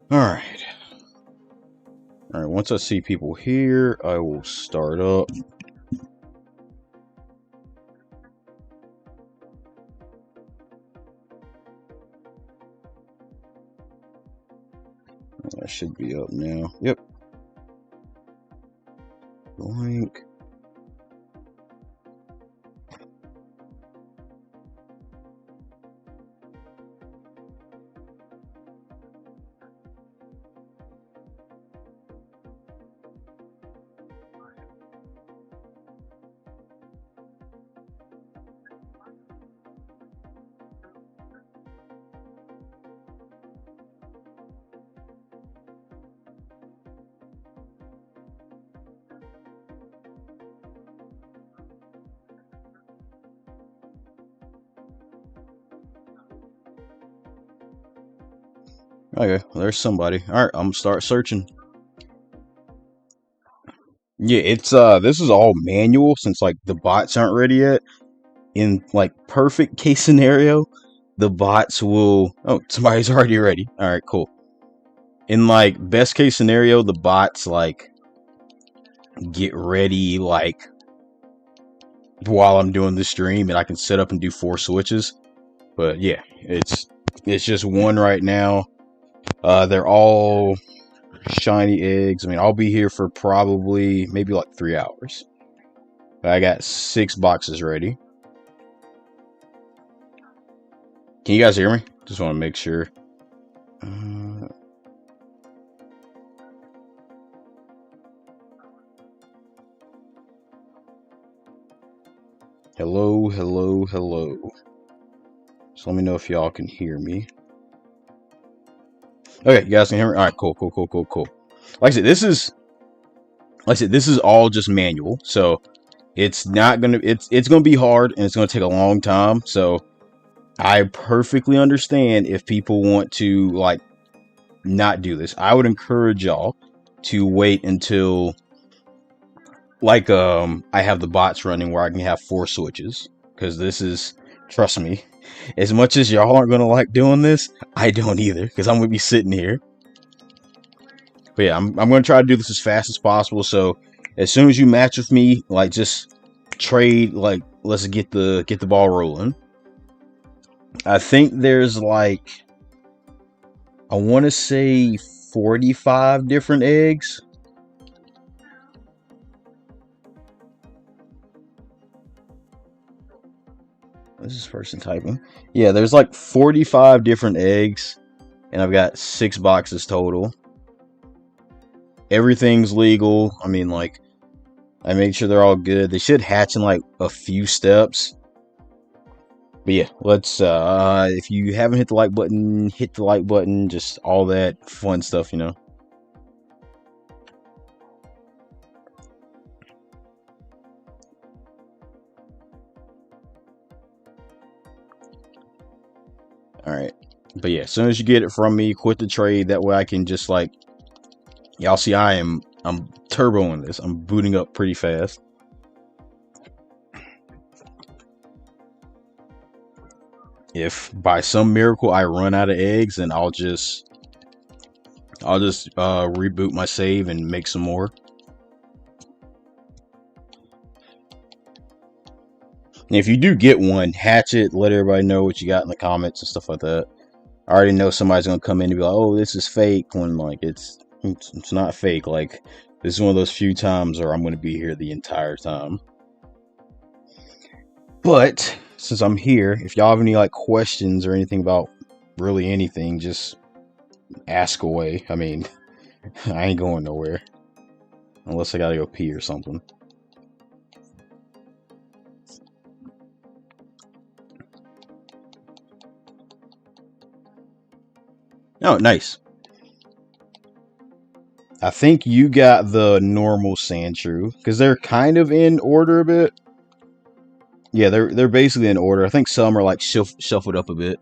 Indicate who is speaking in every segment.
Speaker 1: Alright. Alright, once I see people here, I will start up. I should be up now. Yep. Blank. Okay, well, there's somebody. Alright, I'm gonna start searching. Yeah, it's this is all manual since like the bots aren't ready yet. In like perfect case scenario, the bots will somebody's already ready. Alright, cool. In like best case scenario, the bots like get ready like while I'm doing the stream and I can set up and do 4 switches. But yeah, it's just one right now. They're all shiny eggs. I mean, I'll be here for probably maybe like 3 hours. I got 6 boxes ready. Can you guys hear me? Just want to make sure. Hello, hello, hello. So let me know if y'all can hear me. Okay, you guys can hear me? Alright, cool. Like I said, this is all just manual, so it's not gonna it's gonna be hard and it's gonna take a long time, so I perfectly understand if people want to like not do this. I would encourage y'all to wait until like I have the bots running where I can have 4 switches, because this is, trust me, as much as y'all aren't gonna like doing this, I don't either, because I'm gonna be sitting here. But yeah, I'm gonna try to do this as fast as possible. So as soon as you match with me, like just trade, like let's get the ball rolling. I think there's like, I want to say 45 different eggs. What's this person typing? Yeah, there's like 45 different eggs, and I've got 6 boxes total. Everything's legal. I mean, like, I made sure they're all good. They should hatch in like a few steps. But yeah, let's, if you haven't hit the like button, hit the like button, just all that fun stuff, you know. Alright. But yeah, as soon as you get it from me, quit the trade. That way I can just like, y'all see I'm turboing this. I'm booting up pretty fast. If by some miracle I run out of eggs, then I'll just reboot my save and make some more. And if you do get one, hatch it, let everybody know what you got in the comments and stuff like that. I already know somebody's gonna come in and be like, oh, this is fake, when like it's not fake. Like, this is one of those few times where I'm gonna be here the entire time. But since I'm here, if y'all have any like questions or anything about really anything, just ask away. I mean, I ain't going nowhere unless I gotta go pee or something. Oh, nice. I think you got the normal Sandshrew, because they're kind of in order a bit. Yeah, they're basically in order. I think some are like shuffled up a bit.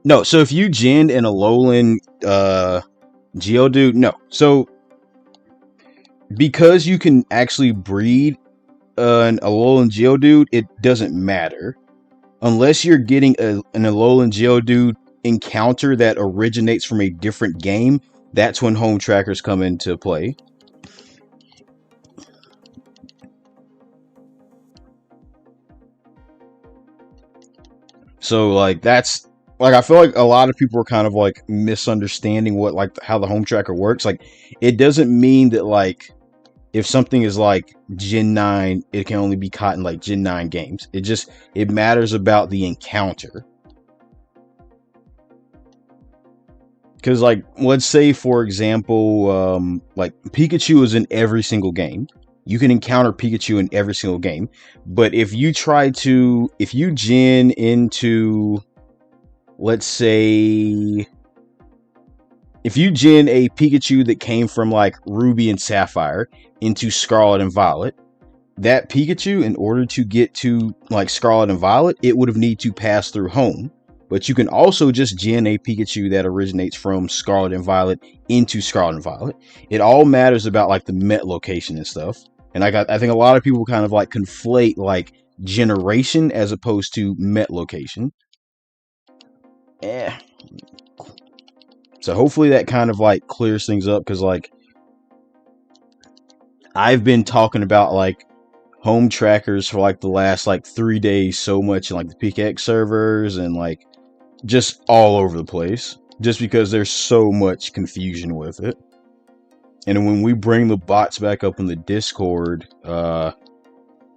Speaker 1: No, so if you ginned an Alolan Geodude, no. So because you can actually breed an Alolan Geodude, it doesn't matter. Unless you're getting an Alolan Geodude encounter that originates from a different game, that's when home trackers come into play. So like that's like I feel like a lot of people are kind of like misunderstanding what like how the home tracker works. Like it doesn't mean that like if something is like Gen 9, it can only be caught in like Gen 9 games. It matters about the encounter. Because like let's say for example, like Pikachu is in every single game. You can encounter Pikachu in every single game. But if you gen into, let's say, if you gen a Pikachu that came from like Ruby and Sapphire into Scarlet and Violet, that Pikachu, in order to get to like Scarlet and Violet, it would have need to pass through home. But you can also just gen a Pikachu that originates from Scarlet and Violet into Scarlet and Violet. It all matters about like the Met location and stuff. And I think a lot of people kind of like conflate like generation as opposed to Met location. So hopefully that kind of like clears things up, because like I've been talking about like home trackers for like the last like 3 days so much in like the PKX servers and like just all over the place, just because there's so much confusion with it. And when we bring the bots back up in the Discord, they're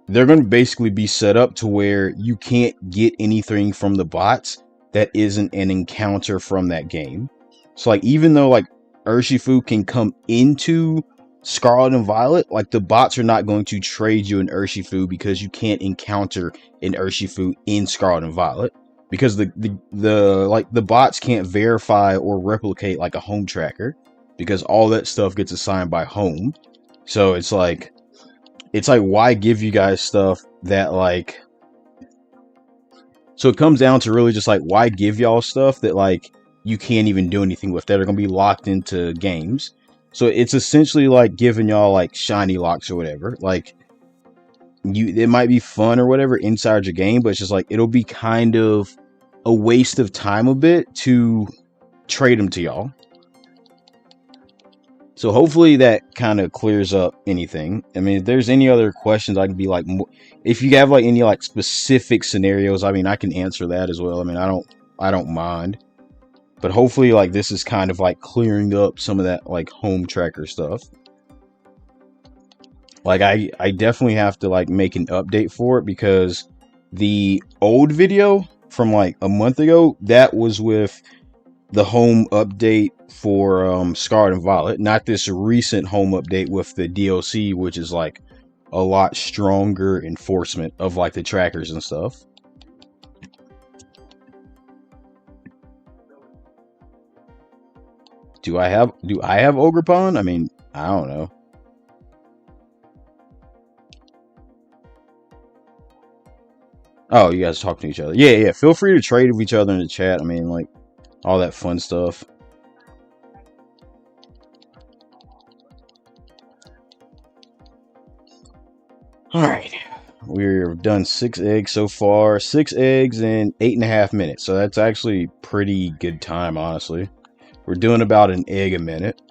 Speaker 1: going to basically be set up to where you can't get anything from the bots that isn't an encounter from that game. So like even though like Urshifu can come into Scarlet and Violet, like the bots are not going to trade you an Urshifu because you can't encounter an Urshifu in Scarlet and Violet, because the bots can't verify or replicate like a home tracker, because all that stuff gets assigned by home. So it's like why give you guys stuff that like, so it comes down to really just like why give y'all stuff that like you can't even do anything with, that are gonna be locked into games. So it's essentially like giving y'all like shiny locks or whatever. Like it might be fun or whatever inside your game, but it's just like it'll be kind of a waste of time a bit to trade them to y'all. So hopefully that kind of clears up anything. I mean, if there's any other questions, I can be like, if you have like any like specific scenarios, I mean, I can answer that as well. I mean, I don't mind. But hopefully like this is kind of like clearing up some of that like home tracker stuff. Like I definitely have to like make an update for it, because the old video from like a month ago, that was with the home update for Scarlet and Violet, not this recent home update with the DLC, which is like a lot stronger enforcement of like the trackers and stuff. Do I have Ogrepon? I mean, I don't know. Oh, you guys talk to each other. Yeah. Feel free to trade with each other in the chat. I mean, like, all that fun stuff. Alright. We're done 6 eggs so far. 6 eggs in 8.5 minutes. So that's actually pretty good time, honestly. We're doing about an egg a minute.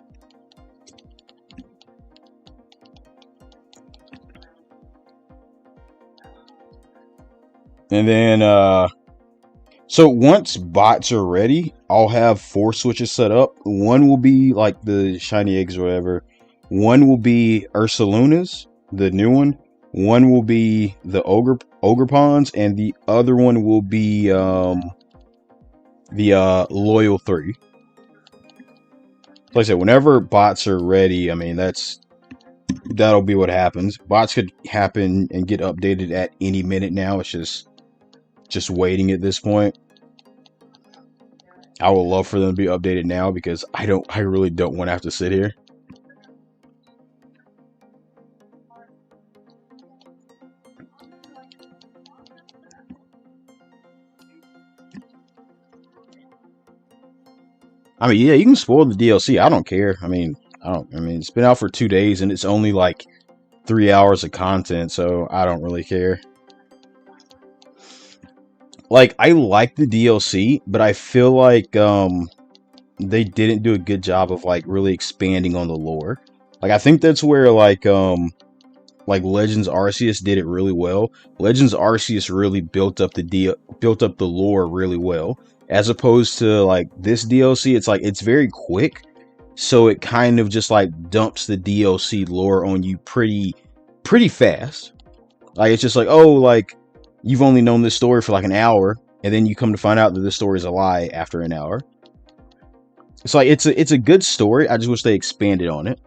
Speaker 1: And then, so once bots are ready, I'll have 4 switches set up. One will be like the shiny eggs or whatever. One will be Ursaluna's, the new one. One will be the Ogrepons, and the other one will be the Loyal 3. Like I said, whenever bots are ready, I mean that'll be what happens. Bots could happen and get updated at any minute now. It's just waiting at this point. I would love for them to be updated now, because I really don't want to have to sit here. I mean, yeah, you can spoil the DLC. I don't care. I mean, it's been out for 2 days and it's only like 3 hours of content, so I don't really care. like, I like the DLC, but I feel like they didn't do a good job of like really expanding on the lore. Like, I think that's where like Legends Arceus did it really well. Legends Arceus really built up the lore really well, as opposed to like this DLC. It's like it's very quick, so it kind of just like dumps the DLC lore on you pretty fast. Like, it's just like, oh, like you've only known this story for like an hour, and then you come to find out that this story is a lie after an hour. It's like it's a good story. I just wish they expanded on it.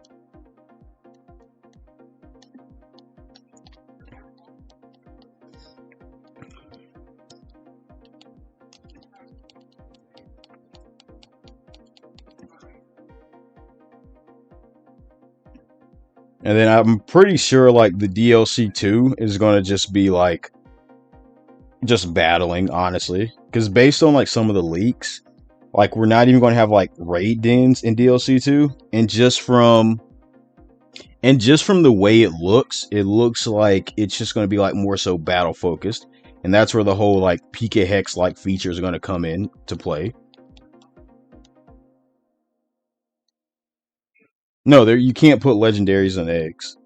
Speaker 1: And then I'm pretty sure like the DLC 2 is going to just be like just battling, honestly, because based on like some of the leaks, like we're not even going to have like raid dens in DLC 2, and just from the way it looks like it's just going to be like more so battle focused, and that's where the whole like PK Hex like features are going to come in to play. No, there you can't put legendaries in eggs.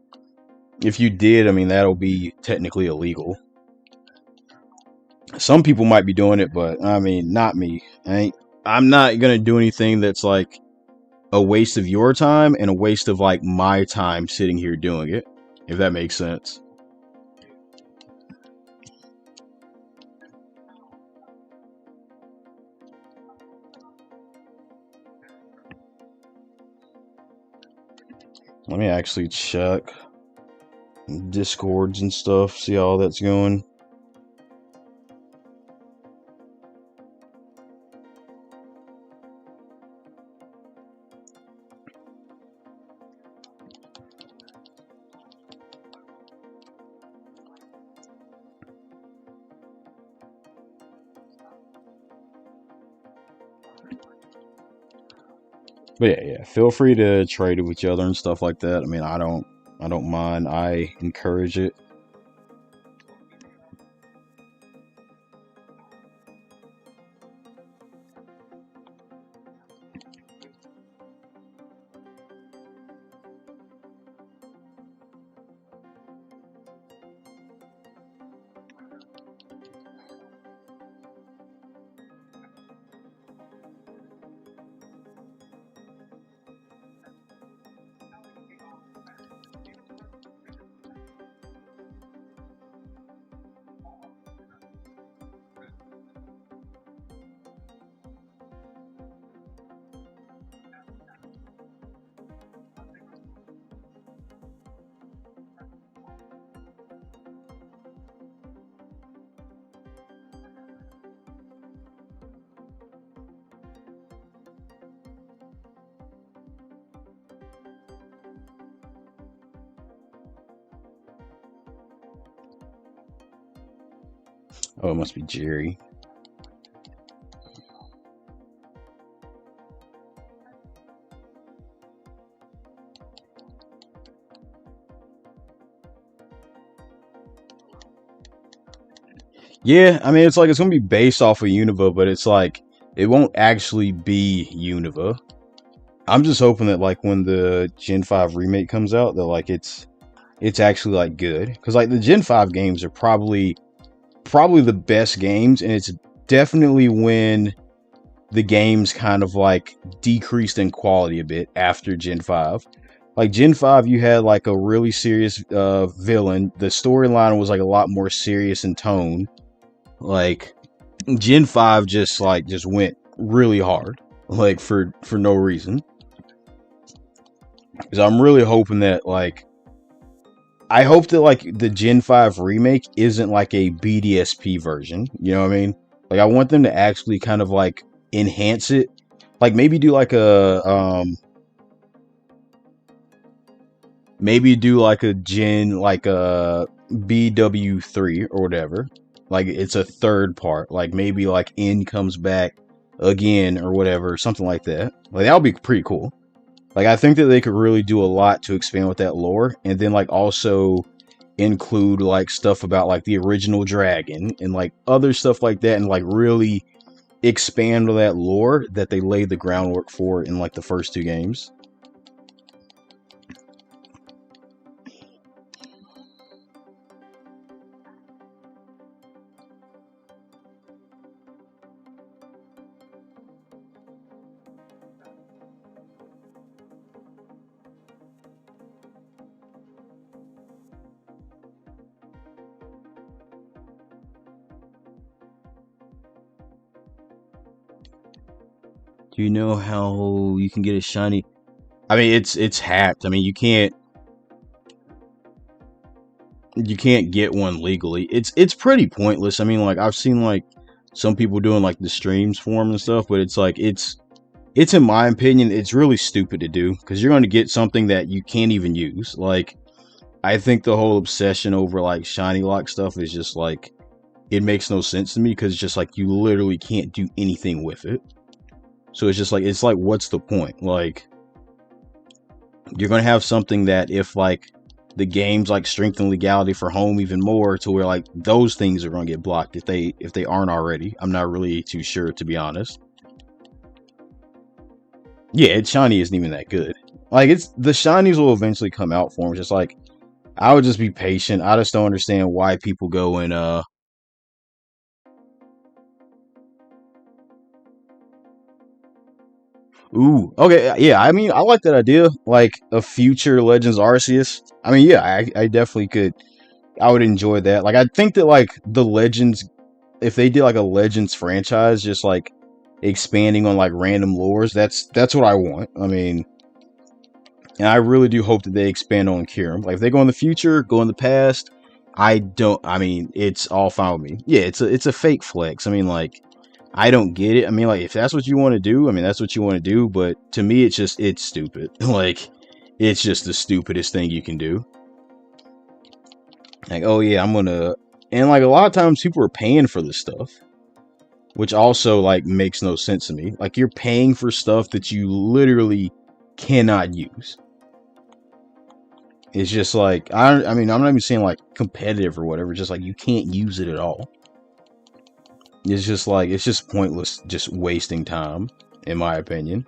Speaker 1: If you did, I mean that'll be technically illegal. Some people might be doing it, but I mean not me. I'm not gonna do anything that's like a waste of your time and a waste of like my time sitting here doing it, if that makes sense. Let me actually check Discords and stuff, see how that's going. But yeah, feel free to trade it with each other and stuff like that. I mean, I don't mind. I encourage it. Oh, it must be Jerry. Yeah, I mean, it's like it's gonna be based off of Unova, but it's like it won't actually be Unova. I'm just hoping that like when the Gen 5 remake comes out, that like it's actually like good, because like the Gen 5 games are probably the best games, and it's definitely when the games kind of like decreased in quality a bit after Gen 5. Like Gen 5, you had like a really serious villain. The storyline was like a lot more serious in tone. Like Gen 5 just went really hard, like for no reason. Because I'm really hoping that like I hope that like the Gen 5 remake isn't like a BDSP version. You know what I mean? Like I want them to actually kind of like enhance it. Like maybe do like maybe do like a Gen like a BW3 or whatever. Like it's a third part. Like maybe like N comes back again or whatever, something like that. Like that would be pretty cool. Like I think that they could really do a lot to expand with that lore, and then like also include like stuff about like the original dragon and like other stuff like that, and like really expand on that lore that they laid the groundwork for in like the first 2 games. Do you know how you can get a shiny? I mean, it's hacked. I mean, you can't get one legally. It's pretty pointless. I mean, like I've seen like some people doing like the streams for them and stuff, but it's like it's in my opinion, it's really stupid to do because you're going to get something that you can't even use. Like I think the whole obsession over like shiny lock stuff is just like it makes no sense to me because it's just like you literally can't do anything with it. So it's like what's the point? Like you're gonna have something that if like the games like strengthen legality for home even more to where like those things are gonna get blocked if they aren't already. I'm not really too sure, to be honest. Yeah, it's shiny isn't even that good. Like it's the shinies will eventually come out for them. Just like I would just be patient. I just don't understand why people go and ooh, okay, yeah. I mean, I like that idea. Like a future Legends Arceus. I mean, yeah, I definitely could. I would enjoy that. Like, I think that like the Legends, if they did like a Legends franchise, just like expanding on like random lores, that's what I want. I mean, and I really do hope that they expand on Kirim. Like, if they go in the future, go in the past. I don't. I mean, it's all fine with me. Yeah, it's a fake flex. I mean, like I don't get it. I mean, like, if that's what you want to do, I mean, that's what you want to do. But to me, it's stupid. Like, it's just the stupidest thing you can do. Like, oh yeah, I'm gonna, and like a lot of times people are paying for this stuff, which also like makes no sense to me. Like, you're paying for stuff that you literally cannot use. It's just like I mean, I'm not even saying like competitive or whatever. Just like you can't use it at all. It's just like it's just pointless, just wasting time, in my opinion.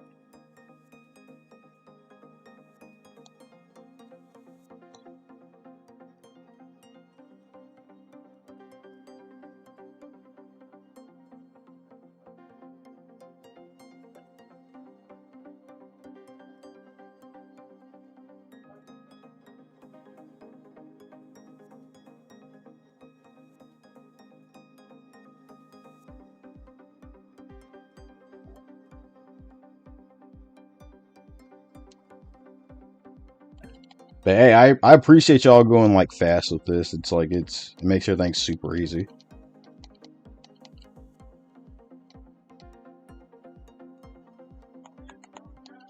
Speaker 1: But hey, I appreciate y'all going like fast with this. It's like it makes everything super easy.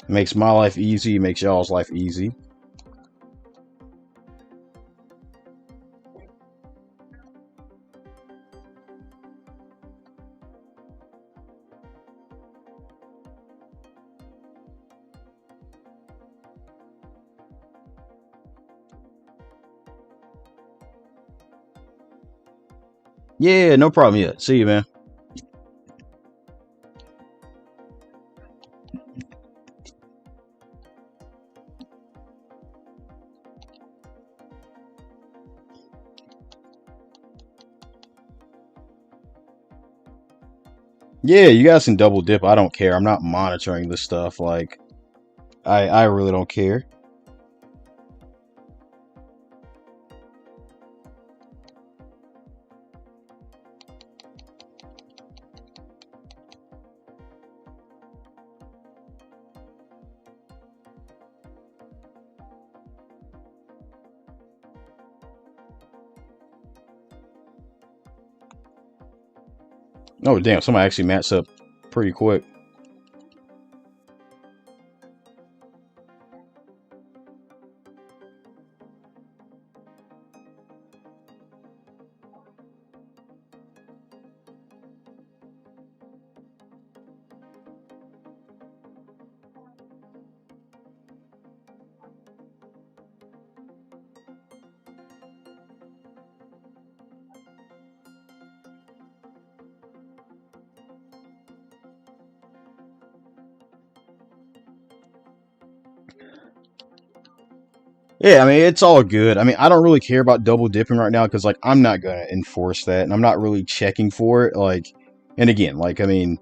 Speaker 1: It makes my life easy. It makes y'all's life easy. Yeah, no problem. Yeah, see you, man. Yeah, you guys can double dip. I don't care. I'm not monitoring this stuff. Like, I really don't care. Oh damn, somebody actually matched up pretty quick. Yeah, I mean, it's all good. I mean, I don't really care about double dipping right now because, like, I'm not going to enforce that, and I'm not really checking for it. Like, and again, like, I mean,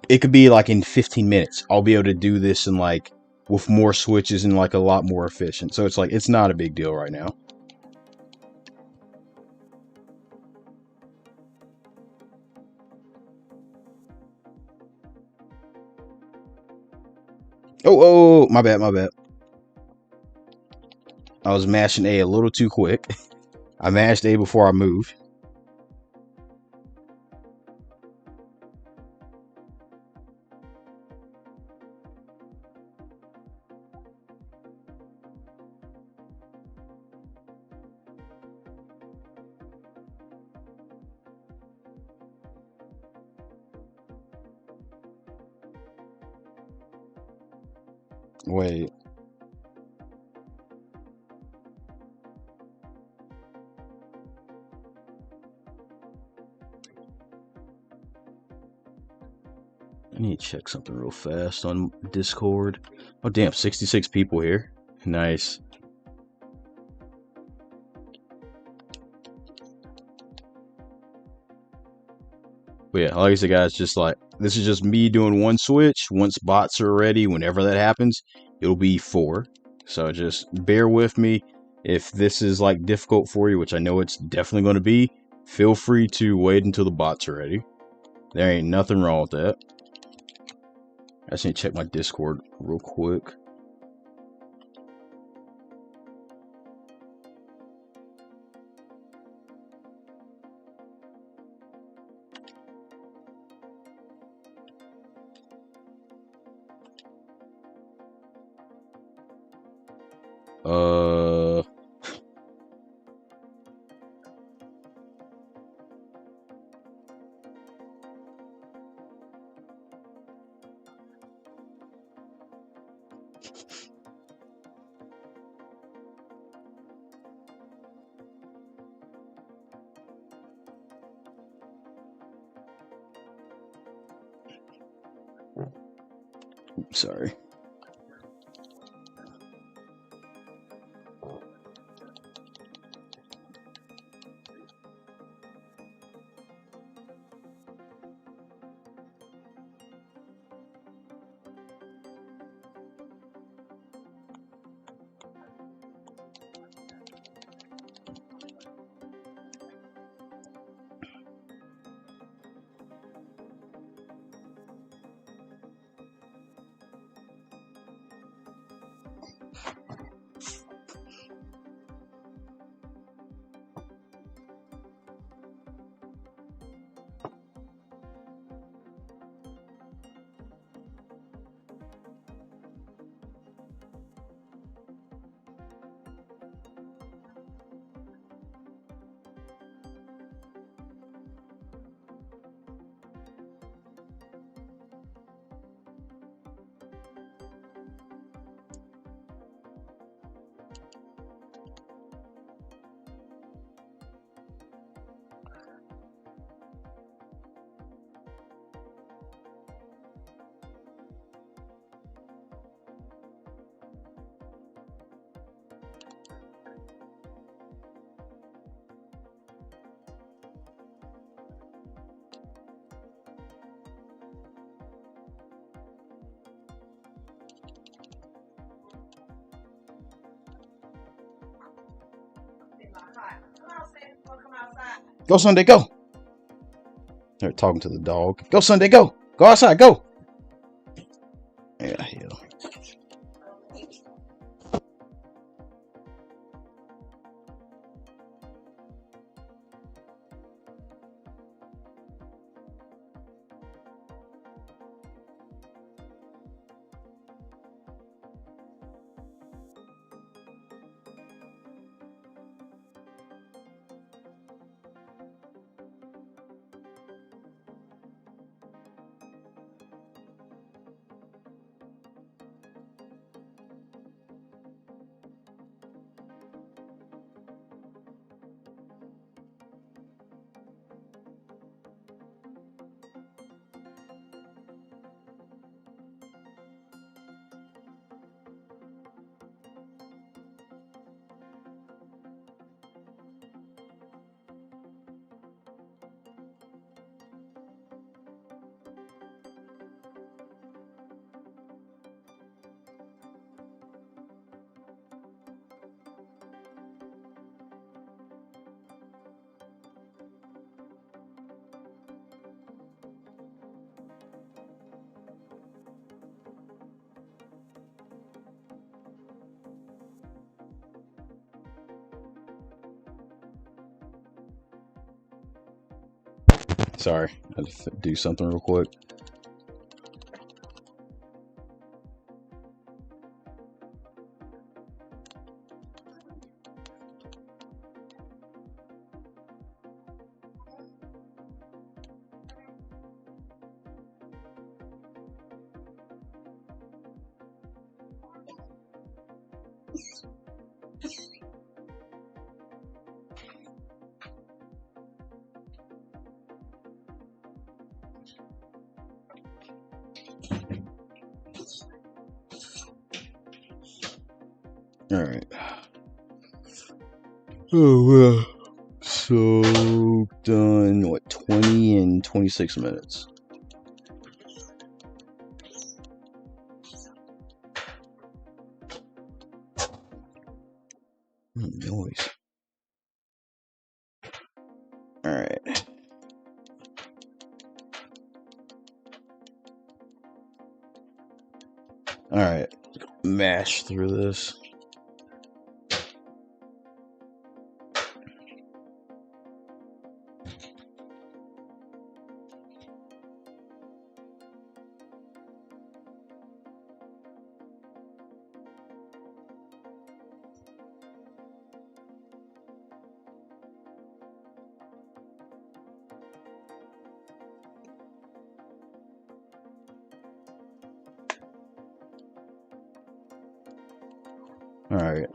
Speaker 1: it could be like in 15 minutes, I'll be able to do this in like with more switches and like a lot more efficient. So it's like, it's not a big deal right now. Oh, my bad, my bad. I was mashing A little too quick. I mashed A before I moved. Wait. I need to check something real fast on Discord. Oh, damn, 66 people here. Nice. But yeah, like I said, guys, just like, this is just me doing one switch. Once bots are ready, whenever that happens, it'll be 4. So just bear with me. If this is like difficult for you, which I know it's definitely going to be, feel free to wait until the bots are ready. There ain't nothing wrong with that. I just need to check my Discord real quick. Sorry. Go, Sunday, go! They're talking to the dog. Go, Sunday, go! Go outside, go! Yeah, hell. Sorry, I had to do something real quick. Alright. Oh, well. So, done, what, 20 and 26 minutes. Noise. Alright. Alright. Mash through this. Alright.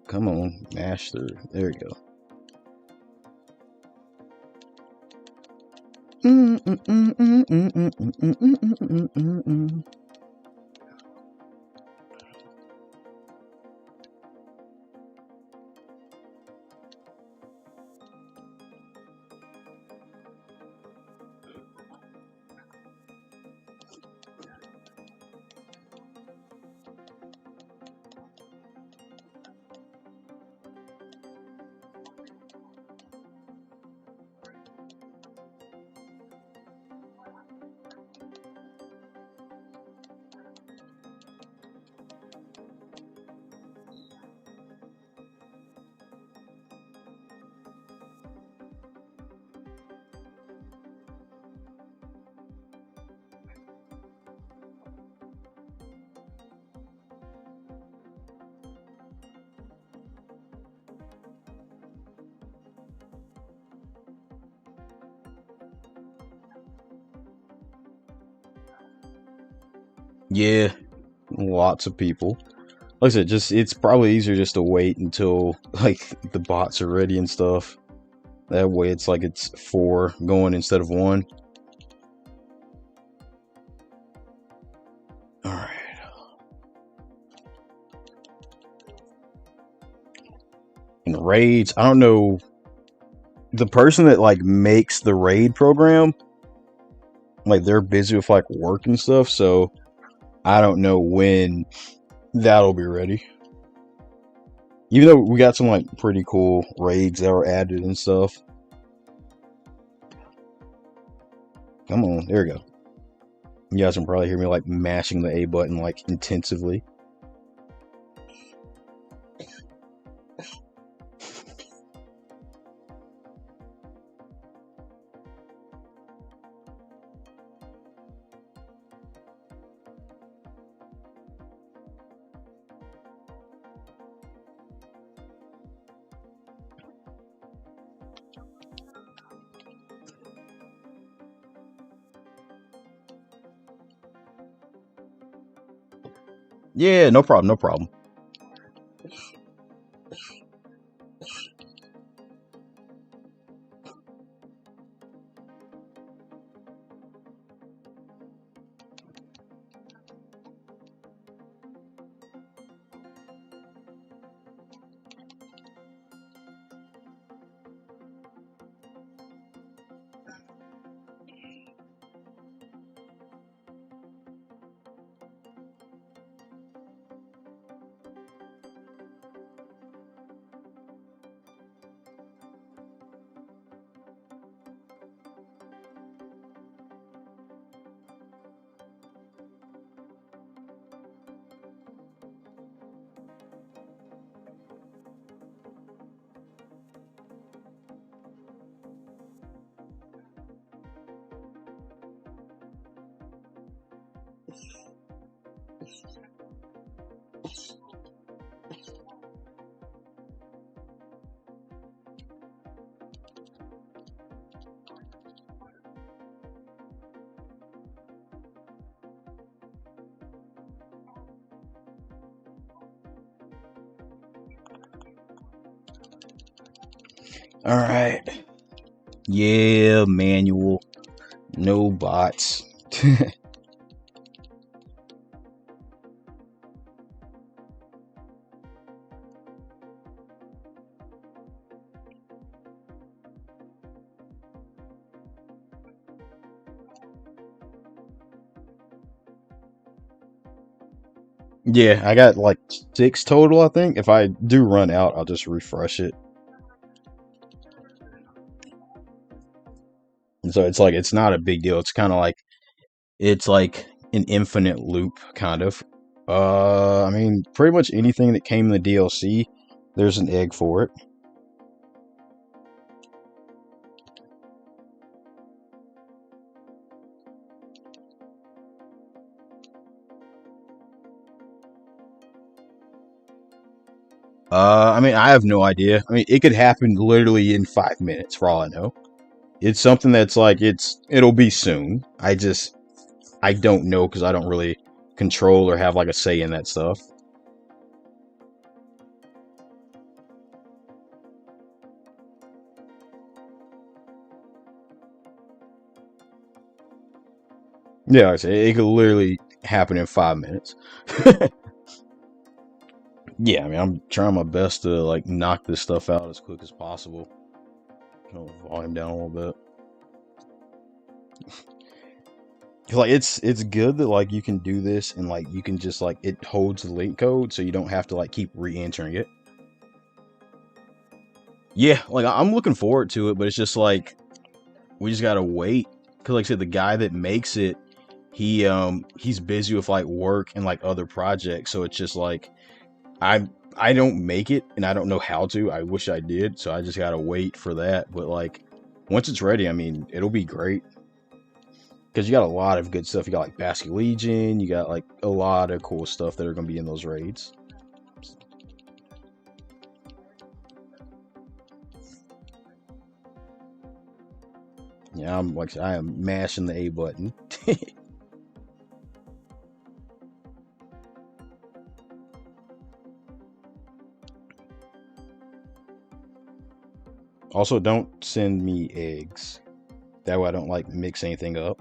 Speaker 1: Come on, mash through. There we go. Yeah, lots of people. Like I said, it's probably easier just to wait until like the bots are ready and stuff. That way it's like it's 4 going instead of 1. Alright. And raids, I don't know. The person that like makes the raid program, like they're busy with like work and stuff, so I don't know when that'll be ready. Even though we got some like pretty cool raids that were added and stuff. Come on, there we go. You guys can probably hear me like mashing the A button like intensively. Yeah, no problem, no problem. All right. Yeah, manual. No bots. Yeah, I got like 6 total, I think. If I do run out, I'll just refresh it. And so it's like, it's not a big deal. It's kind of like, it's like an infinite loop, kind of. I mean, pretty much anything that came in the DLC, there's an egg for it. I mean, I have no idea. I mean, it could happen literally in 5 minutes, for all I know. It's something that's like, it'll be soon. I don't know because I don't really control or have like a say in that stuff. Yeah, like I say, it could literally happen in 5 minutes. Yeah, I mean, I'm trying my best to like knock this stuff out as quick as possible. Volume down a little bit. Like it's good that like you can do this and like you can just like it holds the link code so you don't have to like keep re-entering it. Yeah, like I'm looking forward to it, but it's just like we just gotta wait. Cause like I said, the guy that makes it, he's busy with like work and like other projects, so it's just like I don't make it and I don't know how to. I wish I did, so I just gotta wait for that. But like once it's ready, I mean, it'll be great. Because you got a lot of good stuff. You got like Basket Legion, you got like a lot of cool stuff that are gonna be in those raids. Yeah, I am mashing the A button. Also, don't send me eggs. That way I don't like mix anything up.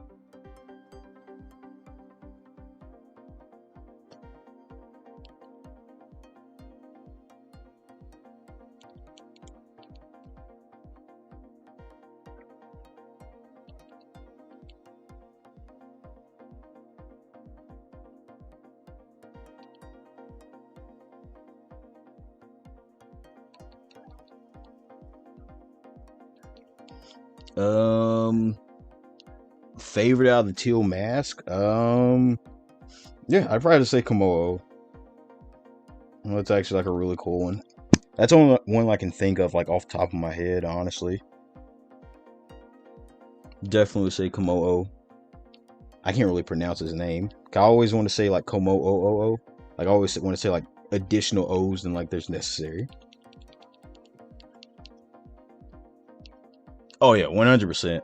Speaker 1: Um, Favorite out of the Teal Mask? Yeah, I'd probably say Komodo. Well, it's actually like a really cool one. That's the only one I can think of like off the top of my head, honestly. Definitely say Komodo. I can't really pronounce his name. I always want to say like Komo. Like I always want to say like additional O's than like there's necessary. Oh yeah, 100%.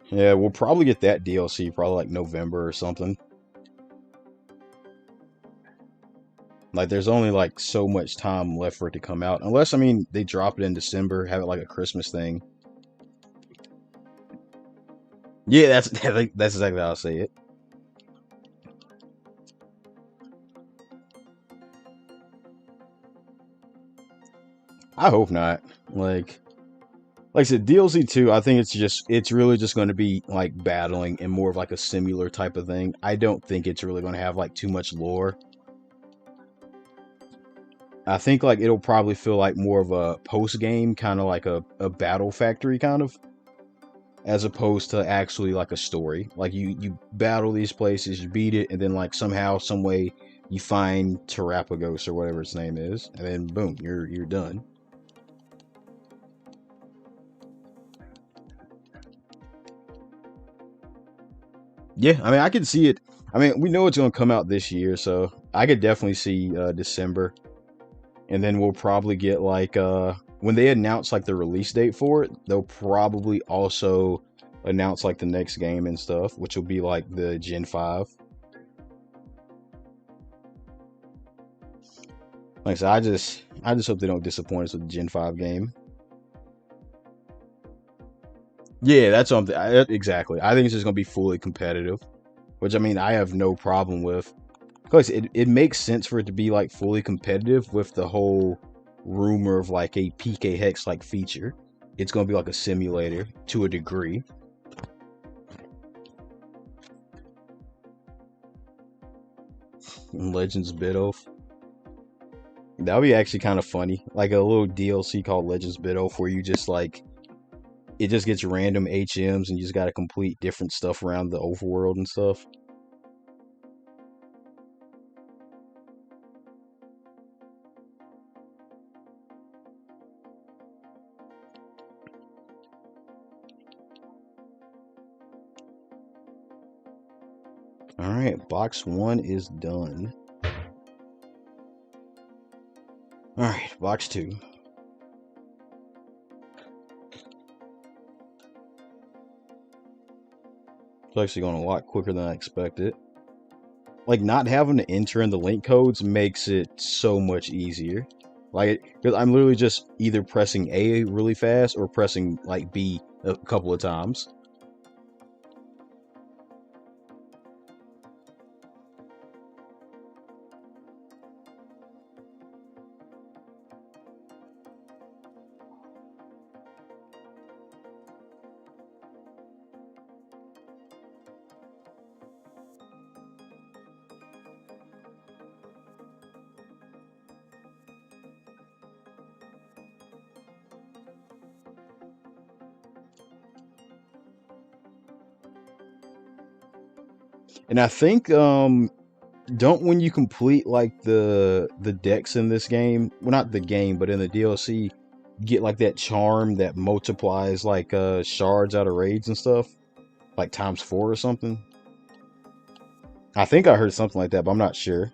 Speaker 1: Yeah, we'll probably get that DLC probably like November or something. Like there's only like so much time left for it to come out. Unless I mean they drop it in December, have it like a Christmas thing. Yeah, that's exactly how I say it. I hope not. Like I said, DLC 2, I think it's really just going to be like battling and more of like a similar type of thing. I don't think it's really going to have like too much lore. I think like it'll probably feel like more of a post game, kind of like a battle factory kind of, as opposed to actually like a story. Like you battle these places, you beat it, and then like somehow, some way, you find Terapagos or whatever its name is, and then boom, you're done. Yeah, I mean I can see it. I mean we know it's gonna come out this year, so I could definitely see December, and then we'll probably get like when they announce like the release date for it, they'll probably also announce like the next game and stuff, which will be like the Gen 5. Like I said, I just hope they don't disappoint us with the Gen 5 game. Yeah, that's something. Exactly. I think it's just gonna be fully competitive, which I mean I have no problem with. Because it makes sense for it to be like fully competitive with the whole rumor of like a PK Hex like feature. It's gonna be like a simulator to a degree. Legends Bit Oath. That would be actually kind of funny. Like a little DLC called Legends Bit Oath where you just like it just gets random HMs and you just gotta complete different stuff around the overworld and stuff. Alright, box 1 is done. Alright, box 2. It's actually going a lot quicker than I expected. Like, not having to enter in the link codes makes it so much easier. Like, because I'm literally just either pressing A really fast or pressing, like, B a couple of times. And I think, don't when you complete, like, the decks in this game, well, not the game, but in the DLC, you get, like, that charm that multiplies, like, shards out of raids and stuff? Like, times 4 or something? I think I heard something like that, but I'm not sure.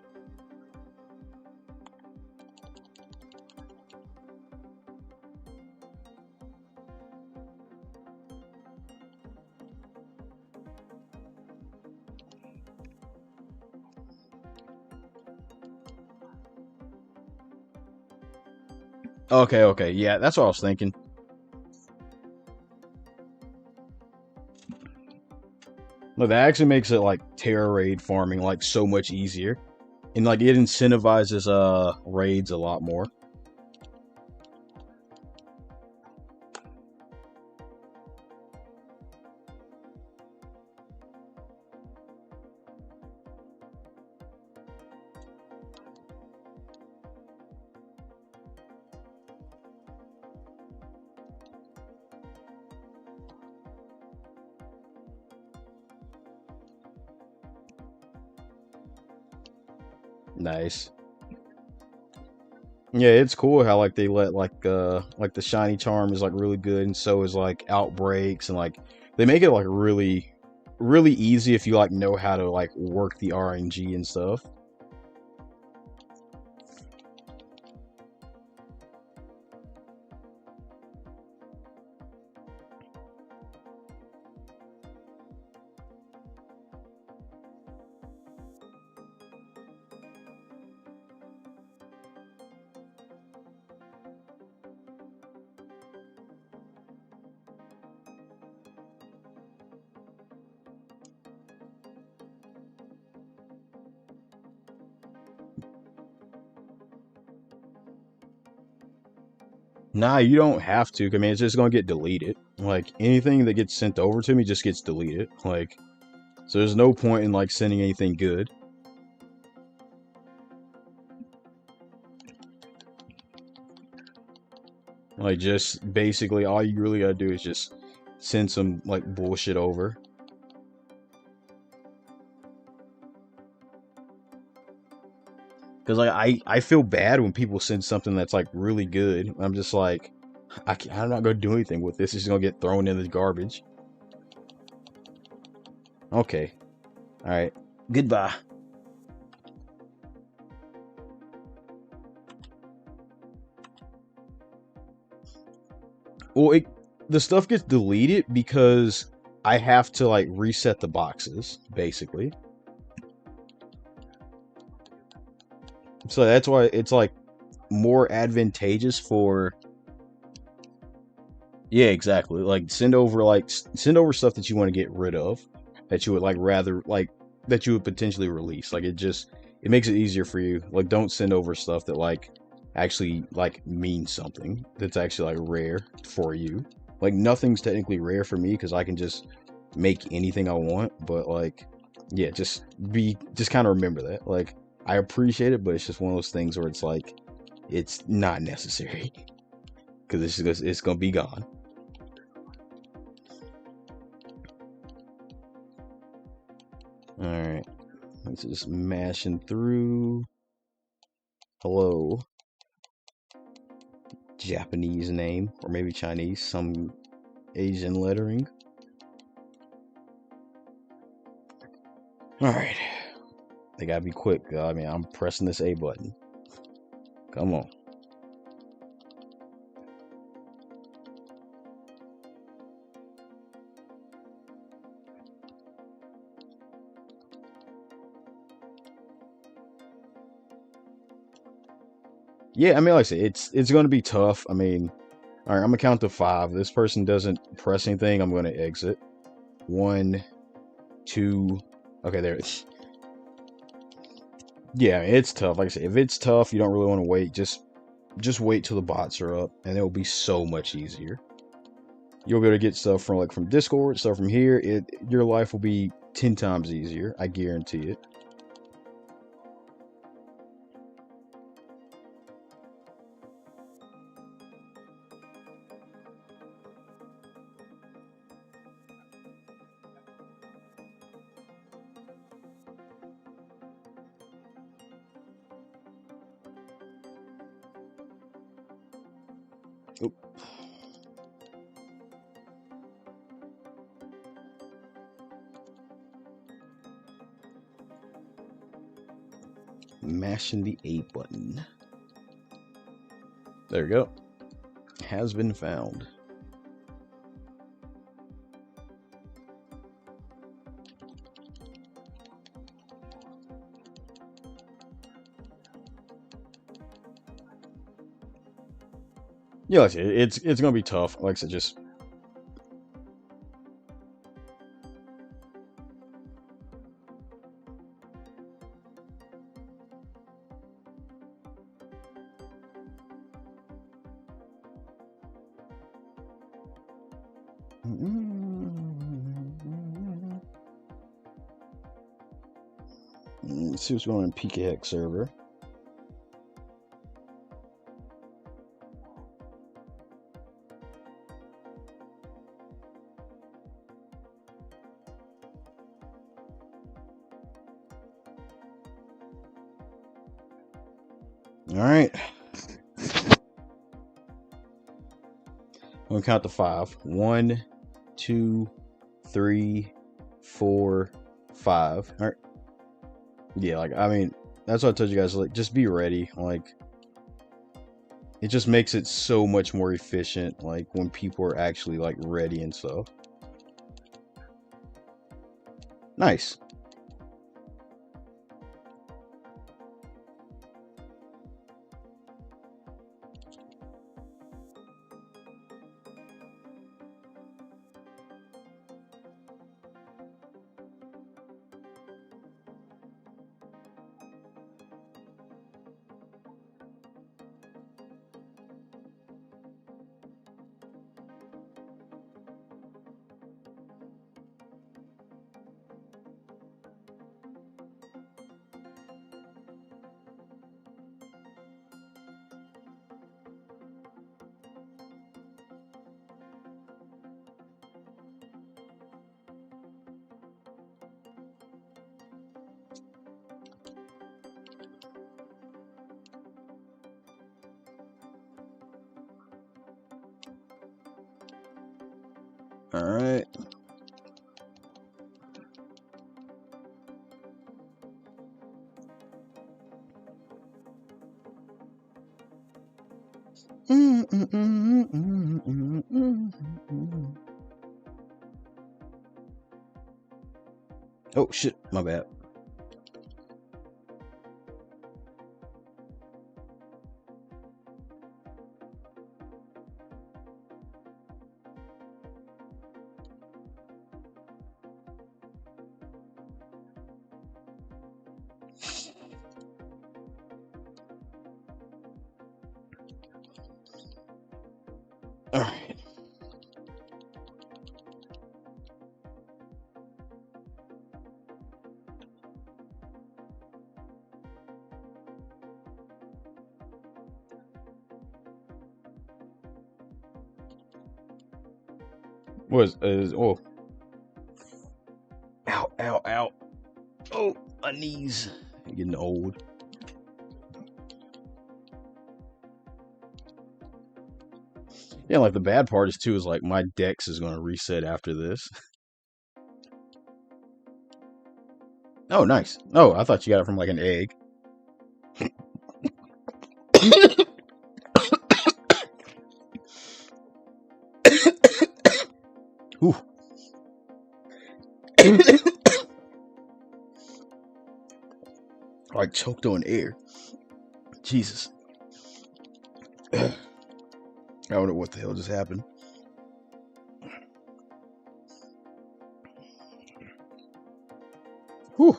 Speaker 1: Okay, okay, yeah, that's what I was thinking. No, that actually makes it like Terra raid farming like so much easier. And like it incentivizes raids a lot more. Nice. Yeah, it's cool how like they let like the shiny charm is like really good and so is like outbreaks and like they make it like really easy if you like know how to like work the RNG and stuff. Nah, you don't have to. I mean, it's just gonna get deleted. Like anything that gets sent over to me just gets deleted. Like, so there's no point in like sending anything good. Like, just basically all you really gotta do is just send some like bullshit over. Because like I feel bad when people send something that's like really good. I'm just like, I'm not gonna do anything with this. It's just gonna get thrown in the garbage. Okay. All right. Goodbye. Well, the stuff gets deleted because I have to like reset the boxes, basically. So that's why it's like more advantageous for. Yeah, exactly. Like send over stuff that you want to get rid of, that you would like rather like that you would potentially release. Like it makes it easier for you. Like don't send over stuff that like actually like means something, that's actually like rare for you. Like nothing's technically rare for me because I can just make anything I want, but like yeah, just kind of remember that. Like I appreciate it, but it's just one of those things where it's like it's not necessary because it's gonna be gone. All right, let's just mashing through. Hello, Japanese name or maybe Chinese, some Asian lettering. All right, they gotta be quick. I mean, I'm pressing this A button. Come on. Yeah, I mean, like I said, it's going to be tough. I mean, all right, I'm gonna count to 5. This person doesn't press anything, I'm going to exit. 1, 2. Okay, there. Yeah, it's tough. Like I said, if it's tough, you don't really want to wait. Just wait till the bots are up, and it will be so much easier. You'll be able to get stuff from Discord, stuff from here. Your life will be 10 times easier. I guarantee it. Oop. Mashing the A button. There we go. Has been found. Yeah, like I said, it's gonna be tough. Like I said, just let's see what's going on in PKX server. All right. I'm gonna count to 5. 1, 2, 3, 4, 5. All right. Yeah, like I mean, that's what I told you guys. Like, just be ready. Like, it just makes it so much more efficient. Like when people are actually like ready and stuff. Nice. All right. Oh shit, my bad. Alright. Oh. Ow, ow, ow. Oh, my knees. I'm getting old. Yeah, like the bad part is too is like my dex is gonna reset after this. Oh, nice. Oh, I thought you got it from like an egg. Ooh. I choked on air. Jesus. I don't know what the hell just happened. Whew.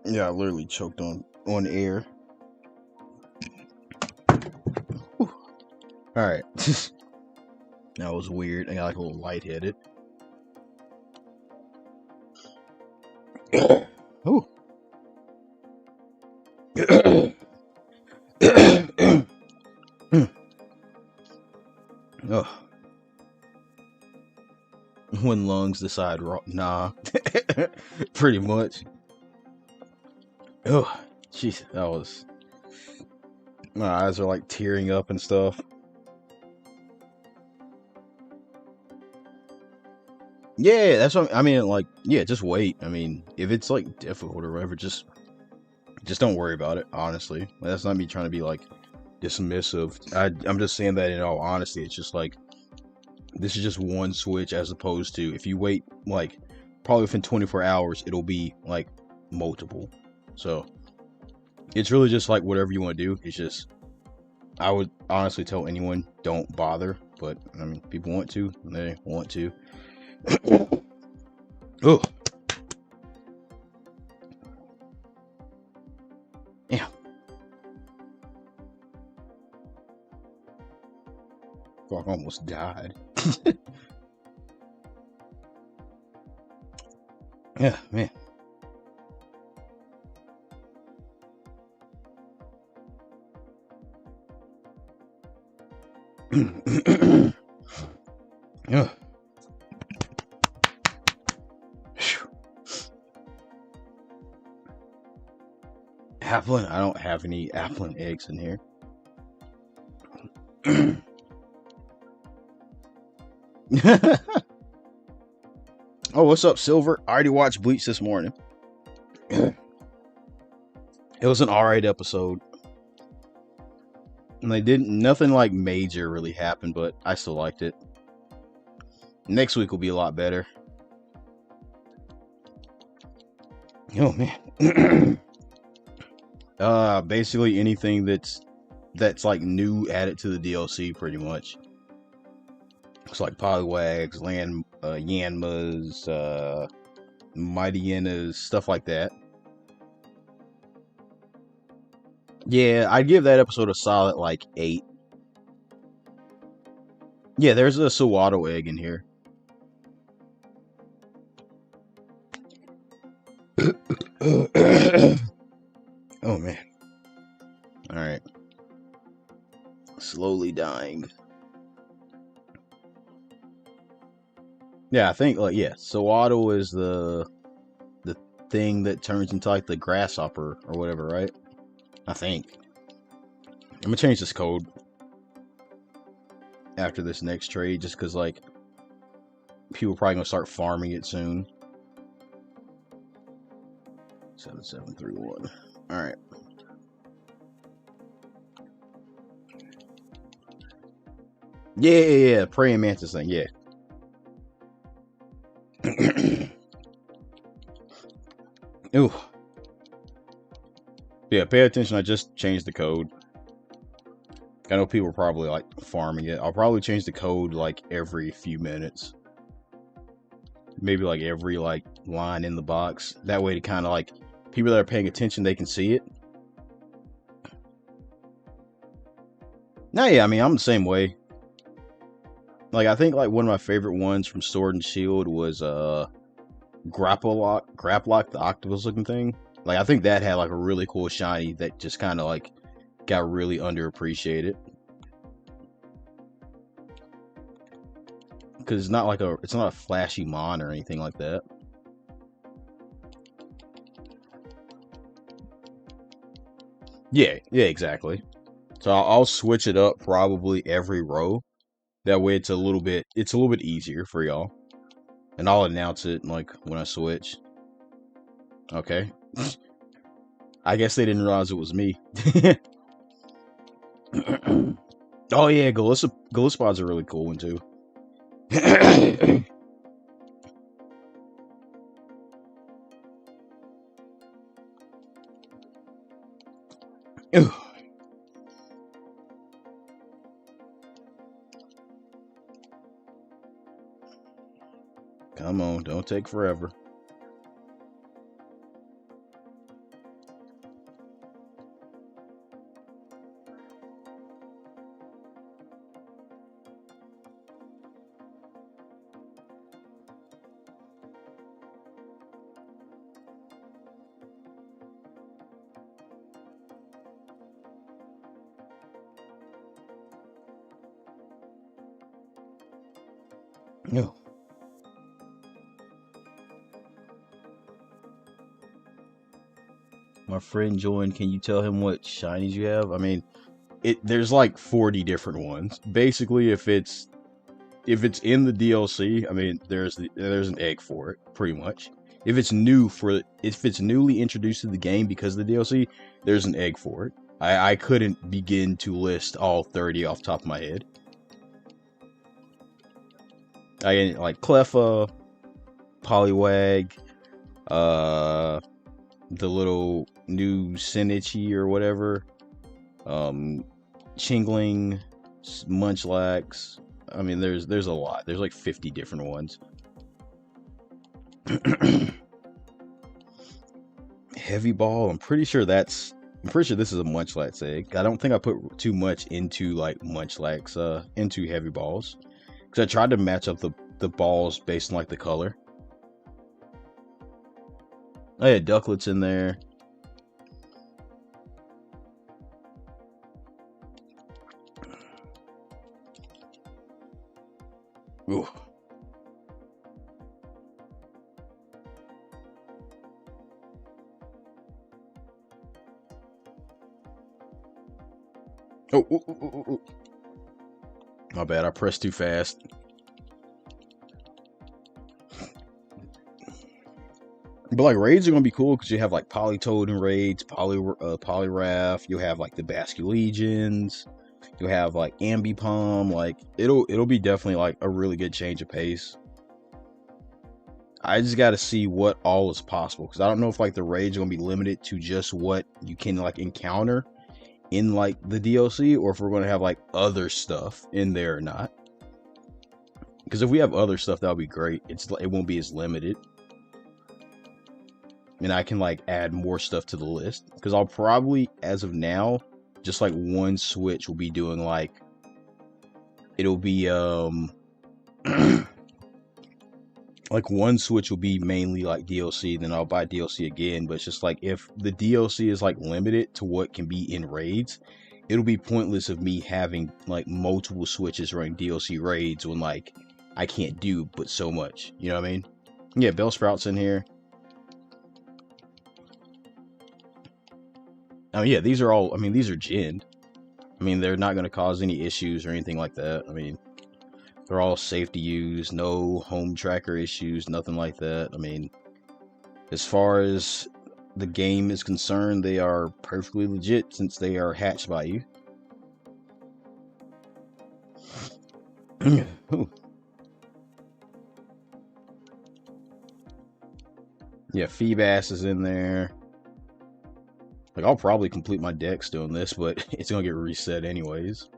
Speaker 1: Yeah, I literally choked on air. Alright. That was weird. I got like a little lightheaded. Ooh. Oh. When lungs decide, nah. Pretty much. Oh, jeez, that was. My eyes are like tearing up and stuff. Yeah, that's what I mean. Like, yeah, just wait. I mean, if it's like difficult or whatever, just don't worry about it. Honestly, that's not me trying to be like dismissive. I'm just saying that in all honesty. It's just like this is just one switch, as opposed to if you wait like probably within 24 hours, it'll be like multiple. So it's really just like whatever you want to do. It's just I would honestly tell anyone don't bother, but I mean people want to, and they want to. Oh. Yeah. Fuck, almost died. Yeah, man. Yeah. Applin? I don't have any Applin eggs in here. Oh, what's up, Silver? I already watched Bleach this morning. It was an alright episode. And they didn't, nothing like major really happened, but I still liked it. Next week will be a lot better. Oh man. Basically anything that's like new added to the DLC, pretty much. It's like Poliwags, Yanmas, Mighty Hyenas, stuff like that. Yeah, I'd give that episode a solid like 8. Yeah, there's a Sawato egg in here. Oh man. Alright. Slowly dying. Yeah, I think like Sawato is the thing that turns into like the grasshopper or whatever, right? I think. I'm gonna change this code after this next trade, just because like people are probably gonna start farming it soon. 7731. All right. Yeah. Praying mantis thing. Yeah. Ooh. Yeah, pay attention. I just changed the code. I know people are probably like farming it. I'll probably change the code like every few minutes. Maybe like every like line in the box. That way to kind of like, people that are paying attention, they can see it. No, yeah, I mean, I'm the same way. Like, I think like one of my favorite ones from Sword and Shield was Graplock, the octopus looking thing. Like, I think that had like a really cool shiny that just kind of like got really underappreciated. Because it's not a flashy mon or anything like that. Yeah, exactly. So I'll switch it up probably every row. That way it's a little bit easier for y'all. And I'll announce it like when I switch. Okay. I guess they didn't realize it was me. Oh yeah, Gallispod's a really cool one too. Come on, don't take forever. No. My friend joined. Can you tell him what shinies you have? I mean, there's like 40 different ones. Basically, if it's in the DLC, I mean, there's an egg for it, pretty much. If it's newly introduced to the game because of the DLC, there's an egg for it. I couldn't begin to list all 30 off the top of my head. I like Cleffa, Poliwag, the little new Sinichi or whatever, Chingling, Munchlax. I mean, there's a lot. There's like 50 different ones. Heavy Ball. I'm pretty sure this is a Munchlax egg. I don't think I put too much into like Munchlax into Heavy Balls, because I tried to match up the balls based on like the color. I had Ducklets in there. Ooh. Oh. My bad, I pressed too fast. But like raids are gonna be cool because you have like Politoed in raids, Poliwrath. You'll have like the Basculegions. You'll have like Ambipom. Like it'll be definitely like a really good change of pace. I just got to see what all is possible, because I don't know if like the raids are gonna be limited to just what you can like encounter in like the DLC, or if we're gonna have like other stuff in there or not. Because if we have other stuff, that'll be great. It won't be as limited. And I can like add more stuff to the list, because I'll probably, as of now, just like one switch will be doing like, it'll be like one switch will be mainly like DLC, then I'll buy DLC again. But it's just like, if the DLC is like limited to what can be in raids, it'll be pointless of me having like multiple switches running DLC raids when like I can't do but so much, you know what I mean? Yeah, Bellsprout's in here. Oh yeah, these are ginned. I mean, they're not going to cause any issues or anything like that. I mean, they're all safe to use, no home tracker issues, nothing like that. I mean, as far as the game is concerned, they are perfectly legit since they are hatched by you. Yeah, Feebas is in there. Like, I'll probably complete my decks doing this, but it's gonna get reset anyways.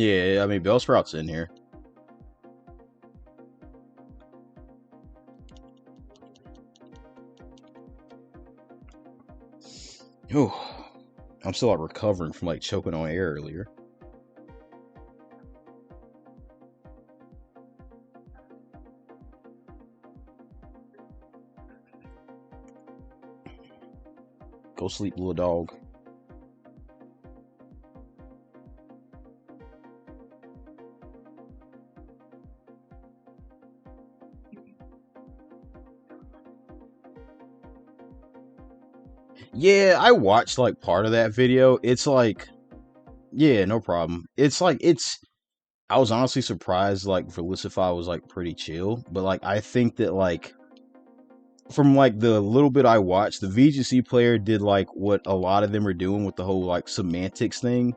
Speaker 1: Yeah, I mean, Bellsprout's in here. Oh, I'm still like recovering from like choking on air earlier. Go sleep, little dog. Yeah, I watched like part of that video. It's like, yeah, no problem. It's like, I was honestly surprised like Felicify was like pretty chill, but like I think that like from like the little bit I watched, the VGC player did like what a lot of them are doing with the whole like semantics thing.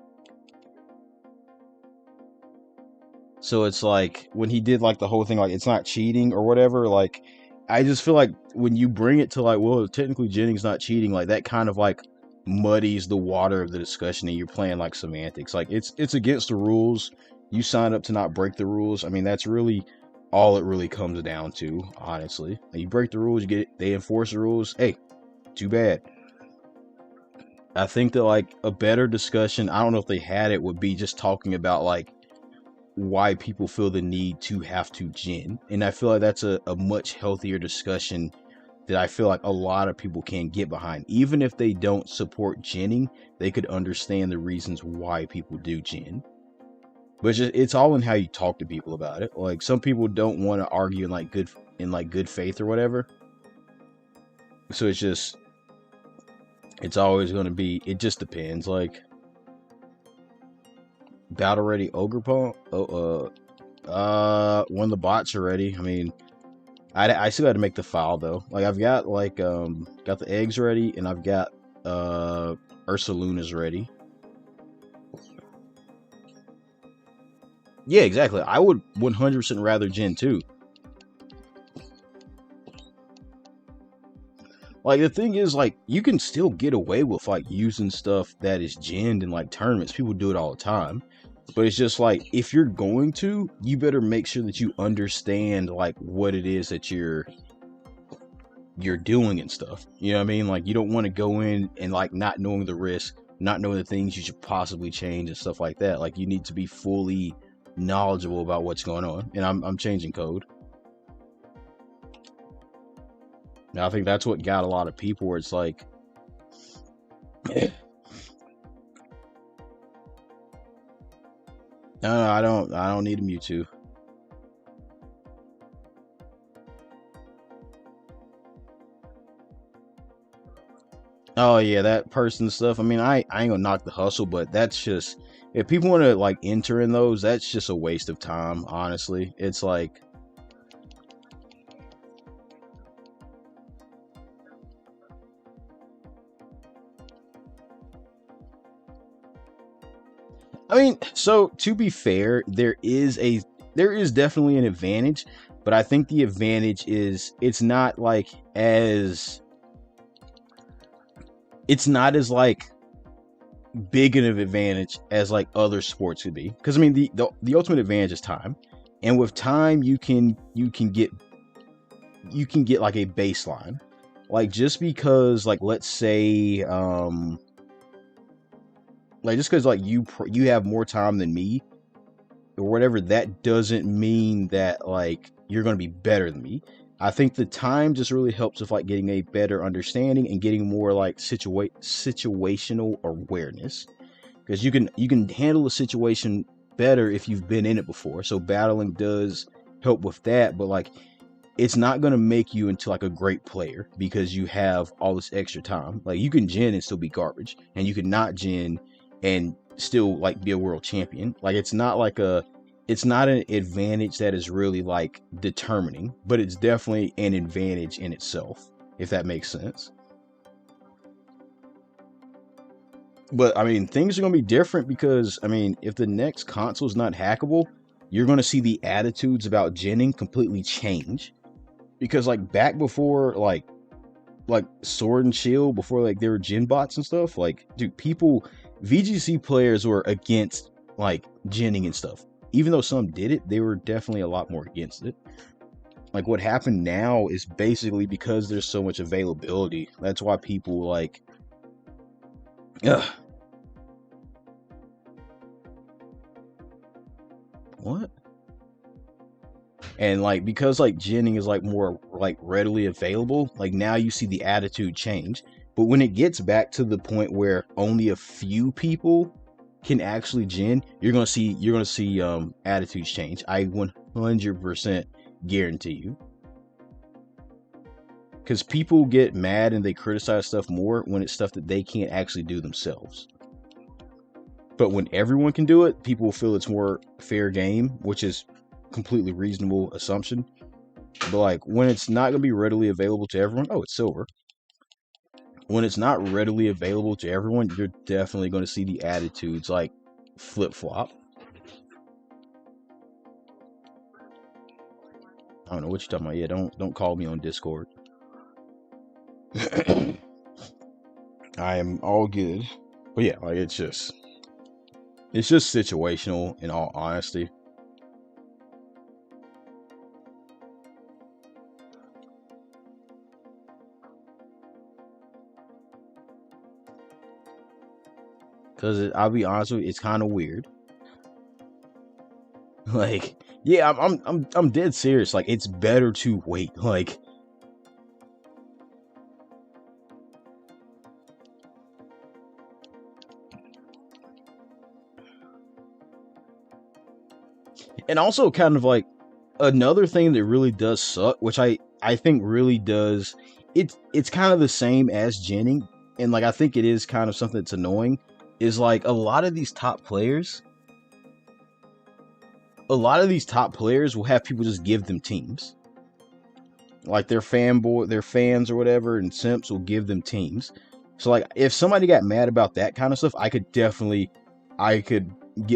Speaker 1: So it's like when he did like the whole thing, like it's not cheating or whatever. Like I just feel like when you bring it to like, well, technically Jennings not cheating, like that kind of like muddies the water of the discussion, and you're playing like semantics. Like it's against the rules. You sign up to not break the rules. I mean, that's really all it really comes down to, honestly. Like, you break the rules, you get it, they enforce the rules. Hey, too bad. I think that like a better discussion, I don't know if they had it, would be just talking about like why people feel the need to have to gin. And I feel like that's a much healthier discussion that I feel like a lot of people can get behind. Even if they don't support ginning, they could understand the reasons why people do gin. But it's all in how you talk to people about it. Like some people don't want to argue in good faith or whatever. So it's always going to be, it just depends. Like battle ready ogre pump. When the bots are ready. I mean, I still had to make the file though. Like I've got like got the eggs ready, and I've got Ursaluna's ready. Yeah, exactly. I would 100% rather gin too. Like the thing is, like you can still get away with like using stuff that is ginned in like tournaments. People do it all the time. But it's just like if you're going to, you better make sure that you understand like what it is that you're doing and stuff. You know what I mean? Like you don't want to go in and like not knowing the risk, not knowing the things you should possibly change and stuff like that. Like you need to be fully knowledgeable about what's going on. And I'm changing code. Now I think that's what got a lot of people where it's like no, I don't need a Mewtwo. Oh yeah, that person stuff. I mean, I ain't gonna knock the hustle, but that's just, if people want to like enter in those, that's just a waste of time. Honestly, it's like, I mean, so to be fair, there is definitely an advantage, but I think the advantage is it's not as like big of an advantage as like other sports could be. Because I mean, the ultimate advantage is time, and with time you can get like a baseline. Like just because like let's say like just because like you have more time than me or whatever, that doesn't mean that like you're going to be better than me. I think the time just really helps with like getting a better understanding and getting more like situational awareness, because you can handle a situation better if you've been in it before. So battling does help with that, but like it's not going to make you into like a great player because you have all this extra time. Like you can gin and still be garbage, and you can not gin and still like be a world champion. Like it's not an advantage that is really like determining, but it's definitely an advantage in itself, if that makes sense. But I mean, things are going to be different because I mean, if the next console is not hackable, you're going to see the attitudes about ginning completely change. Because like back before like Sword and Shield, before like there were gin bots and stuff, like dude, VGC players were against like ginning and stuff. Even though some did it, they were definitely a lot more against it. Like what happened now is basically because there's so much availability. That's why people like, ugh. What? And like because like ginning is like more like readily available, like now you see the attitude change. But when it gets back to the point where only a few people can actually gin, you're gonna see attitudes change. I 100% guarantee you. Because people get mad and they criticize stuff more when it's stuff that they can't actually do themselves. But when everyone can do it, people will feel it's more fair game, which is completely reasonable assumption. But like when it's not going to be readily available to everyone, oh, it's silver. When it's not readily available to everyone, you're definitely going to see the attitudes like flip-flop. I don't know what you're talking about. Yeah, don't call me on Discord. I am all good. But yeah, like it's just situational in all honesty. Cause I'll be honest with you, it's kind of weird. Like, yeah, I'm dead serious. Like, it's better to wait. Like, and also kind of like another thing that really does suck, which I think really does. It's kind of the same as ginning, and like I think it is kind of something that's annoying. Is like a lot of these top players will have people just give them teams. Like their fans or whatever, and simps will give them teams. So like if somebody got mad about that kind of stuff, I could get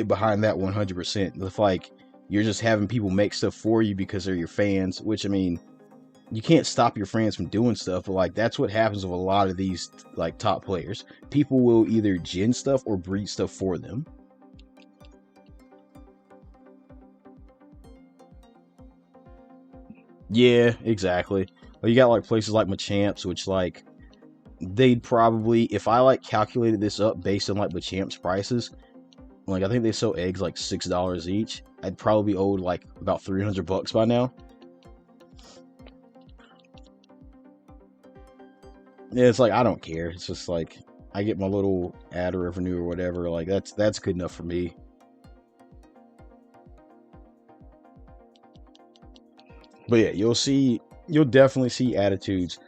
Speaker 1: behind that 100%. If like you're just having people make stuff for you because they're your fans, which I mean, you can't stop your friends from doing stuff, but like that's what happens with a lot of these like top players. People will either gin stuff or breed stuff for them. Yeah, exactly. Well, you got like places like Machamps, which like they'd probably, if I like calculated this up based on like Machamps prices, like I think they sell eggs like $6 each. I'd probably be owed like about $300 by now. Yeah, it's like I don't care. It's just like I get my little ad revenue or whatever. Like that's good enough for me. But yeah, you'll definitely see attitudes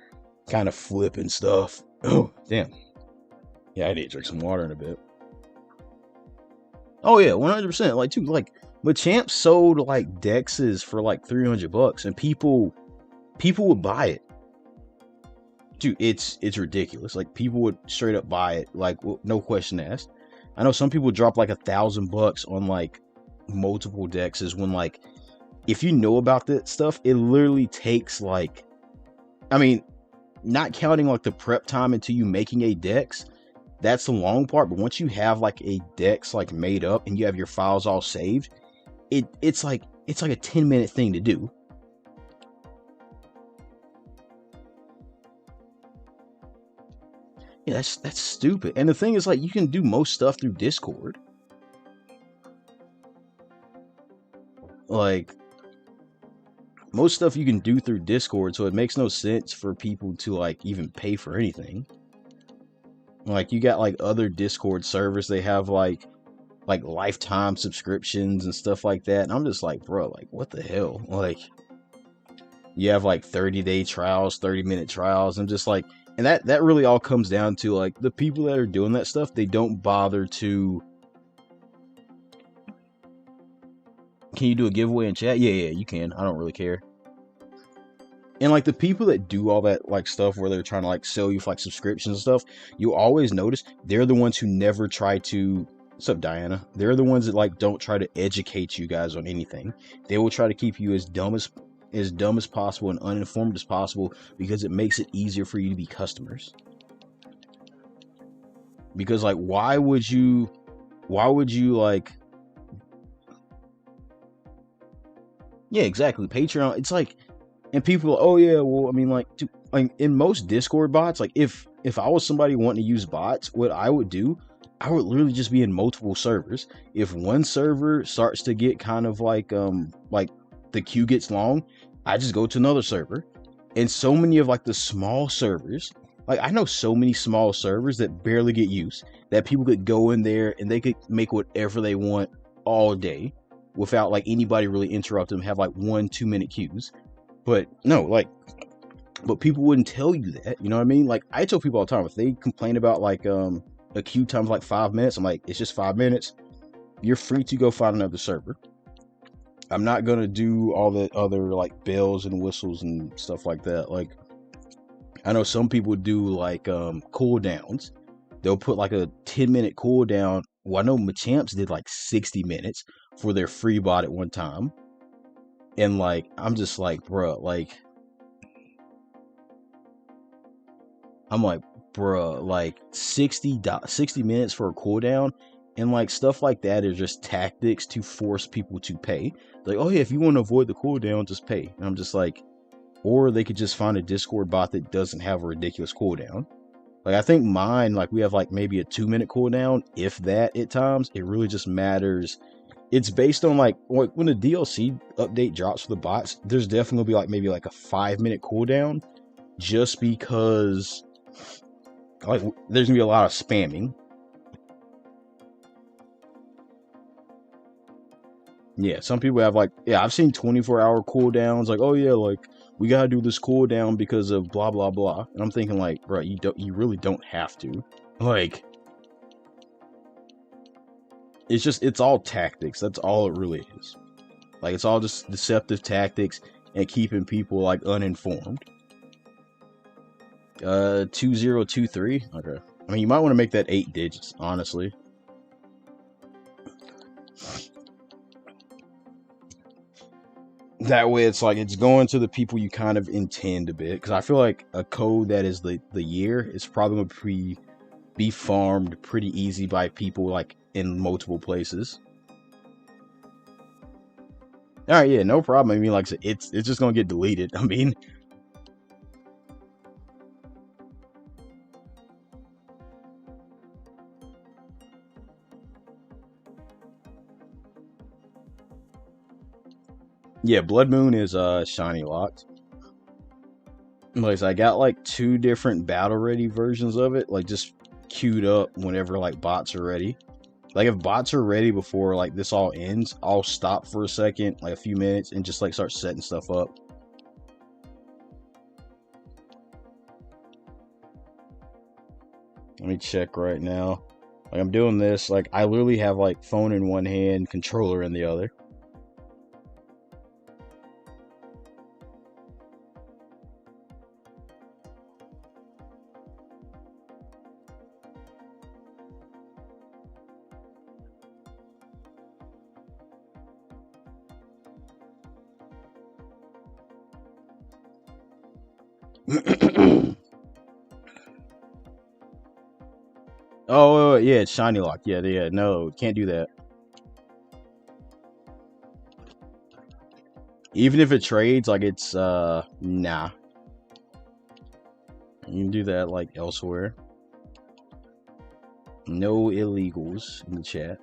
Speaker 1: kind of flipping stuff. Oh, damn. Yeah, I need to drink some water in a bit. Oh yeah, 100%. Like, dude, like Machamp sold like Dexes for like $300, and people would buy it. Dude, it's ridiculous. Like people would straight up buy it, like no question asked. I know some people drop like $1,000 on like multiple Dexes when like if you know about that stuff, it literally takes like, I mean, not counting like the prep time until you making a Dex, that's the long part. But once you have like a Dex like made up and you have your files all saved, it's like a 10-minute thing to do. Yeah, that's stupid. And the thing is, like, you can do most stuff through Discord. Like, most stuff you can do through Discord, so it makes no sense for people to like even pay for anything. Like you got like other Discord servers, they have like lifetime subscriptions and stuff like that. And I'm just like, bro, like what the hell? Like you have like 30-day trials, 30-minute trials. I'm just like, and that really all comes down to like the people that are doing that stuff, they don't bother to. Can you do a giveaway in chat? Yeah, you can. I don't really care. And like the people that do all that like stuff where they're trying to like sell you for like subscriptions and stuff, you always notice they're the ones who never try to. What's up, Diana? They're the ones that like don't try to educate you guys on anything. They will try to keep you as dumb as possible and uninformed as possible because it makes it easier for you to be customers. Because like why would you like Yeah, exactly. Patreon. It's like, and people, oh yeah, well, I mean, like in most Discord bots, like if I was somebody wanting to use bots, what I would do, I would literally just be in multiple servers. If one server starts to get kind of like the queue gets long, I just go to another server. And so many of like the small servers, like I know so many small servers that barely get used, that people could go in there and they could make whatever they want all day without like anybody really interrupt them, have like 1-2 minute queues. But no, like, but people wouldn't tell you that. You know what I mean? Like, I tell people all the time, if they complain about like a queue time's like 5 minutes, I'm like, it's just 5 minutes. You're free to go find another server. I'm not gonna do all the other like bells and whistles and stuff like that. Like, I know some people do like cooldowns. They'll put like a 10-minute cooldown. Well, I know Machamps did like 60 minutes for their free bot at one time. And like, I'm just like, bruh, like, I'm like, bruh, like 60 minutes for a cooldown, and like stuff like that is just tactics to force people to pay. Like, oh yeah, if you want to avoid the cooldown, just pay. And I'm just like, or they could just find a Discord bot that doesn't have a ridiculous cooldown. Like, I think mine, like, we have like maybe a 2-minute cooldown, if that at times. It really just matters. It's based on like when the DLC update drops for the bots, there's definitely gonna be like maybe like a 5-minute cooldown, just because like there's gonna be a lot of spamming. Yeah, some people have like, yeah, I've seen 24-hour cooldowns. Like, oh yeah, like we gotta do this cooldown because of blah blah blah. And I'm thinking like, bro, you really don't have to. Like, it's all tactics. That's all it really is. Like, it's all just deceptive tactics and keeping people like uninformed. 2023. Okay. I mean, you might want to make that 8 digits, honestly. That way, it's like it's going to the people you kind of intend a bit. Because I feel like a code that is the year is probably going to be farmed pretty easy by people like in multiple places. All right, yeah, no problem. I mean, like I said, it's just gonna get deleted. I mean, yeah, Blood Moon is shiny locked. Like, so I got like 2 different battle ready versions of it, like just queued up whenever like bots are ready. Like, if bots are ready before like this all ends, I'll stop for a second, like a few minutes, and just like start setting stuff up. Let me check right now. Like, I'm doing this, like I literally have like phone in one hand, controller in the other. Oh yeah, it's shiny lock. Yeah, yeah, no, can't do that. Even if it trades, like it's nah. You can do that like elsewhere. No illegals in the chat.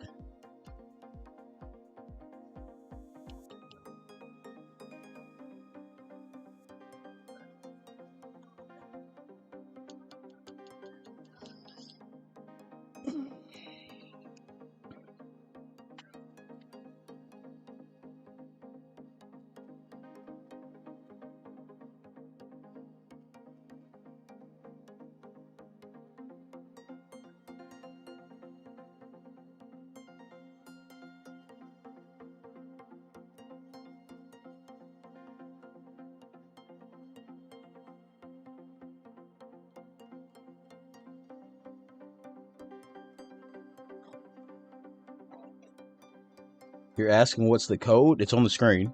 Speaker 1: You're asking what's the code? It's on the screen.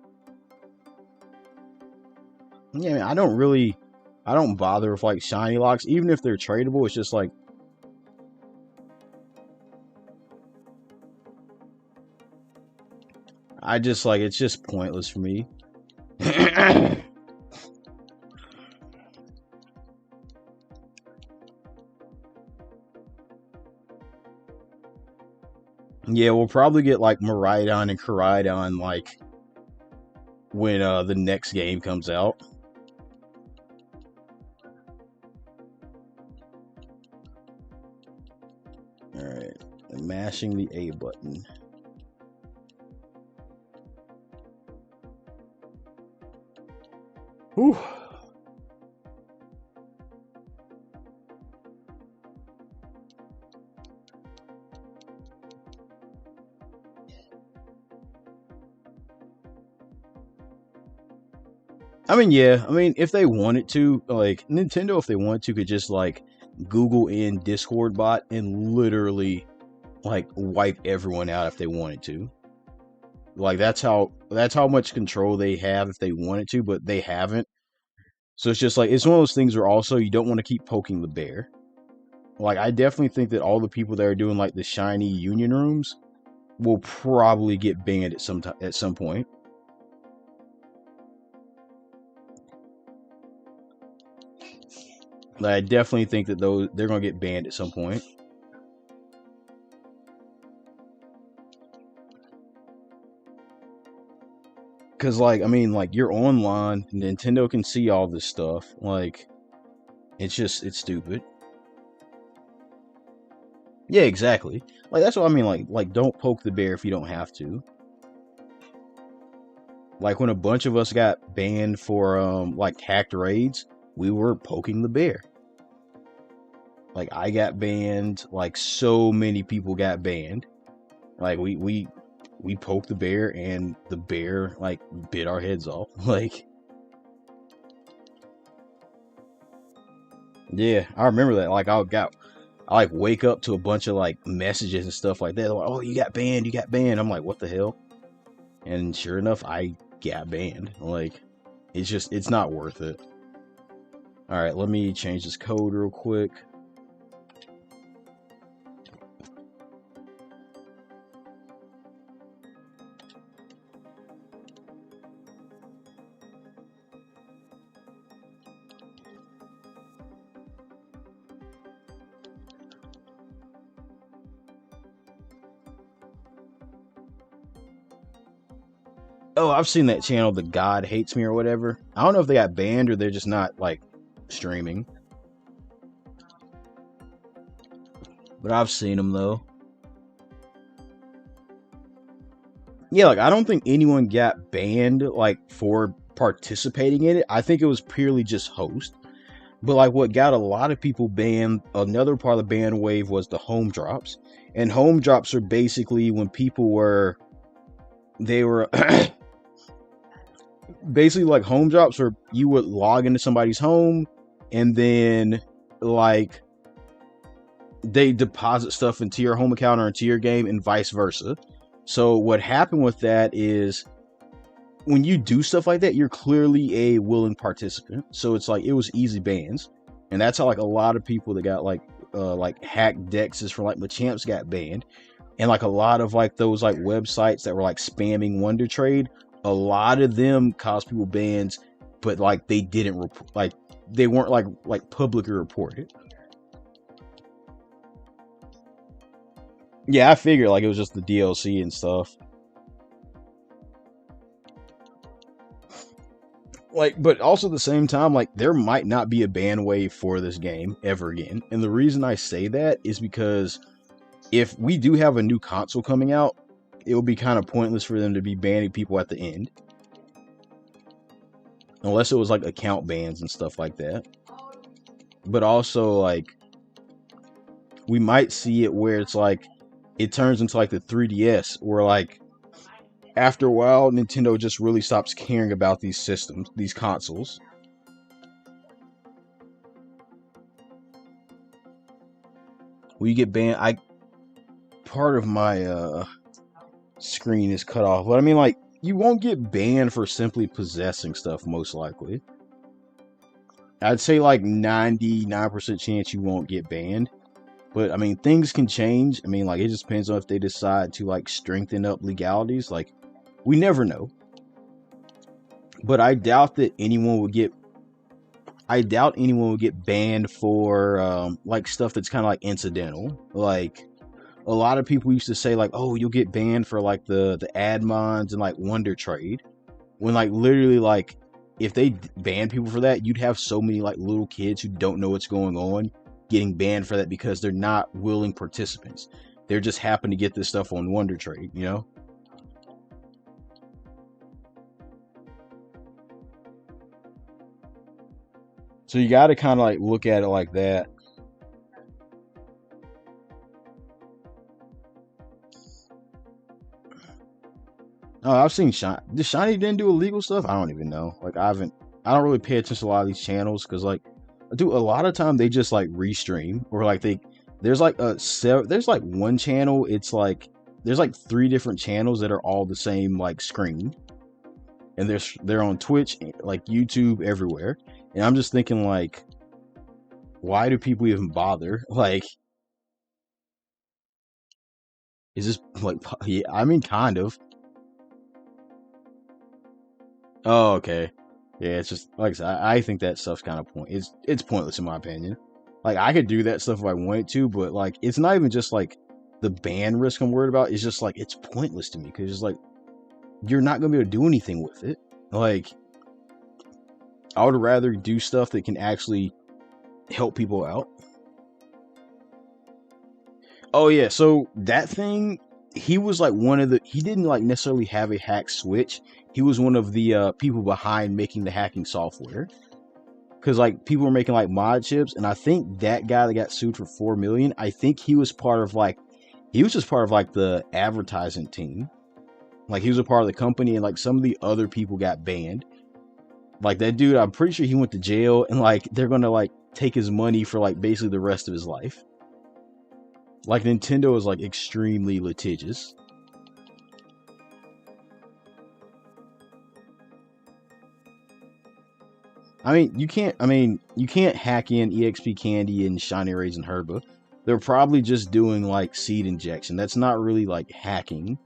Speaker 1: Yeah, I mean, I don't bother with like shiny locks, even if they're tradable. It's just like, I just like, it's just pointless for me. Yeah, we'll probably get like Miraidon and Koraidon like when the next game comes out. Alright, mashing the A button. Whew. I mean, yeah. I mean, if they wanted to, like, Nintendo, if they wanted to, could just, like, Google in Discord bot and literally, like, wipe everyone out if they wanted to. Like, that's how much control they have if they wanted to, but they haven't. So it's just, like, it's one of those things where also you don't want to keep poking the bear. Like, I definitely think that all the people that are doing, like, the shiny union rooms will probably get banned at some point. I definitely think that they're gonna get banned at some point. Cause like, I mean, like, you're online, Nintendo can see all this stuff. Like, it's stupid. Yeah, exactly. Like, that's what I mean. Like, don't poke the bear if you don't have to. Like, when a bunch of us got banned for like hacked raids, we were poking the bear. Like, I got banned. Like, so many people got banned. Like, we poked the bear, and the bear like bit our heads off. Like, yeah, I remember that. Like, I like wake up to a bunch of like messages and stuff like that. They're like, oh, you got banned, you got banned. I'm like, what the hell? And sure enough, I got banned. Like, it's not worth it. All right, let me change this code real quick. Oh, I've seen that channel, The God Hates Me or whatever. I don't know if they got banned or they're just not like streaming. But I've seen them though. Yeah, like, I don't think anyone got banned like for participating in it. I think it was purely just host. But like, what got a lot of people banned, another part of the ban wave, was the home drops. And home drops are basically when people were basically like home drops where you would log into somebody's home and then like they deposit stuff into your home account or into your game and vice versa. So what happened with that is when you do stuff like that, you're clearly a willing participant. So it's like, it was easy bans. And that's how like a lot of people that got like hacked dexes for like Machamps got banned. And like a lot of like those like websites that were like spamming Wonder Trade, a lot of them caused people bans, but like they didn't report, like they weren't like publicly reported. Yeah, I figured like it was just the DLC and stuff. Like, but also at the same time, like, there might not be a ban wave for this game ever again. And the reason I say that is because if we do have a new console coming out, it will be kind of pointless for them to be banning people at the end. Unless it was like account bans and stuff like that. But also, like, we might see it where it's like, it turns into like the 3DS, where like, after a while, Nintendo just really stops caring about these systems, these consoles. When you get banned, part of my screen is cut off. But I mean, like, you won't get banned for simply possessing stuff, most likely. I'd say like 99% chance you won't get banned. But I mean, things can change. I mean, like, it just depends on if they decide to like strengthen up legalities. Like, We never know. But I doubt that anyone would get. I doubt anyone would get banned for like stuff that's kind of like incidental. Like a lot of people used to say like, oh, you'll get banned for like the admons and like Wonder Trade. When like literally like if they ban people for that, you'd have so many like little kids who don't know what's going on getting banned for that because they're not willing participants. They're just happen to get this stuff on Wonder Trade, you know? So you got to kind of like look at it like that. Oh, I've seen Shiny. Did Shiny didn't do illegal stuff? I don't even know. Like I don't really pay attention to a lot of these channels because like, a lot of time they just like restream or like there's like there's like one channel. It's like there's like 3 different channels that are all the same like screen, and they're on Twitch, like YouTube, everywhere. And I'm just thinking like, why do people even bother? Like, is this like, yeah, I mean, kind of. Oh, okay. Yeah, it's just like I said, I think that stuff's kind of it's pointless in my opinion. Like I could do that stuff if I wanted to, but like it's not even just like the ban risk I'm worried about. It's just like it's pointless to me because it's like you're not gonna be able to do anything with it. Like I would rather do stuff that can actually help people out. Oh yeah, so that thing, he was like he didn't like necessarily have a hack switch. He was one of the people behind making the hacking software. Cause like people were making like mod chips, and I think that guy that got sued for 4 million, I think he was just part of like the advertising team. Like he was a part of the company, and like some of the other people got banned. Like that dude, I'm pretty sure he went to jail, and like they're gonna like take his money for like basically the rest of his life. Like Nintendo is like extremely litigious. You can't hack in EXP Candy and Shiny Rays and Herba. They're probably just doing like seed injection. That's not really like hacking.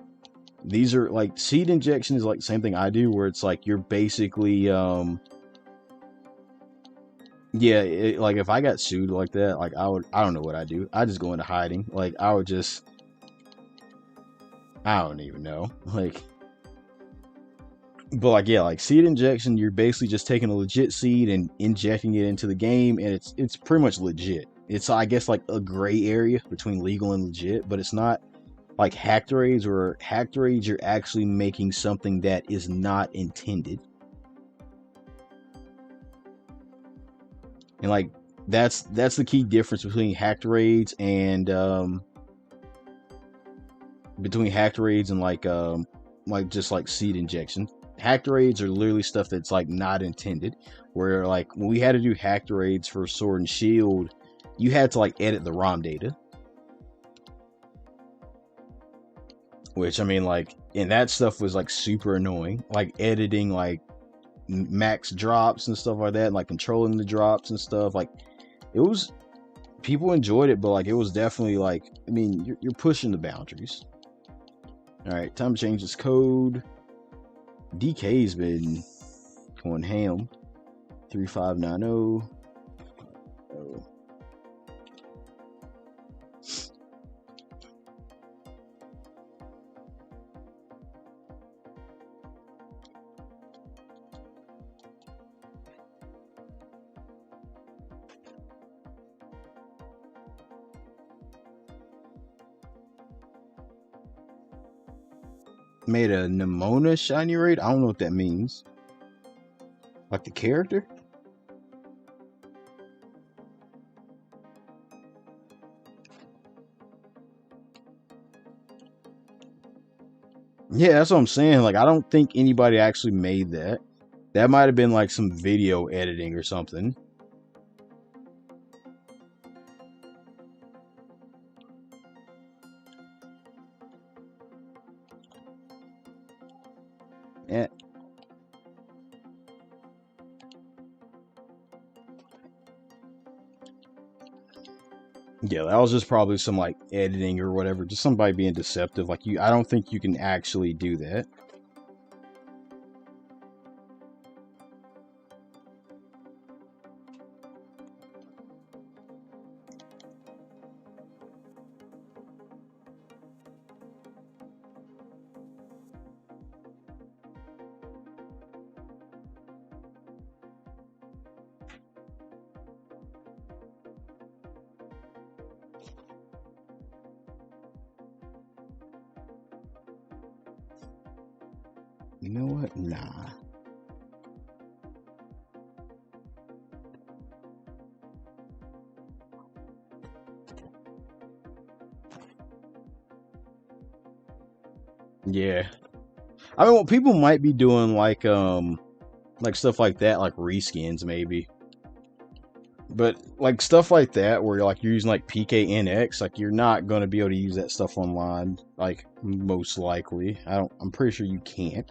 Speaker 1: These are like seed injection is like the same thing I do, where it's like you're basically yeah, like if I got sued like that, like I don't know what I'd do. I just go into hiding. Like I would just, I don't even know. Like, but like yeah, like seed injection, you're basically just taking a legit seed and injecting it into the game, and it's pretty much legit. It's I guess like a gray area between legal and legit, but it's not like hacked raids, or hacked raids you're actually making something that is not intended. And like that's the key difference between hacked raids and like just like seed injection. Hacked raids are literally stuff that's like not intended. Where like when we had to do hacked raids for Sword and Shield, you had to like edit the ROM data. Which I mean like, and that stuff was like super annoying. Like editing like max drops and stuff like that, and like controlling the drops and stuff. Like it was, people enjoyed it, but like it was definitely like, I mean, you're pushing the boundaries. All right, time to change this code. DK's been going ham. 3590. Oh. Made a Nimona shiny raid? I don't know what that means. Like the character? Yeah, that's what I'm saying. Like, I don't think anybody actually made that. That might have been like some video editing or something. Yeah. Yeah, that was just probably some like editing or whatever, just somebody being deceptive. Like I don't think you can actually do that. You know what? Nah. Yeah. I mean, well, people might be doing like stuff like that, like reskins maybe. But like stuff like that, where you're using like PKNX, like you're not gonna be able to use that stuff online, like most likely. I'm pretty sure you can't.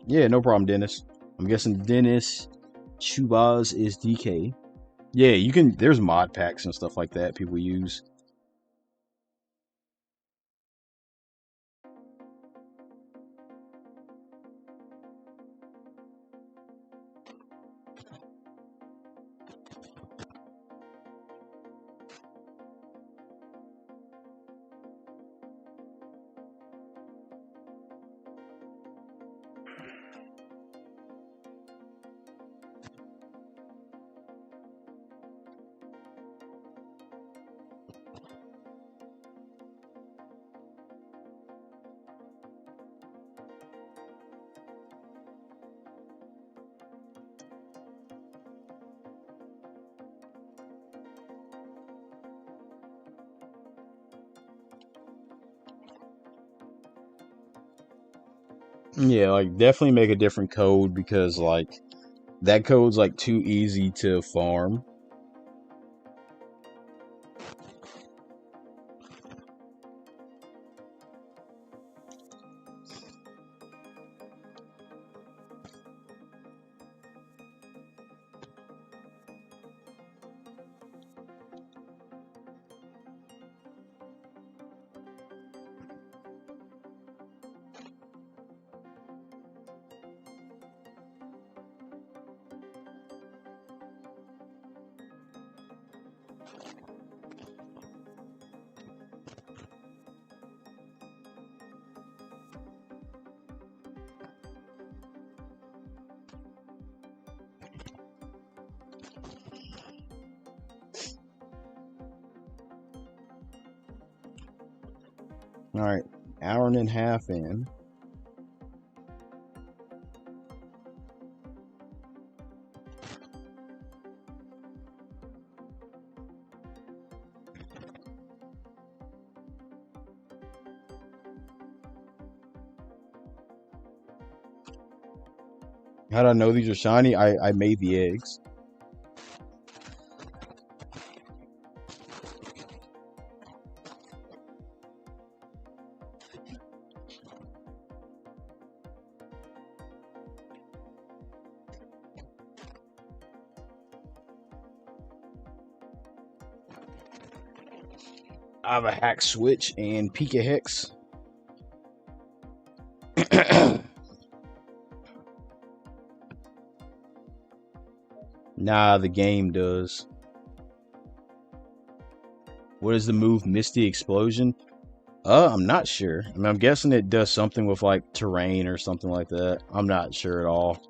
Speaker 1: Yeah, no problem, Dennis. I'm guessing Dennis Chubaz is DK. Yeah, you can. There's mod packs and stuff like that people use. Yeah, like definitely make a different code because like that code's like too easy to farm. All right, hour and a half in. How do I know these are shiny? I made the eggs. I have a hack switch and Pika Hex. Nah, the game does. What is the move? Misty Explosion? I'm not sure. I mean, I'm guessing it does something with like terrain or something like that. I'm not sure at all.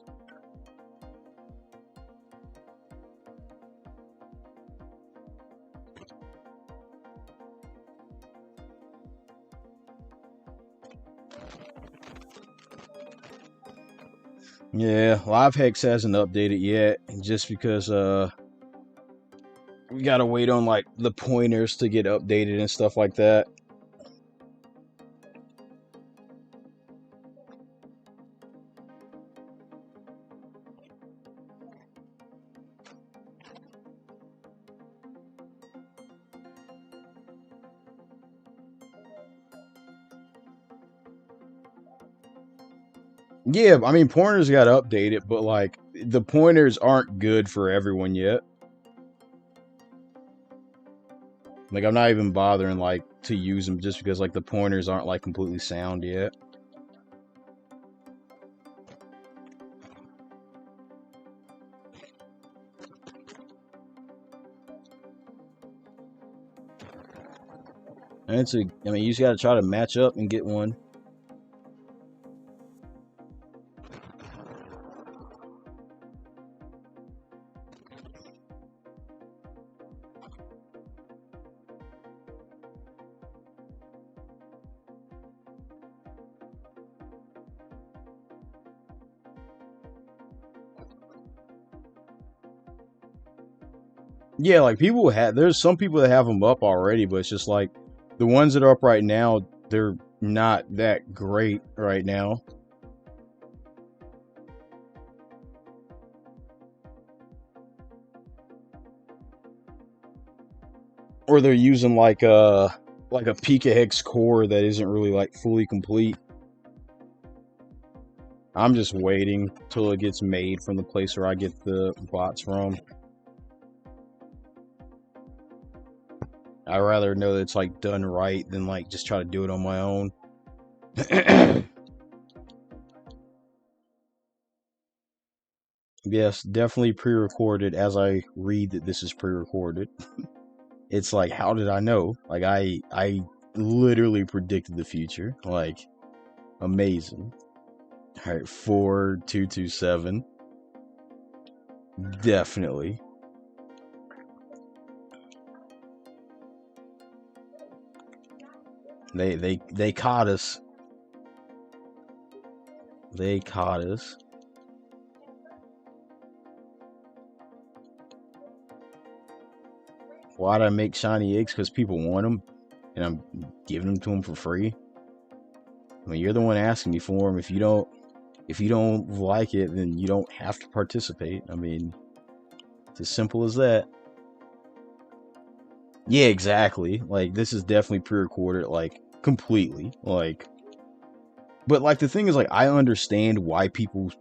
Speaker 1: Yeah, Live Hex hasn't updated yet, just because we gotta wait on like the pointers to get updated and stuff like that. Yeah, I mean pointers got updated, but like the pointers aren't good for everyone yet. Like I'm not even bothering like to use them just because like the pointers aren't like completely sound yet. And I mean, you just gotta try to match up and get one. Yeah, like people have. There's some people that have them up already, but it's just like the ones that are up right now, they're not that great right now. Or they're using like a picahex core that isn't really like fully complete. I'm just waiting till it gets made from the place where I get the bots from. I'd rather know that it's like done right than like just try to do it on my own. Yes, definitely pre-recorded as I read that this is pre-recorded. It's like, how did I know? Like I literally predicted the future. Like, amazing. Alright, 4227. Definitely. They caught us. They caught us. Why'd I make shiny eggs? Because people want them, and I'm giving them to them for free. I mean, you're the one asking me for them. If you don't like it, then you don't have to participate. I mean, it's as simple as that. Yeah, exactly. Like, this is definitely pre-recorded, like, completely. Like, but like the thing is, like, I understand why people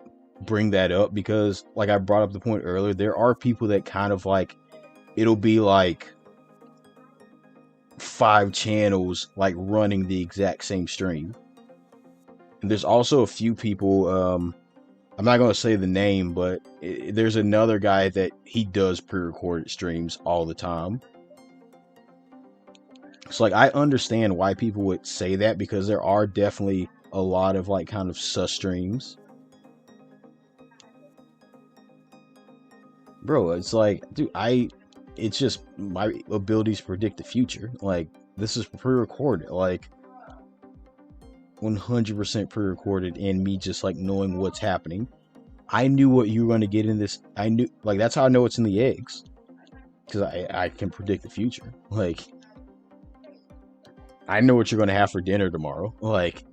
Speaker 1: bring that up, because like I brought up the point earlier, there are people that kind of like, it'll be like 5 channels like running the exact same stream. And there's also a few people, I'm not going to say the name, but there's another guy that he does pre-recorded streams all the time. So like, I understand why people would say that, because there are definitely a lot of like kind of sus streams. Bro, it's like, dude, it's just my abilities to predict the future. Like, this is pre-recorded, like 100% pre-recorded, and me just like knowing what's happening. I knew what you were going to get in this. I knew, like, that's how I know it's in the eggs, because I can predict the future. Like, I know what you're going to have for dinner tomorrow. Like,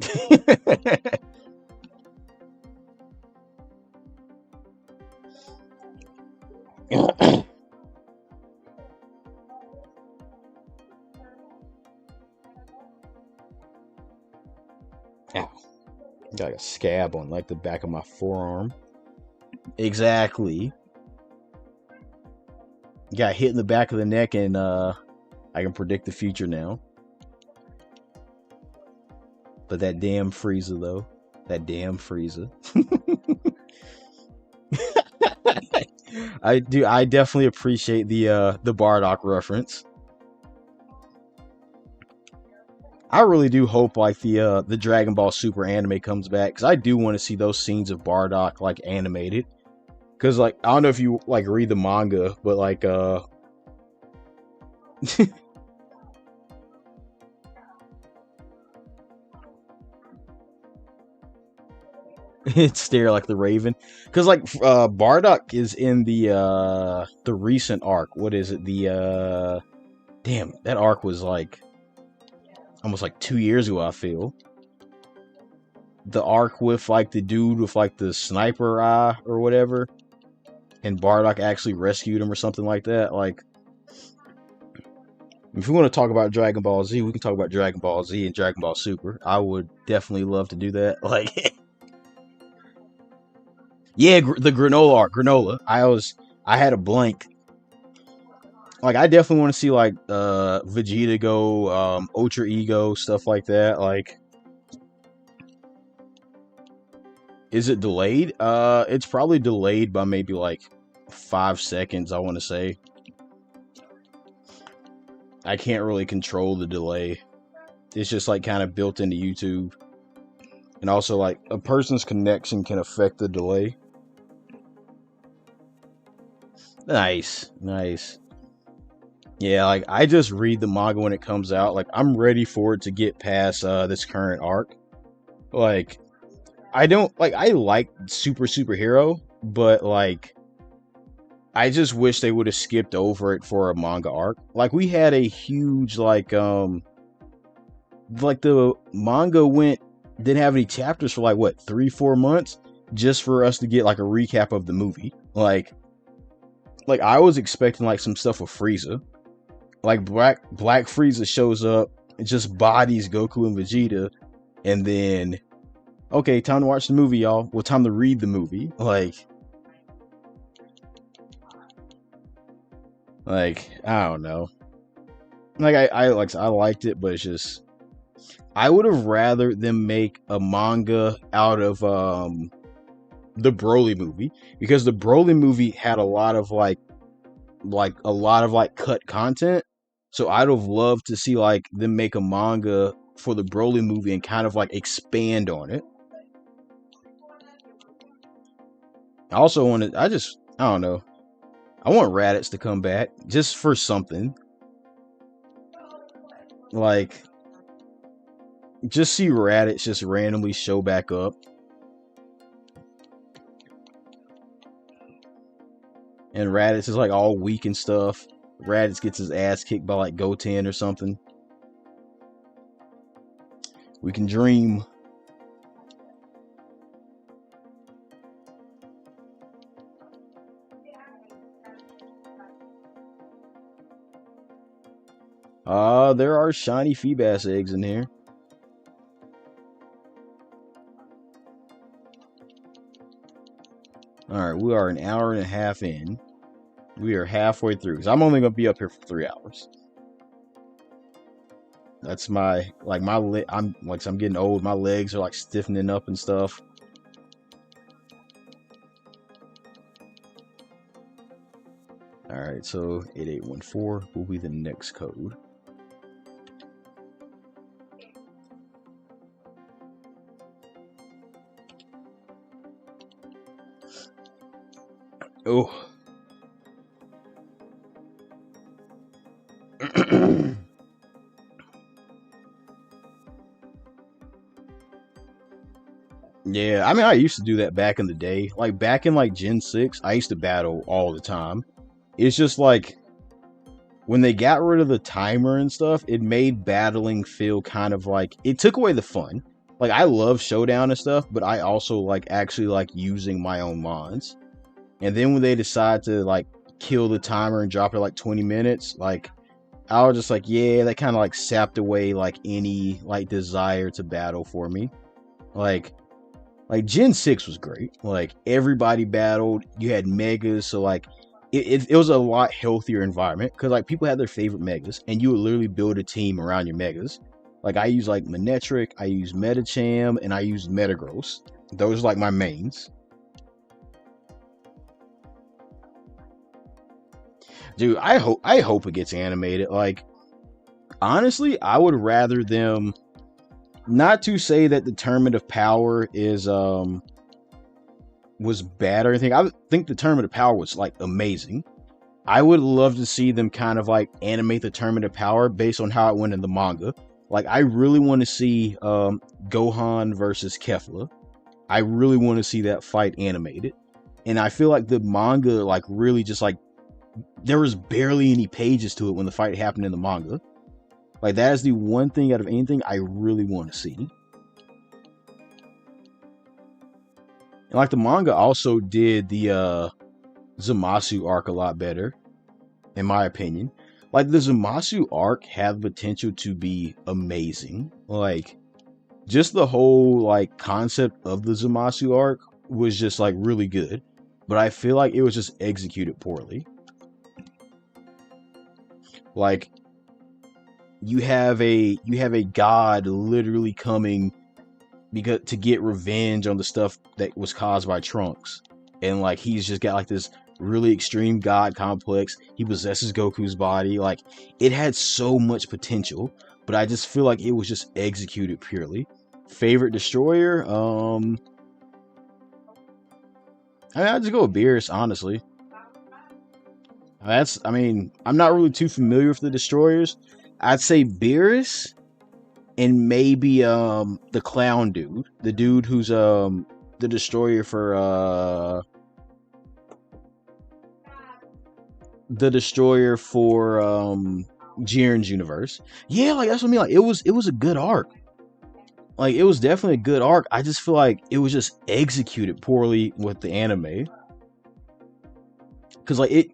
Speaker 1: ow. Got a scab on like the back of my forearm. Exactly. Got hit in the back of the neck, and I can predict the future now. But that damn Frieza, though. That damn Frieza. I definitely appreciate the Bardock reference. I really do hope like the Dragon Ball Super anime comes back, because I do want to see those scenes of Bardock like animated. Because like, I don't know if you like read the manga, but like it's stare like the Raven, because like Bardock is in the recent arc. What is it? The damn, that arc was like almost like 2 years ago, I feel. The arc with like the dude with like the sniper eye or whatever, and Bardock actually rescued him or something like that. Like, if we want to talk about Dragon Ball Z, we can talk about Dragon Ball Z and Dragon Ball Super. I would definitely love to do that. Like, yeah, the granola arc, granola. I had a blank. Like, I definitely want to see like Vegeta go, Ultra Ego, stuff like that. Like, is it delayed? It's probably delayed by maybe like 5 seconds, I want to say. I can't really control the delay. It's just like kind of built into YouTube. And also like a person's connection can affect the delay. Nice, nice. Yeah, like I just read the manga when it comes out. Like, I'm ready for it to get past this current arc. Like, I don't like, I like superhero, but like I just wish they would have skipped over it for a manga arc. Like we had a huge like the manga didn't have any chapters for like what 3-4 months just for us to get like a recap of the movie. Like I was expecting like some stuff with Frieza. Like Black Frieza shows up and just bodies Goku and Vegeta, and then okay, time to watch the movie, y'all. Well, time to read the movie. Like I don't know. Like I liked it, but it's just I would have rather them make a manga out of the Broly movie, because the Broly movie had a lot of like cut content. So I'd have loved to see like them make a manga for the Broly movie and kind of like expand on it. I also wanted, I don't know. I want Raditz to come back just for something. Like, just see Raditz just randomly show back up. And Raditz is like all weak and stuff. Raditz gets his ass kicked by like Goten or something. We can dream. There are shiny Feebas eggs in here. Alright, we are an hour and a half in. We are halfway through, because I'm only going to be up here for 3 hours. That's my, like, I'm getting old. My legs are, like, stiffening up and stuff. Alright, so 8814 will be the next code. Oh. Yeah, I mean, I used to do that back in the day. Like, back in, like, Gen 6, I used to battle all the time. It's just, like, when they got rid of the timer and stuff, it made battling feel kind of like... It took away the fun. Like, I love Showdown and stuff, but I also, like, actually like using my own mons. And then when they decide to, like, kill the timer and drop it, like, 20 minutes, like... I was just like, yeah, that kind of, like, sapped away, like, any, like, desire to battle for me. Like Gen 6 was great. Like, everybody battled. You had megas, so, like, it was a lot healthier environment, because, like, people had their favorite megas, and you would literally build a team around your megas. Like, I use, like, Manectric, I use Metacham, and I use Metagross. Those are, like, my mains. Dude, I hope it gets animated. Like, honestly, I would rather them... Not to say that the Tournament of Power is was bad or anything. I think the Tournament of Power was like amazing. I would love to see them kind of like animate the Tournament of Power based on how it went in the manga. Like, I really want to see Gohan versus Kefla. I really want to see that fight animated. And I feel like the manga like really just like there was barely any pages to it when the fight happened in the manga. Like, that is the one thing out of anything I really want to see. And, like, the manga also did the Zamasu arc a lot better, in my opinion. Like, the Zamasu arc had the potential to be amazing. Like, just the whole, like, concept of the Zamasu arc was just, like, really good. But I feel like it was just executed poorly. Like... You have a god literally coming to get revenge on the stuff that was caused by Trunks, and like he's just got like this really extreme god complex. He possesses Goku's body. Like, it had so much potential, but I just feel like it was just executed purely. Favorite destroyer? I mean, I'd just go with Beerus, honestly. I mean, I'm not really too familiar with the destroyers. I'd say Beerus and maybe the clown dude. The dude who's the destroyer for the destroyer for Jiren's universe. Yeah, like that's what I mean. Like it was a good arc. Like it was definitely a good arc. I just feel like it was just executed poorly with the anime. Cause like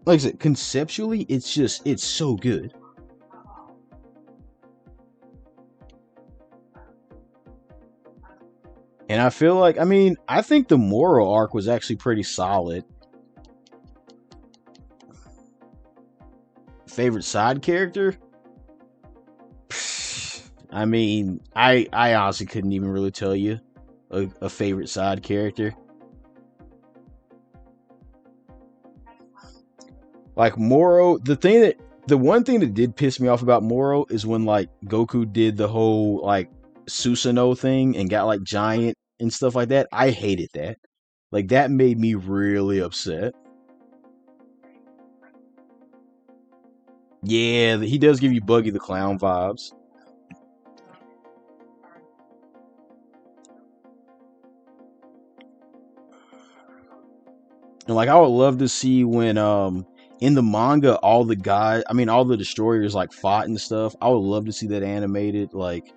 Speaker 1: like I said, conceptually, it's so good. And I feel like, I mean, I think the Moro arc was actually pretty solid. Favorite side character? I mean, I honestly couldn't even really tell you a favorite side character. Like Moro, the one thing that did piss me off about Moro is when like Goku did the whole like Susanoo thing and got like giant and stuff like that. I hated that. Like that made me really upset. Yeah, he does give you Buggy the Clown vibes. And like I would love to see when in the manga all the guys, I mean all the destroyers like fought and stuff. I would love to see that animated. Like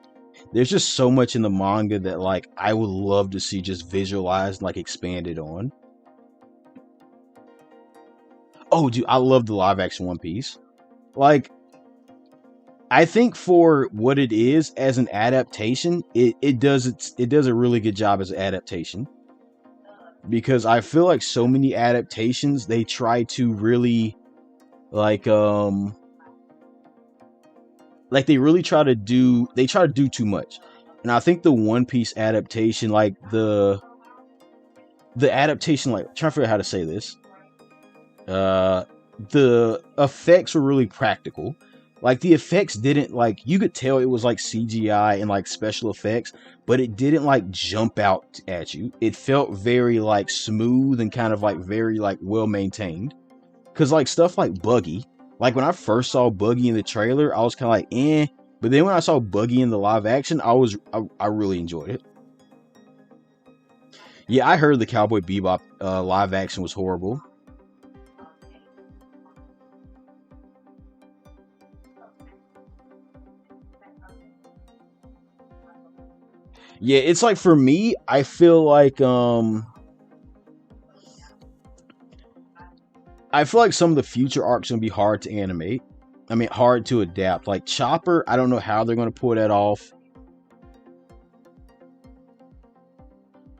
Speaker 1: there's just so much in the manga that like I would love to see just visualized, like expanded on. Oh dude, I love the live action One Piece. Like I think for what it is as an adaptation, it does a really good job as an adaptation. Because I feel like so many adaptations they try to really like they really try to do too much. And I think the One Piece adaptation, like the adaptation, like trying to figure out how to say this. The effects were really practical. Like the effects didn't like you could tell it was like CGI and like special effects, but it didn't like jump out at you. It felt very like smooth and kind of like very like well maintained. Cause like stuff like Buggy, like when I first saw Buggy in the trailer, I was kind of like eh, but then when I saw Buggy in the live action, I really enjoyed it. Yeah, I heard the Cowboy Bebop live action was horrible. Yeah, it's like for me, I feel like some of the future arcs gonna be hard to animate. I mean, hard to adapt. Like Chopper, I don't know how they're gonna pull that off.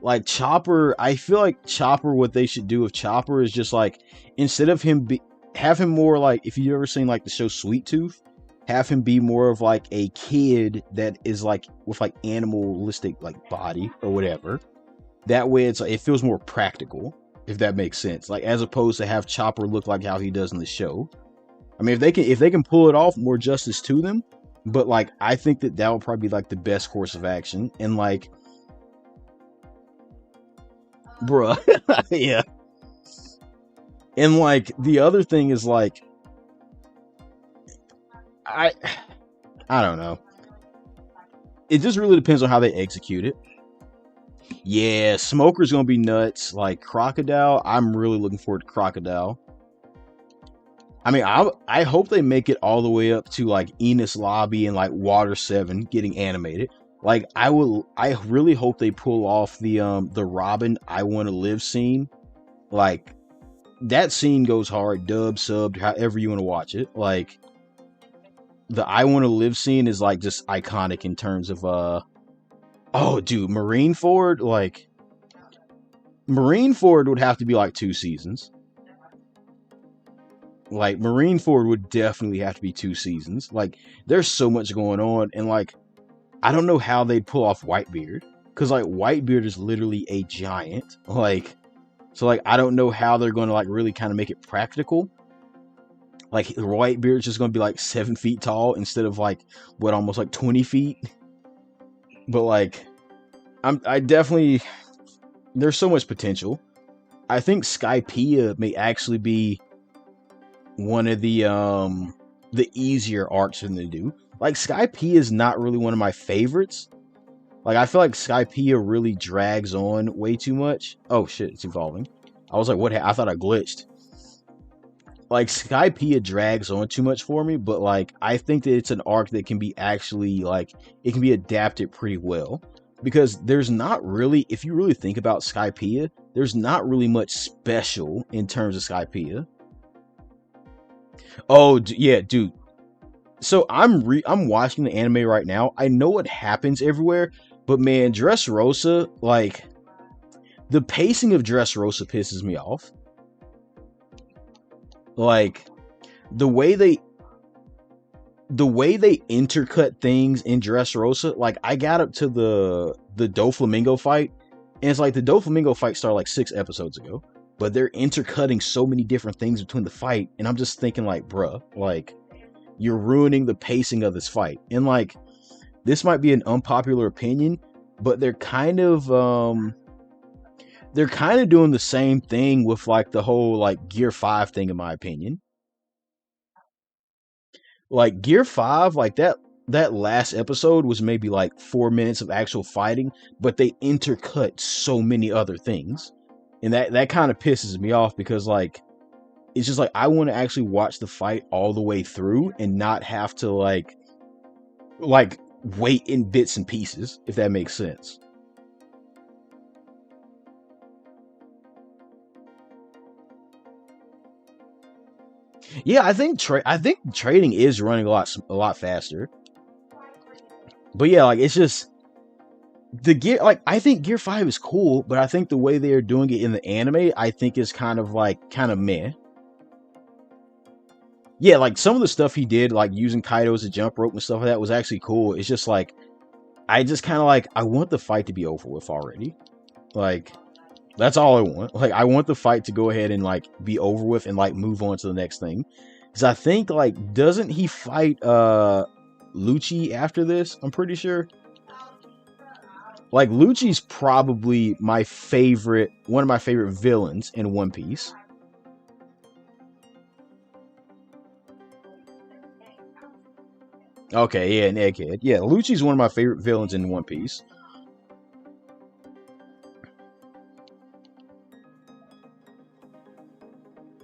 Speaker 1: Like Chopper, I feel like Chopper. What they should do with Chopper is just like instead of have him more like if you ever seen like the show Sweet Tooth, have him be more of like a kid that is like with like animalistic like body or whatever. That way, it's like it feels more practical, if that makes sense. Like as opposed to have Chopper look like how he does in the show. I mean, if they can pull it off, more justice to them. But like, I think that would probably be like the best course of action. And like, bruh, yeah. And like the other thing is like, I I don't know. It just really depends on how they execute it. Yeah, Smoker's gonna be nuts. Like Crocodile, I'm really looking forward to Crocodile. I mean, I hope they make it all the way up to like Enos Lobby and like Water 7 getting animated. Like I really hope they pull off the Robin I Want to Live scene. Like that scene goes hard, dub, subbed, however you want to watch it. Like the I Want to Live scene is like just iconic in terms of oh dude, Marineford would have to be like 2 seasons. Like Marineford would definitely have to be 2 seasons. Like there's so much going on, and like I don't know how they'd pull off Whitebeard because like Whitebeard is literally a giant. Like so like I don't know how they're going to like really kind of make it practical. Like Whitebeard's just going to be like 7 feet tall instead of like what almost like 20 feet. But like I definitely there's so much potential. I think Skypiea may actually be one of the easier arcs for them to do. Like Skypiea is not really one of my favorites. Like I feel like Skypiea really drags on way too much. Oh shit, it's evolving. I was like, what? I thought I glitched. like Skypiea drags on too much for me, but like I think that it's an arc that can be actually like it can be adapted pretty well because there's not really, if you really think about Skypiea, there's not really much special in terms of Skypiea. Oh yeah, dude. So I'm watching the anime right now. I know what happens everywhere, but man, Dressrosa, like the pacing of Dressrosa pisses me off. Like the way they intercut things in Dressrosa, like I got up to the Doflamingo fight, and it's like the Doflamingo fight started like 6 episodes ago, but they're intercutting so many different things between the fight, and I'm just thinking like, bruh, like you're ruining the pacing of this fight. And like this might be an unpopular opinion, but they're kind of doing the same thing with like the whole like Gear 5 thing, in my opinion. Like Gear 5, like that last episode was maybe like 4 minutes of actual fighting, but they intercut so many other things. And that kind of pisses me off because like it's just like I want to actually watch the fight all the way through and not have to like wait in bits and pieces, if that makes sense. Yeah, I think trading is running a lot faster. But yeah, like it's just the gear, like I think Gear 5 is cool, but I think the way they are doing it in the anime, I think is kind of meh. Yeah, like some of the stuff he did, like using Kaido as a jump rope and stuff like that, was actually cool. It's just like I just kind of like I want the fight to be over with already. Like that's all I want. Like I want the fight to go ahead and like be over with and like move on to the next thing. Because I think like doesn't he fight Lucci after this? I'm pretty sure. Like Lucci's probably one of my favorite villains in One Piece. Okay, yeah, an egghead. Yeah, Lucci's one of my favorite villains in One Piece.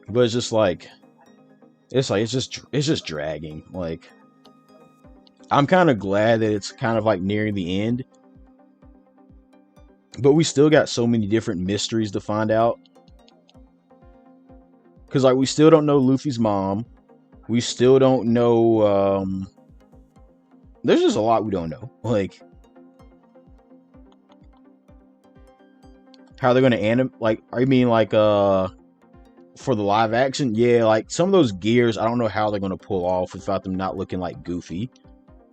Speaker 1: But it's just like it's just dragging. Like I'm kind of glad that it's kind of like nearing the end, but we still got so many different mysteries to find out. Cause like we still don't know Luffy's mom. We still don't know. There's just a lot we don't know. Like how they're gonna like. I mean like for the live action, yeah, like some of those gears, I don't know how they're gonna pull off without them not looking like goofy.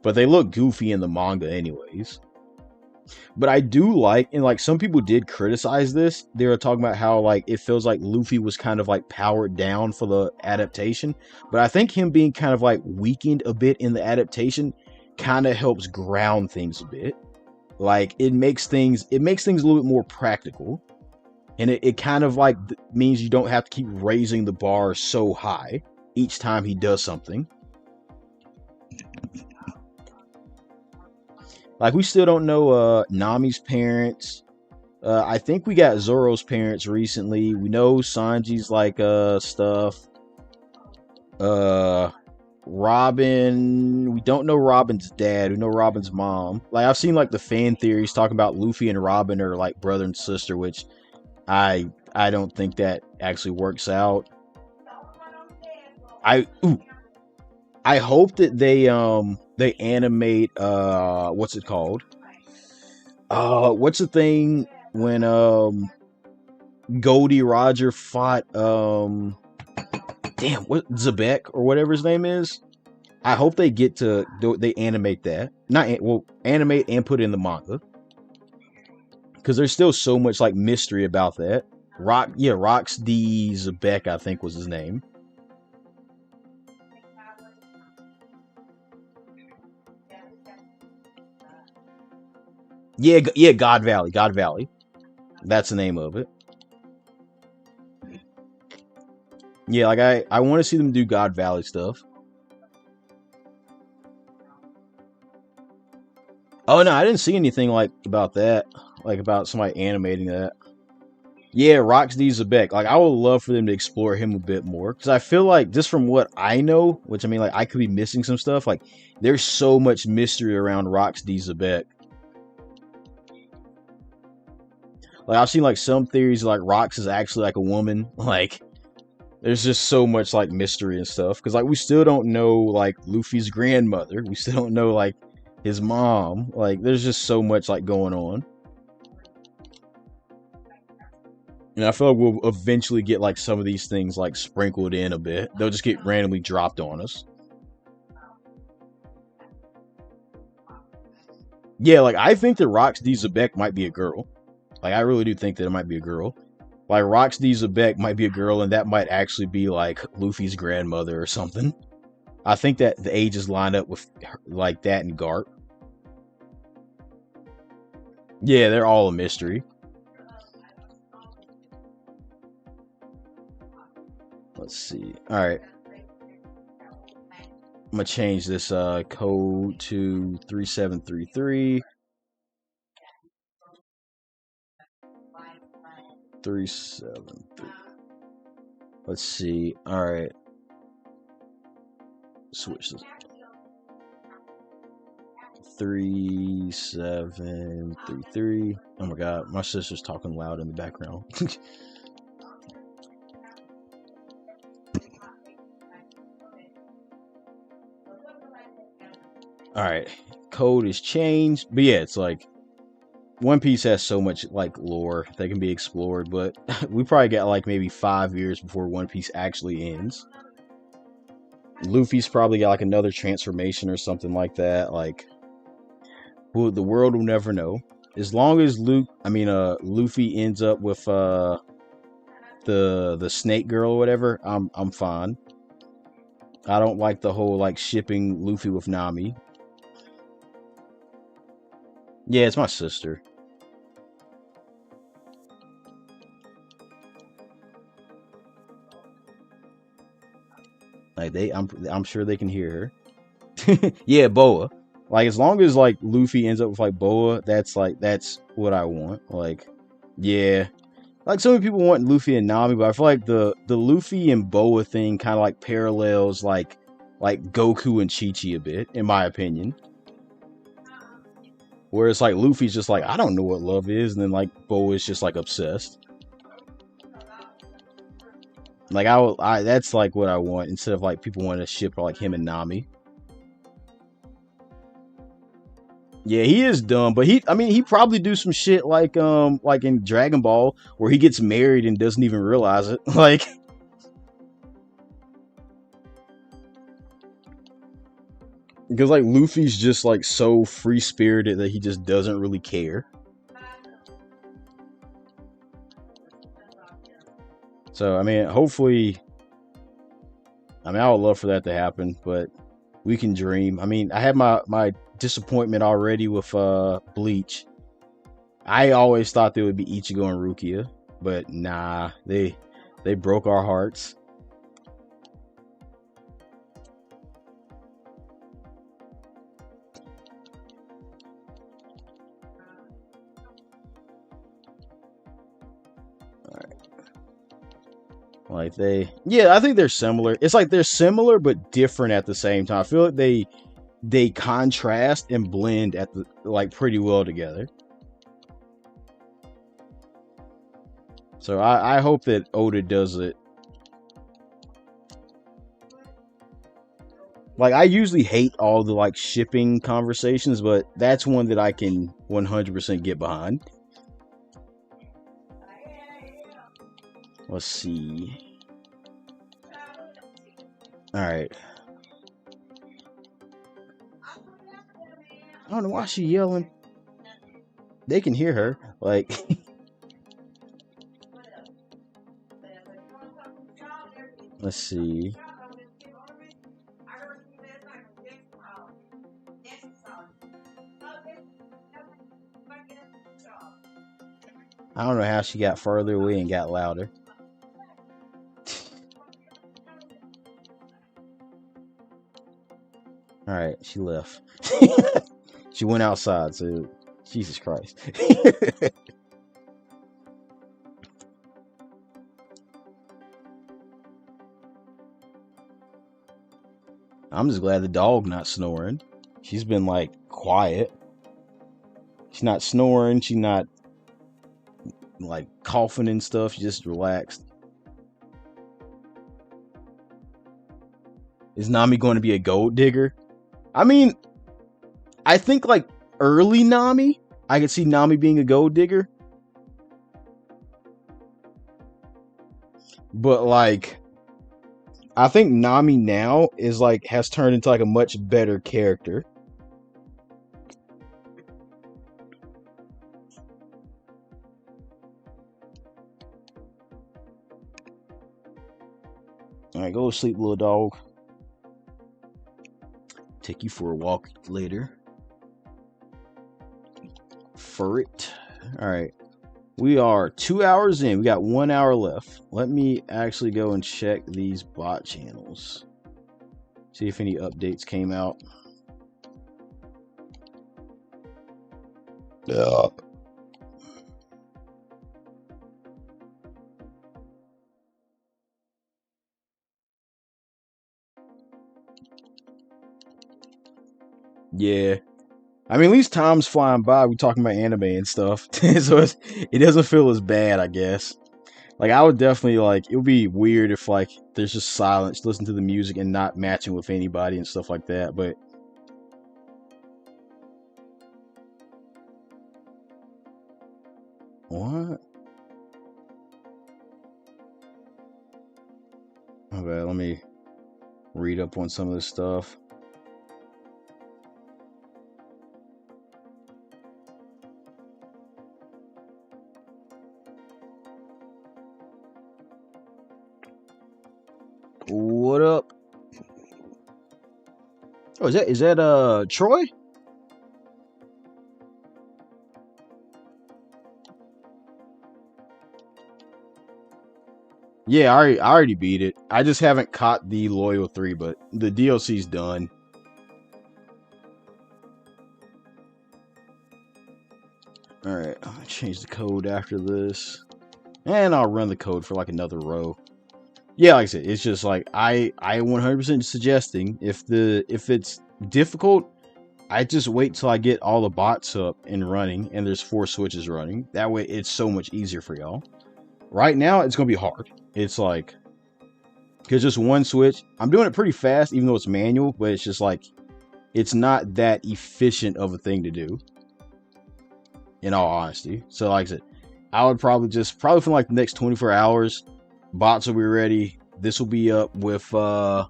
Speaker 1: But they look goofy in the manga anyways. But I do like, and like some people did criticize this. They were talking about how like it feels like Luffy was kind of like powered down for the adaptation. But I think him being kind of like weakened a bit in the adaptation kind of helps ground things a bit. Like it makes things a little bit more practical. And it kind of like means you don't have to keep raising the bar so high each time he does something. Like we still don't know Nami's parents. I think we got Zoro's parents recently. We know Sanji's like stuff. Robin, we don't know Robin's dad. We know Robin's mom. Like I've seen like the fan theories talking about Luffy and Robin are like brother and sister, which I don't think that actually works out. I hope that they animate what's it called? What's the thing when Goldie Roger fought what Zebek or whatever his name is? I hope they get to they animate that. Animate and put it in the manga. Because there's still so much like mystery about that. Rox D Zebek, I think was his name. Yeah, God Valley. That's the name of it. Yeah, like I want to see them do God Valley stuff. Oh no, I didn't see anything like about that. Like about somebody animating that. Yeah, Rox D. Zebek. Like, I would love for them to explore him a bit more. Because I feel like, just from what I know, which I mean, like, I could be missing some stuff. Like, there's so much mystery around Rox D. Zebek. Like, I've seen, like, some theories, like, Rox is actually, like, a woman. Like, there's just so much, like, mystery and stuff. Because, like, we still don't know, like, Luffy's grandmother. We still don't know, like, his mom. Like, there's just so much, like, going on. And I feel like we'll eventually get like some of these things like sprinkled in a bit. They'll just get randomly dropped on us. Yeah, like I think that Rox D. Zebek might be a girl. Like I really do think that it might be a girl. Like Rox D. Zebek might be a girl, and that might actually be like Luffy's grandmother or something. I think that the ages line up with like that and Garp. Yeah, they're all a mystery. Let's see. All right. I'm gonna change this code to 3733. 373. Let's see. All right. Switch this. 3733. Oh my god, my sister's talking loud in the background. All right, code is changed, but yeah, it's like One Piece has so much like lore that can be explored, but we probably got like maybe 5 years before One Piece actually ends. Luffy's probably got like another transformation or something like that. Like, the world will never know. As long as Luffy ends up with the snake girl or whatever, I'm fine. I don't like the whole like shipping Luffy with Nami. Yeah, it's my sister. Like I'm sure they can hear her. Yeah, Boa. Like as long as like Luffy ends up with like Boa, that's what I want. Like, yeah. Like so many people want Luffy and Nami, but I feel like the Luffy and Boa thing kind of like parallels like Goku and Chi-Chi a bit, in my opinion. Whereas like Luffy's just like, I don't know what love is, and then like Boa's just like obsessed. Like I that's like what I want instead of like people wanting to ship like him and Nami. Yeah, he is dumb, but he probably do some shit like in Dragon Ball where he gets married and doesn't even realize it. Like, because like Luffy's just like so free spirited that he just doesn't really care. So I mean, hopefully, I would love for that to happen, but we can dream. I mean, I had my disappointment already with Bleach. I always thought they would be Ichigo and Rukia, but nah, they broke our hearts. Like I think they're similar. It's like they're similar but different at the same time. I feel like they contrast and blend at the like pretty well together. So I hope that Oda does it. Like I usually hate all the like shipping conversations, but that's one that I can 100% get behind. Let's see. All right. I don't know why she's yelling. They can hear her. Like, let's see. I don't know how she got further away and got louder. All right, she left. She went outside, so Jesus Christ. I'm just glad the dog not snoring. She's been like quiet. She's not snoring. She's not like coughing and stuff. She's just relaxed. Is Nami going to be a gold digger? I mean, I think like early Nami, I could see Nami being a gold digger. But like, I think Nami now is like has turned into like a much better character. All right, go to sleep, little dog. Take you for a walk later. Furret. All right. We are 2 hours in. We got 1 hour left. Let me actually go and check these bot channels. See if any updates came out. Yeah. Yeah. I mean, at least time's flying by. We talking about anime and stuff. So it doesn't feel as bad, I guess. Like, I would definitely, like, it would be weird if, like, there's just silence, listen to the music and not matching with anybody and stuff like that, but... What? Okay, let me read up on some of this stuff. What up? Oh, is that Troy? Yeah, I already beat it. I just haven't caught the Loyal 3, but the DLC's done. Alright, I'll change the code after this. And I'll run the code for like another row. Yeah, like I said, it's just like I 100% suggesting if it's difficult, I just wait till I get all the bots up and running and there's 4 switches running. That way it's so much easier for y'all. Right now it's gonna be hard. It's like, because just one switch, I'm doing it pretty fast even though it's manual, but it's just like it's not that efficient of a thing to do, in all honesty. So like I said, I would probably for like the next 24 hours, bots will be ready. This will be up with like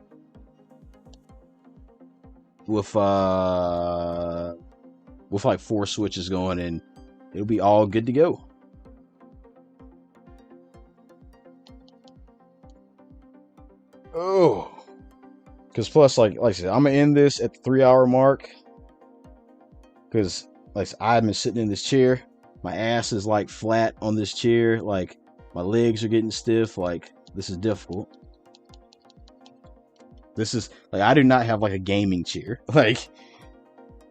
Speaker 1: 4 switches going, and it'll be all good to go. Oh, because plus, like I said, I'm gonna end this at the 3 hour mark. Because like I've been sitting in this chair, my ass is like flat on this chair, like my legs are getting stiff. Like this is difficult. This is like I do not have like a gaming chair. Like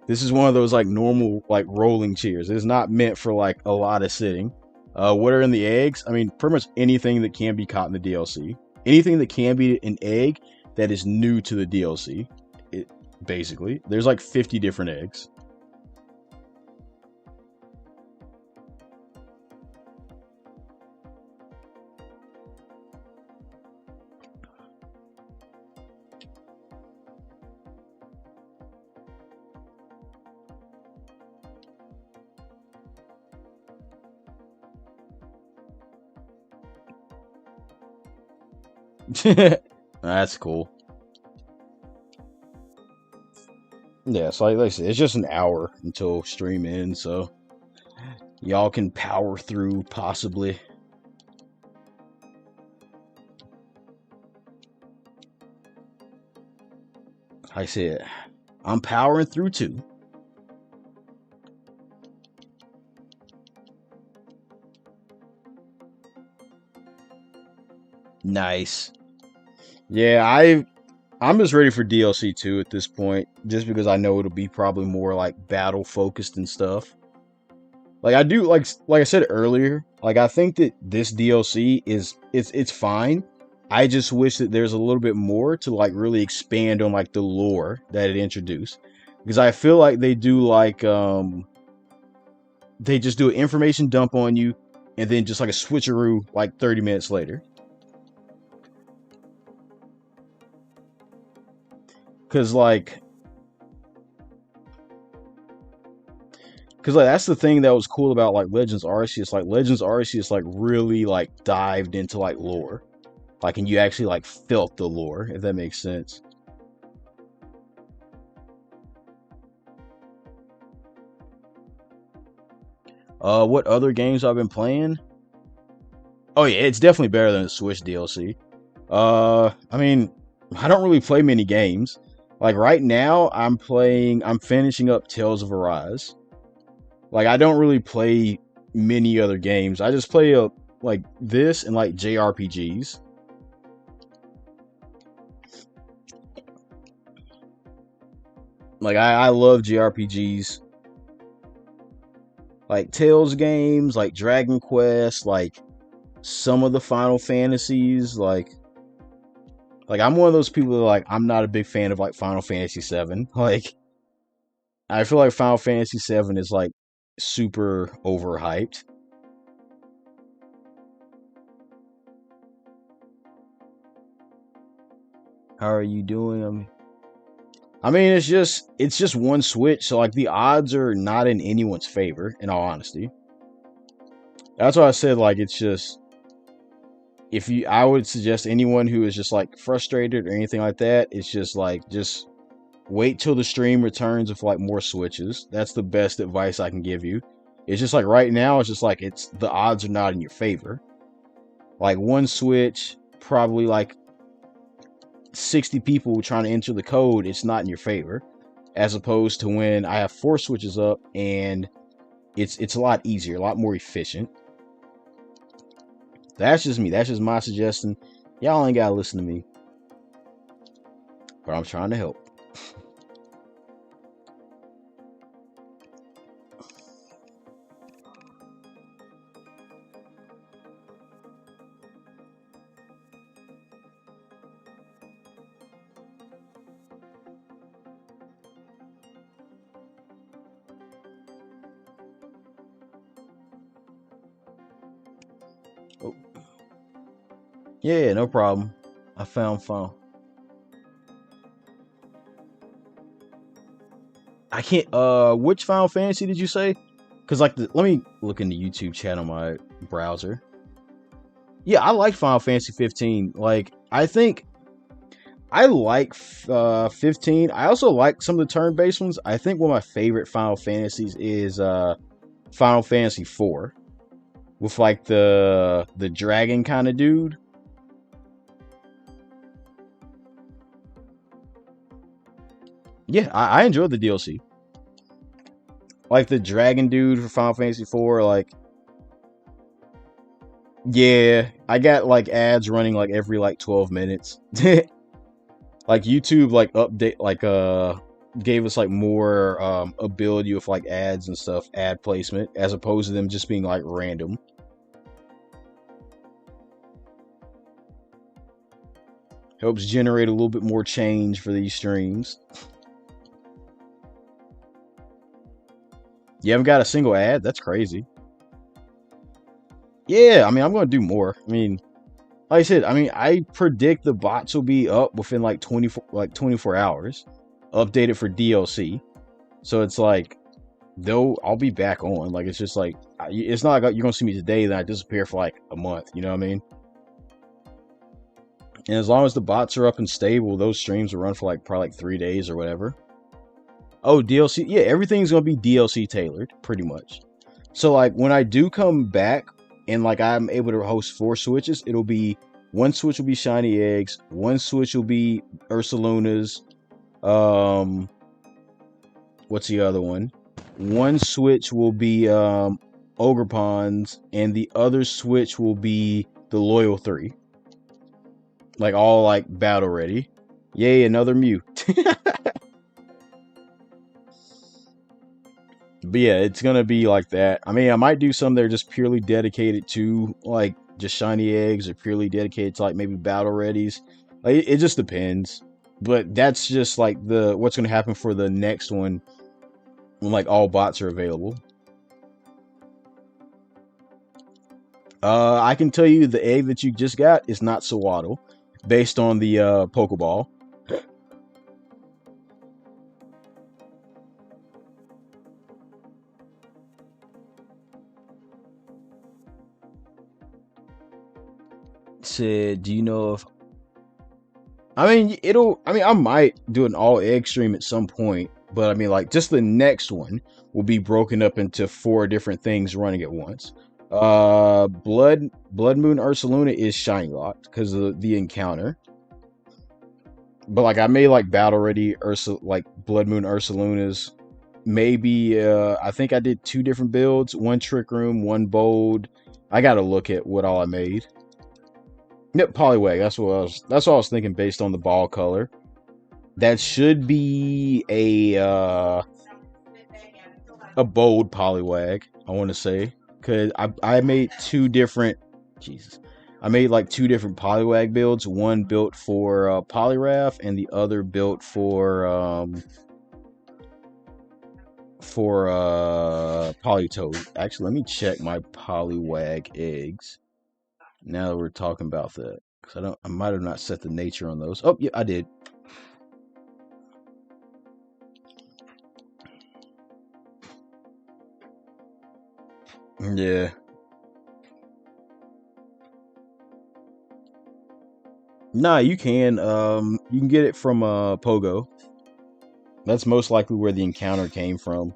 Speaker 1: this is one of those like normal like rolling chairs. It's not meant for like a lot of sitting. What are in the eggs? I mean, pretty much anything that can be caught in the DLC. Anything that can be an egg that is new to the DLC. Basically, there's like 50 different eggs. That's cool. Yeah, so like I said, it's just an hour until stream ends, so y'all can power through possibly. Like I said, I'm powering through too. Nice. Yeah, I'm just ready for DLC 2 at this point, just because I know it'll be probably more like battle focused and stuff. Like I do, like I said earlier, like I think that this DLC is it's fine. I just wish that there's a little bit more to like really expand on like the lore that it introduced, because I feel like they do like they just do an information dump on you and then just like a switcheroo like 30 minutes later. Cause like that's the thing that was cool about like Legends Arceus. Like Legends Arceus like really like dived into like lore. Like, and you actually like felt the lore, if that makes sense. What other games I've been playing? Oh yeah, it's definitely better than the Switch DLC. I mean, I don't really play many games. Like right now, I'm finishing up Tales of Arise. Like I don't really play many other games. I just play like this and like JRPGs. Like I love JRPGs. Like Tales games, like Dragon Quest, like some of the Final Fantasies, like I'm one of those people that like I'm not a big fan of like Final Fantasy 7. Like I feel like Final Fantasy 7 is like super overhyped. How are you doing? I mean it's just one Switch, so like the odds are not in anyone's favor, in all honesty. That's why I said like it's just if you I would suggest anyone who is just like frustrated or anything like that, it's just like just wait till the stream returns with like more Switches. That's the best advice I can give you. It's just like right now, it's just like it's the odds are not in your favor. Like one Switch, probably like 60 people trying to enter the code, it's not in your favor. As opposed to when I have 4 Switches up and it's a lot easier, a lot more efficient. That's just me. That's just my suggestion. Y'all ain't gotta listen to me. But I'm trying to help. Oh. Yeah, no problem. I found fun. I can't which Final Fantasy did you say? Cause like let me look in the YouTube chat on my browser. Yeah, I like Final Fantasy 15. Like I think I like 15. I also like some of the turn-based ones. I think one of my favorite Final Fantasies is Final Fantasy 4 with like the dragon kind of dude. Yeah, I enjoyed the DLC. Like the dragon dude for Final Fantasy 4, like yeah, I got like ads running like every like 12 minutes. Like YouTube like update like gave us like more ability with like ads and stuff, ad placement, as opposed to them just being like random. Helps generate a little bit more change for these streams. You haven't got a single ad? That's crazy. Yeah, I mean, I'm going to do more. I mean, like I said, I mean, I predict the bots will be up within like 24 hours, updated for DLC. So it's like, though I'll be back on. Like it's just like it's not like you're gonna see me today, then I disappear for like a month. You know what I mean? And as long as the bots are up and stable, those streams will run for like probably like 3 days or whatever. Oh, DLC, yeah, everything's gonna be DLC tailored, pretty much. So like when I do come back and like I'm able to host 4 Switches, it'll be one Switch will be Shiny Eggs, one Switch will be Ursaluna's. What's the other one? One Switch will be Ogerpon's, and the other Switch will be the Loyal 3. Like all like battle ready. Yay, another Mew. But yeah, it's gonna be like that. I mean, I might do some that are just purely dedicated to like just shiny eggs, or purely dedicated to like maybe battle readies. Like it just depends. But that's just like the what's gonna happen for the next one when like all bots are available. I can tell you the egg that you just got is not Sawaddle, based on the Pokeball. Said, do you know if I mean, I mean, I might do an all egg stream at some point, but I mean, like, just the next one will be broken up into 4 different things running at once. Blood Moon Ursaluna is shiny locked because of the encounter. But like, I made like battle ready like Blood Moon Ursalunas. Maybe I think I did 2 different builds, 1 Trick Room, 1 Bold. I gotta look at what all I made. Yep, Poliwag. That's what I was thinking based on the ball color. That should be a bold Poliwag, I want to say, because I made 2 different. Jesus, I made like 2 different Poliwag builds. One built for Poliwrath, and the other built for Politoed. Actually, let me check my Poliwag eggs. Now that we're talking about that, because I might have not set the nature on those. Oh, yeah, I did. Yeah. Nah, you can. You can get it from Pogo. That's most likely where the encounter came from.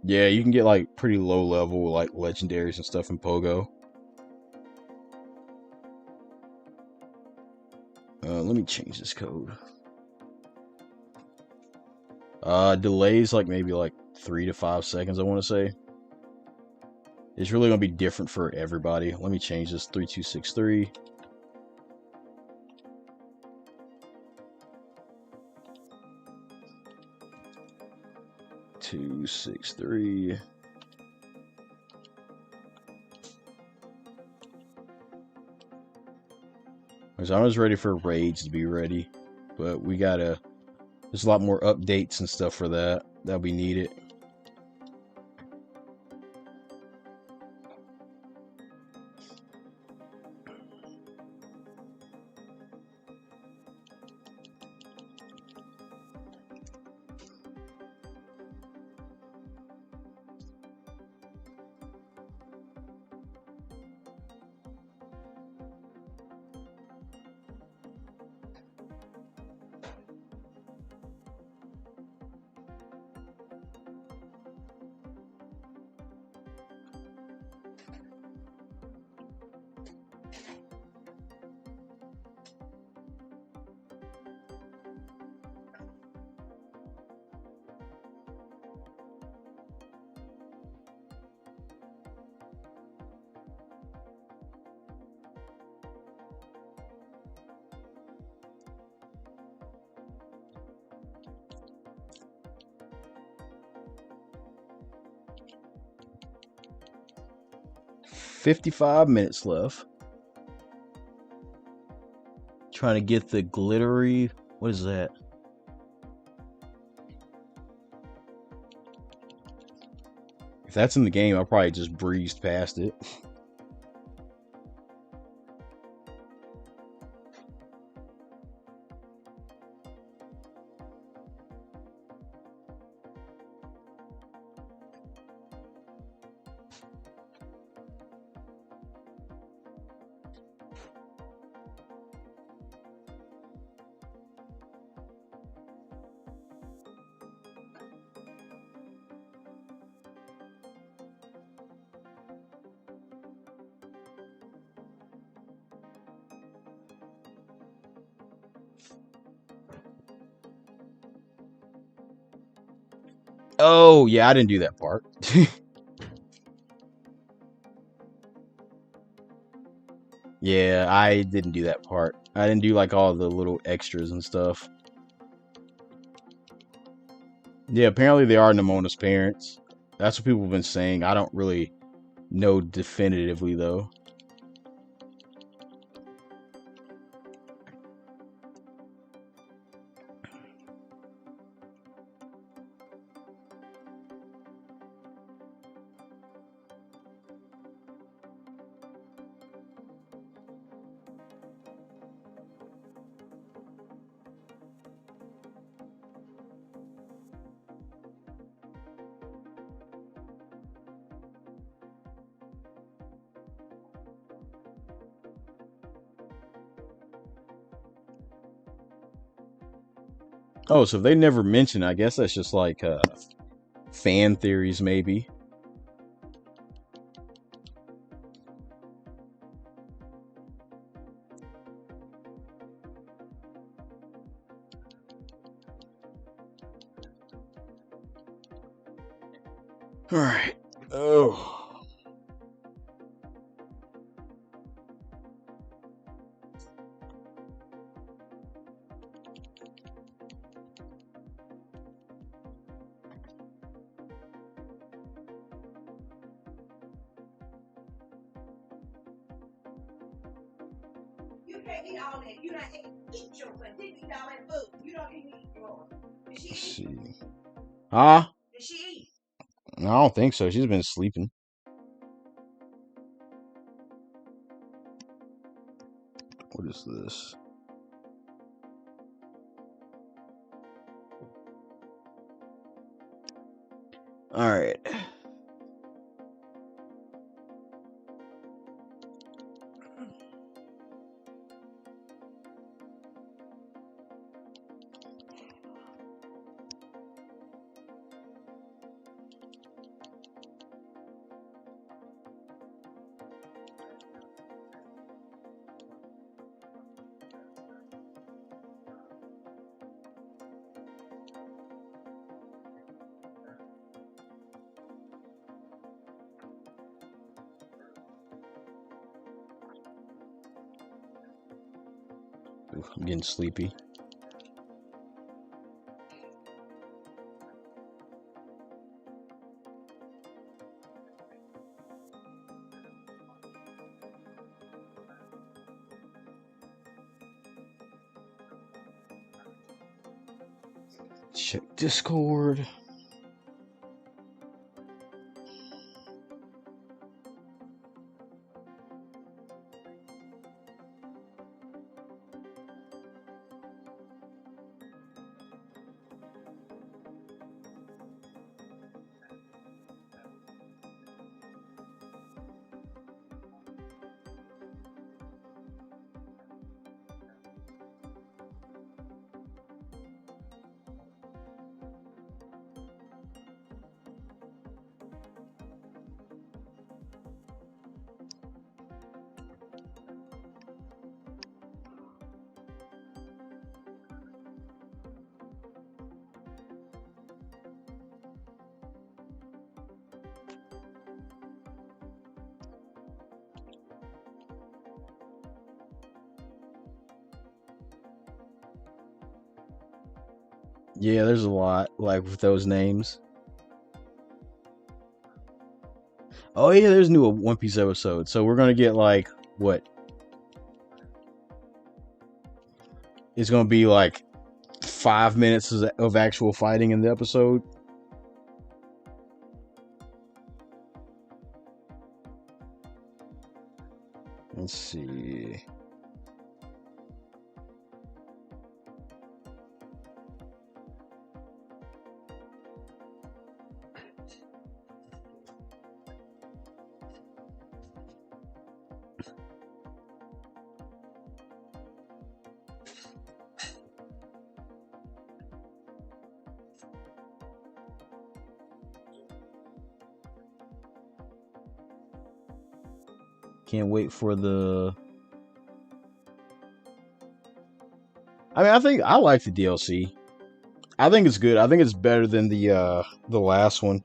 Speaker 1: Yeah, you can get like pretty low level like legendaries and stuff in Pogo. Let me change this code. Delays like maybe like 3 to 5 seconds, I want to say. It's really gonna be different for everybody. Let me change this 3263. Two, 6, 3. So I'm just ready for raids to be ready, but we gotta. There's a lot more updates and stuff for that that'll be needed. $55 minutes left. Trying to get the glittery. What is that? If that's in the game, I probably just breezed past it. Oh, yeah, I didn't do that part. Yeah, I didn't do that part. I didn't do like all the little extras and stuff. Yeah, apparently they are Nemona's parents. That's what people have been saying. I don't really know definitively though. Oh, so if they never mention, I guess that's just like fan theories, maybe. All right. Oh.
Speaker 2: You can't eat all that. You don't eat your food. You eat all that food. You don't even eat yours. Did she eat?
Speaker 1: See. Huh?
Speaker 2: Did she eat?
Speaker 1: I don't think so. She's been sleeping. What is this? All right. Oof, I'm getting sleepy. Check Discord. Yeah, there's a lot like with those names. Oh yeah, there's new One Piece episode. So we're gonna get like what? It's gonna be like 5 minutes of actual fighting in the episode. Let's see. Can't wait for the... I mean, I think I like the DLC. I think it's good. I think it's better than the last one.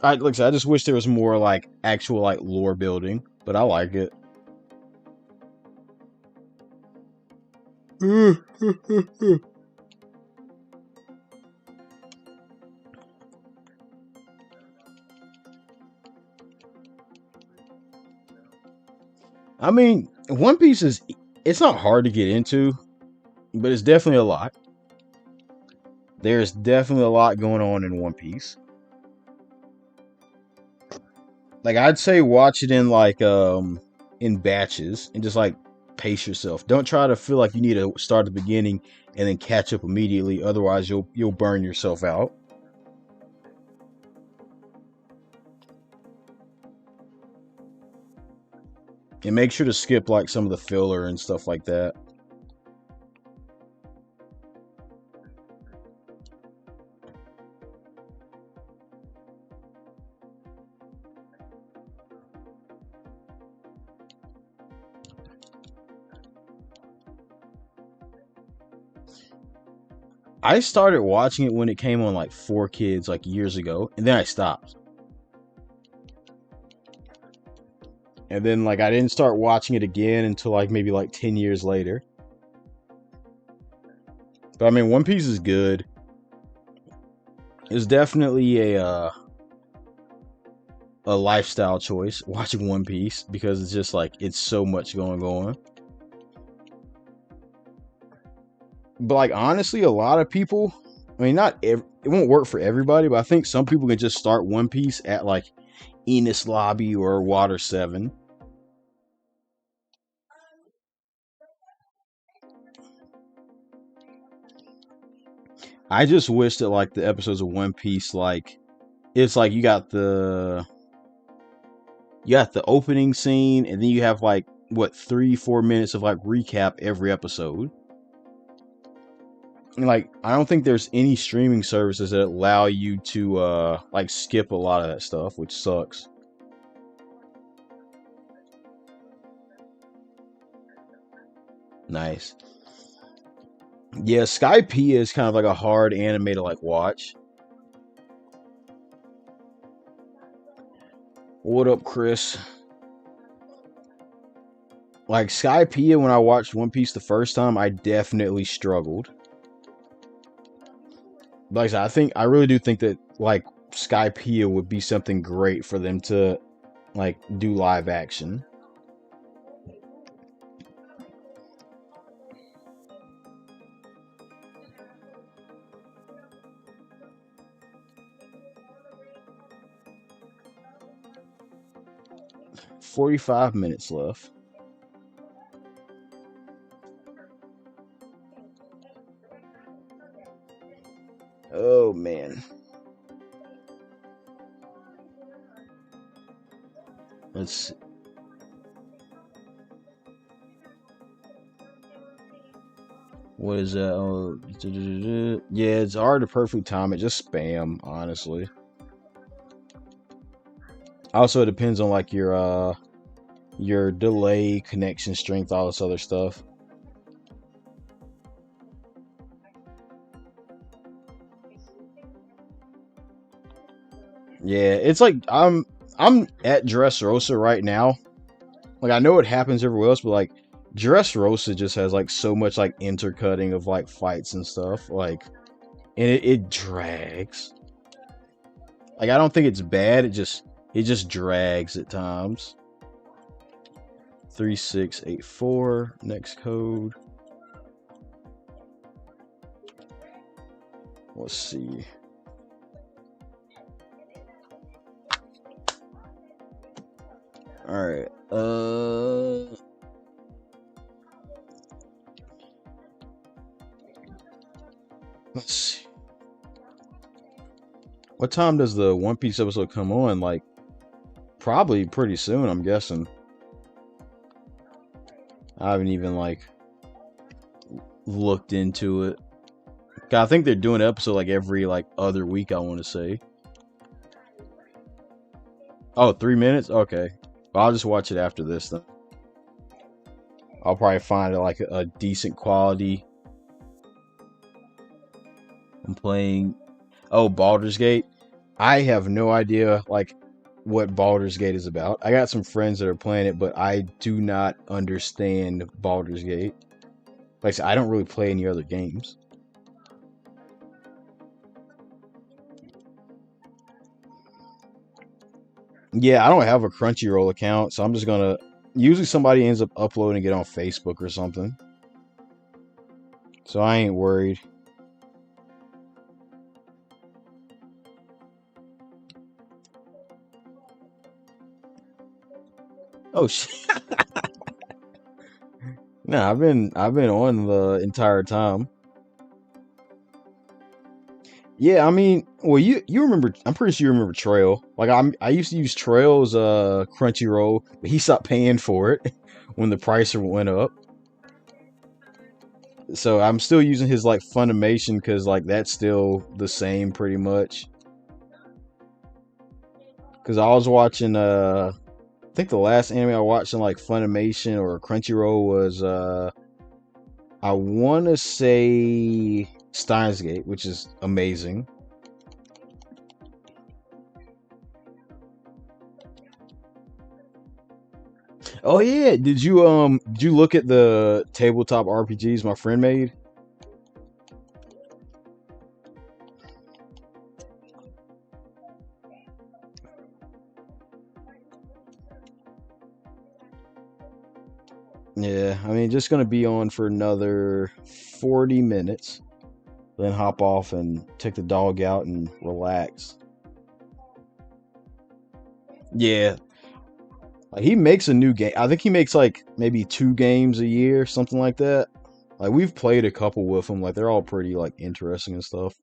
Speaker 1: Like I said, I just wish there was more like actual like lore building, but I like it. I mean, One Piece it's not hard to get into, but it's definitely a lot. There's definitely a lot going on in One Piece. Like, I'd say watch it in batches and just like pace yourself. Don't try to feel like you need to start at the beginning and then catch up immediately. Otherwise, you'll burn yourself out. And make sure to skip like some of the filler and stuff like that. I started watching it when it came on like 4Kids like years ago, and then I stopped. And then like I didn't start watching it again until like maybe like 10 years later. But I mean, One Piece is good. It's definitely a lifestyle choice watching One Piece because it's just like it's so much going on. But like honestly, a lot of people, I mean, it won't work for everybody, but I think some people can just start One Piece at like Enos Lobby or Water 7. I just wish that like the episodes of One Piece, like it's like you got the opening scene, and then you have like what 3-4 minutes of like recap every episode. And like I don't think there's any streaming services that allow you to like skip a lot of that stuff, which sucks. Nice. Yeah, Skypiea is kind of like a hard anime to like watch. What up, Chris? Like Skypiea, when I watched One Piece the first time, I definitely struggled. But like I said, I really do think that like Skypiea would be something great for them to like do live action. $45 minutes left. Oh man. Let's see. What is that? Oh, yeah, it's hard to perfectly time it. Just spam, honestly. Also, it depends on like your delay, connection strength, all this other stuff. Yeah, it's like I'm at Dressrosa right now. Like I know it happens everywhere else, but like Dressrosa just has like so much like intercutting of like fights and stuff. Like, and it drags. Like I don't think it's bad. It just drags at times. 3684 next code. Let's see. All right. Let's see. What time does the One Piece episode come on? Like, probably pretty soon, I'm guessing. I haven't even like looked into it. I think they're doing an episode like every like other week, I want to say. Oh, 3 minutes? Okay. Well, I'll just watch it after this then. I'll probably find it like a decent quality. I'm playing Baldur's Gate. I have no idea like what Baldur's Gate is about. I got some friends that are playing it, but I do not understand Baldur's Gate. Like I said, I don't really play any other games. Yeah, I don't have a Crunchyroll account, so I'm just gonna. Usually somebody ends up uploading it on Facebook or something. So I ain't worried. Oh shit. Nah, I've been on the entire time. Yeah, I mean, well, you remember? I'm pretty sure you remember Trail. Like I used to use Trail's Crunchyroll, but he stopped paying for it when the price went up. So I'm still using his like Funimation because like that's still the same pretty much. Because I was watching I think the last anime I watched in like Funimation or Crunchyroll was I want to say Steins Gate, which is amazing. Oh yeah, did you look at the tabletop RPGs my friend made? Yeah, I mean just gonna be on for another 40 minutes, then hop off and take the dog out and relax. Yeah, like he makes a new game. I think he makes like maybe 2 games a year, something like that. Like we've played a couple with him. Like they're all pretty like interesting and stuff.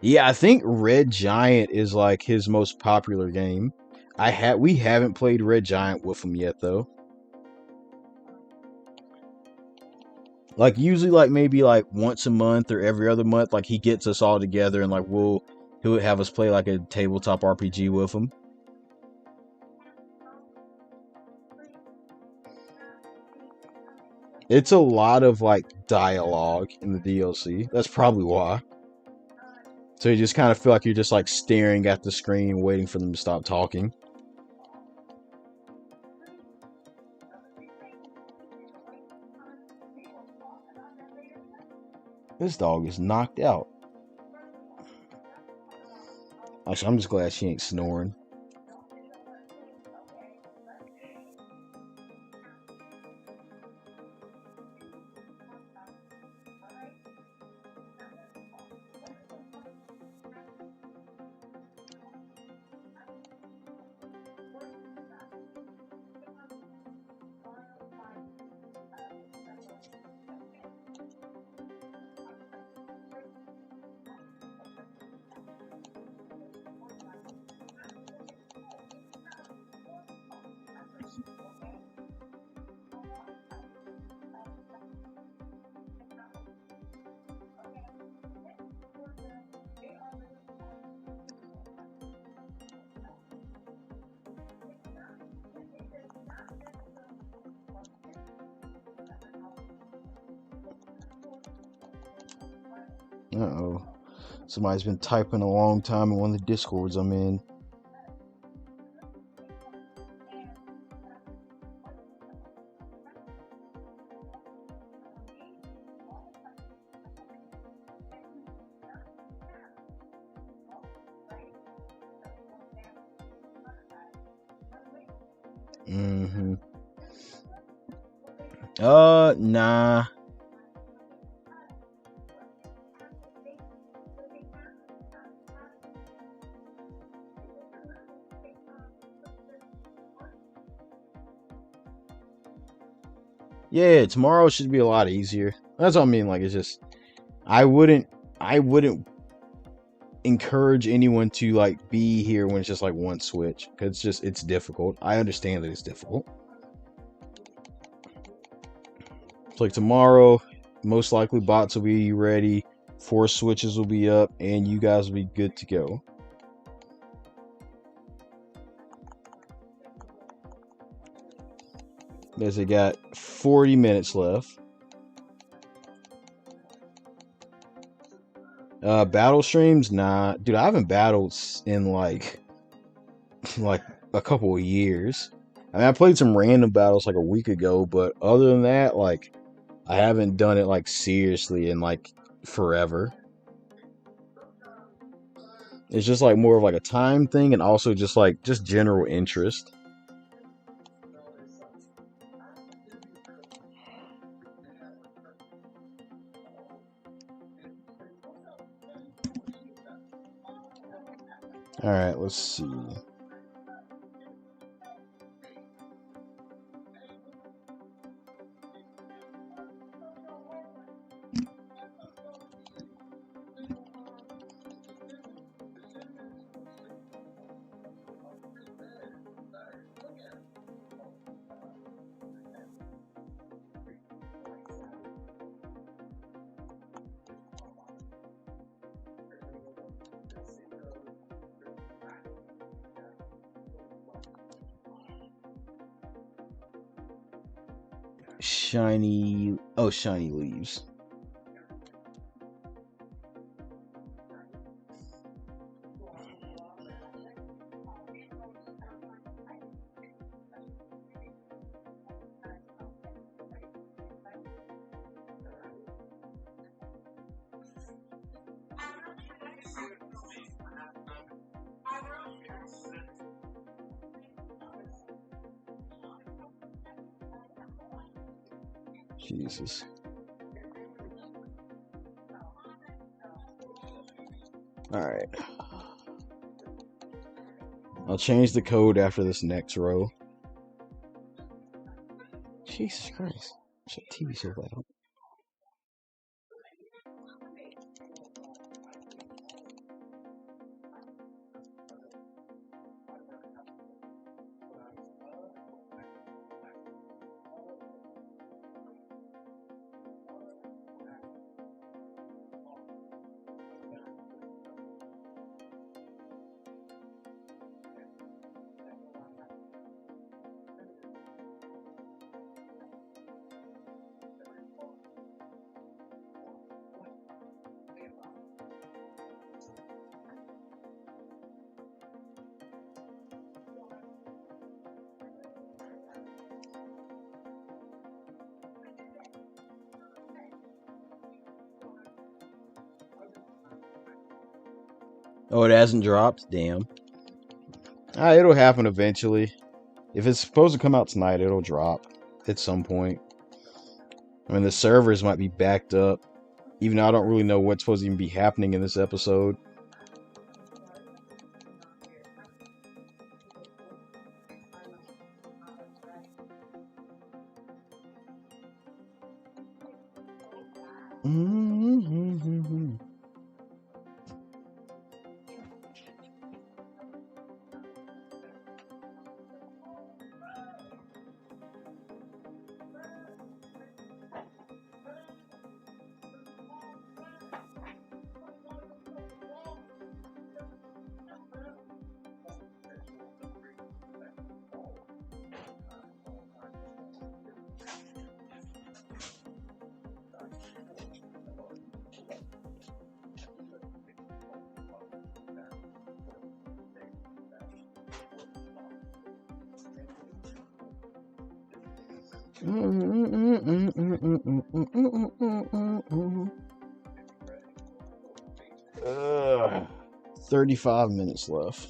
Speaker 1: Yeah, I think Red Giant is like his most popular game. We haven't played Red Giant with him yet though. Like usually like maybe like once a month or every other month, like he gets us all together and like he'll have us play like a tabletop RPG with him. It's a lot of like dialogue in the DLC. That's probably why. So you just kind of feel like you're just like staring at the screen waiting for them to stop talking. This dog is knocked out. Actually, I'm just glad she ain't snoring. Uh-oh. Somebody's been typing a long time in one of the discords I'm in. Mm-hmm. Nah. Yeah, tomorrow should be a lot easier. That's what I mean. Like, it's just, I wouldn't, I wouldn't encourage anyone to like be here when it's just like one switch because it's difficult. I understand that it's difficult. It's like tomorrow, most likely bots will be ready, 4 switches will be up, and you guys will be good to go. Because they got 40 minutes left. Battle streams, nah, dude. I haven't battled in like a couple of years. I mean, I played some random battles like a week ago, but other than that, like, I haven't done it like seriously in like forever. It's just like more of like a time thing, and also just like just general interest. All right, let's see. Shiny, oh, shiny leaves. Jesus. Alright. I'll change the code after this next row. Jesus Christ. Shut TV so loud. Oh, it hasn't dropped? Damn. It'll happen eventually. If it's supposed to come out tonight, it'll drop at some point. I mean, the servers might be backed up. Even though I don't really know what's supposed to even be happening in this episode. Ugh. 35 minutes left.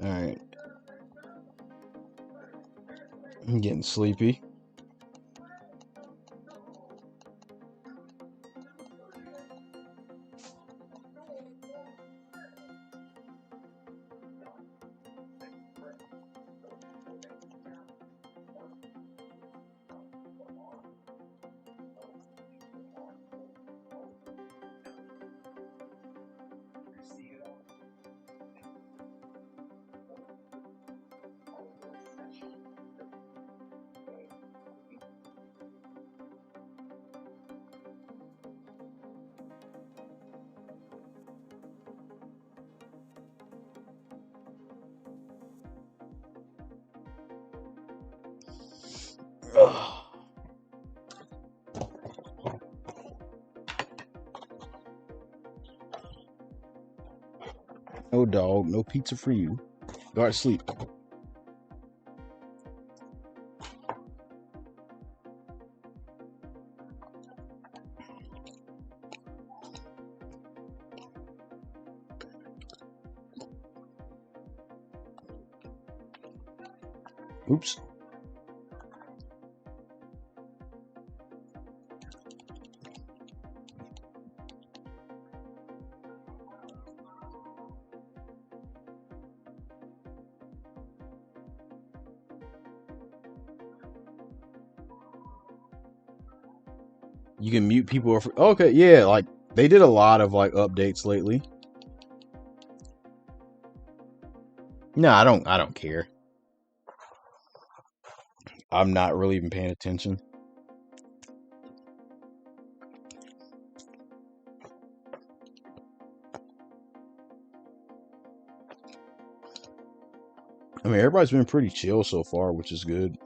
Speaker 1: Alright. I'm getting sleepy. Ugh. No dog, no pizza for you. Go to sleep. Oops. You can mute people. Okay, yeah, like they did a lot of like updates lately. No, I don't care. I'm not really even paying attention. I mean, everybody's been pretty chill so far, which is good.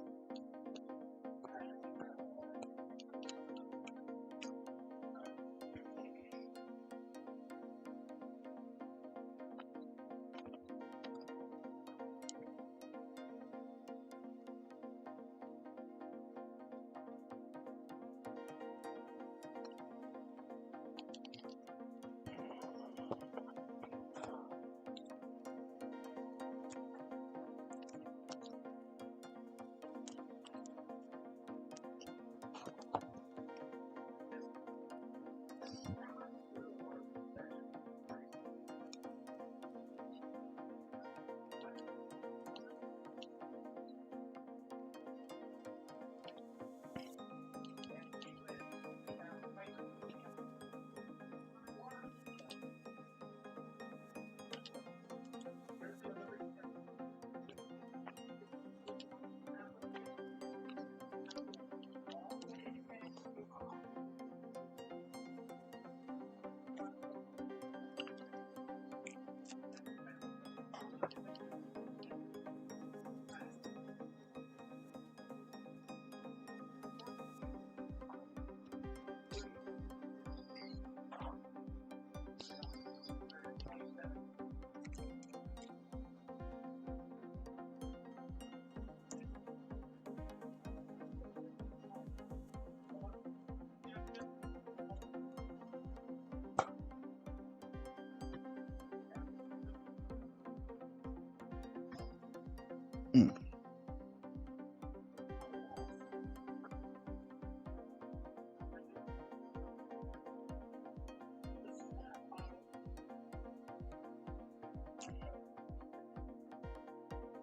Speaker 1: Mm.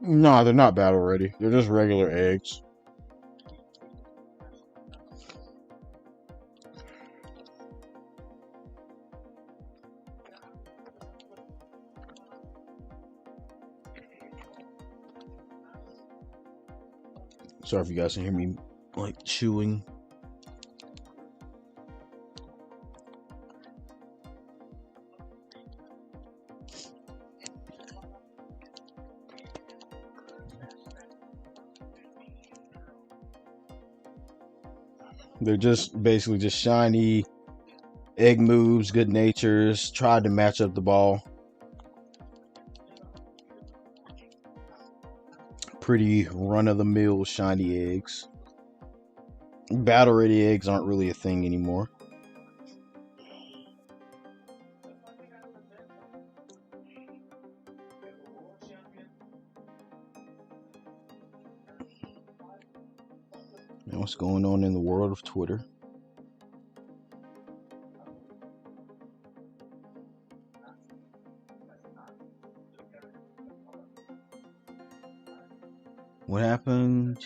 Speaker 1: No, they're not battle ready. They're just regular eggs. Sorry if you guys can hear me like chewing. They're just basically just shiny egg moves, good natures, tried to match up the ball. Pretty run-of-the-mill shiny eggs. Battle ready eggs aren't really a thing anymore. And what's going on in the world of Twitter? What happened?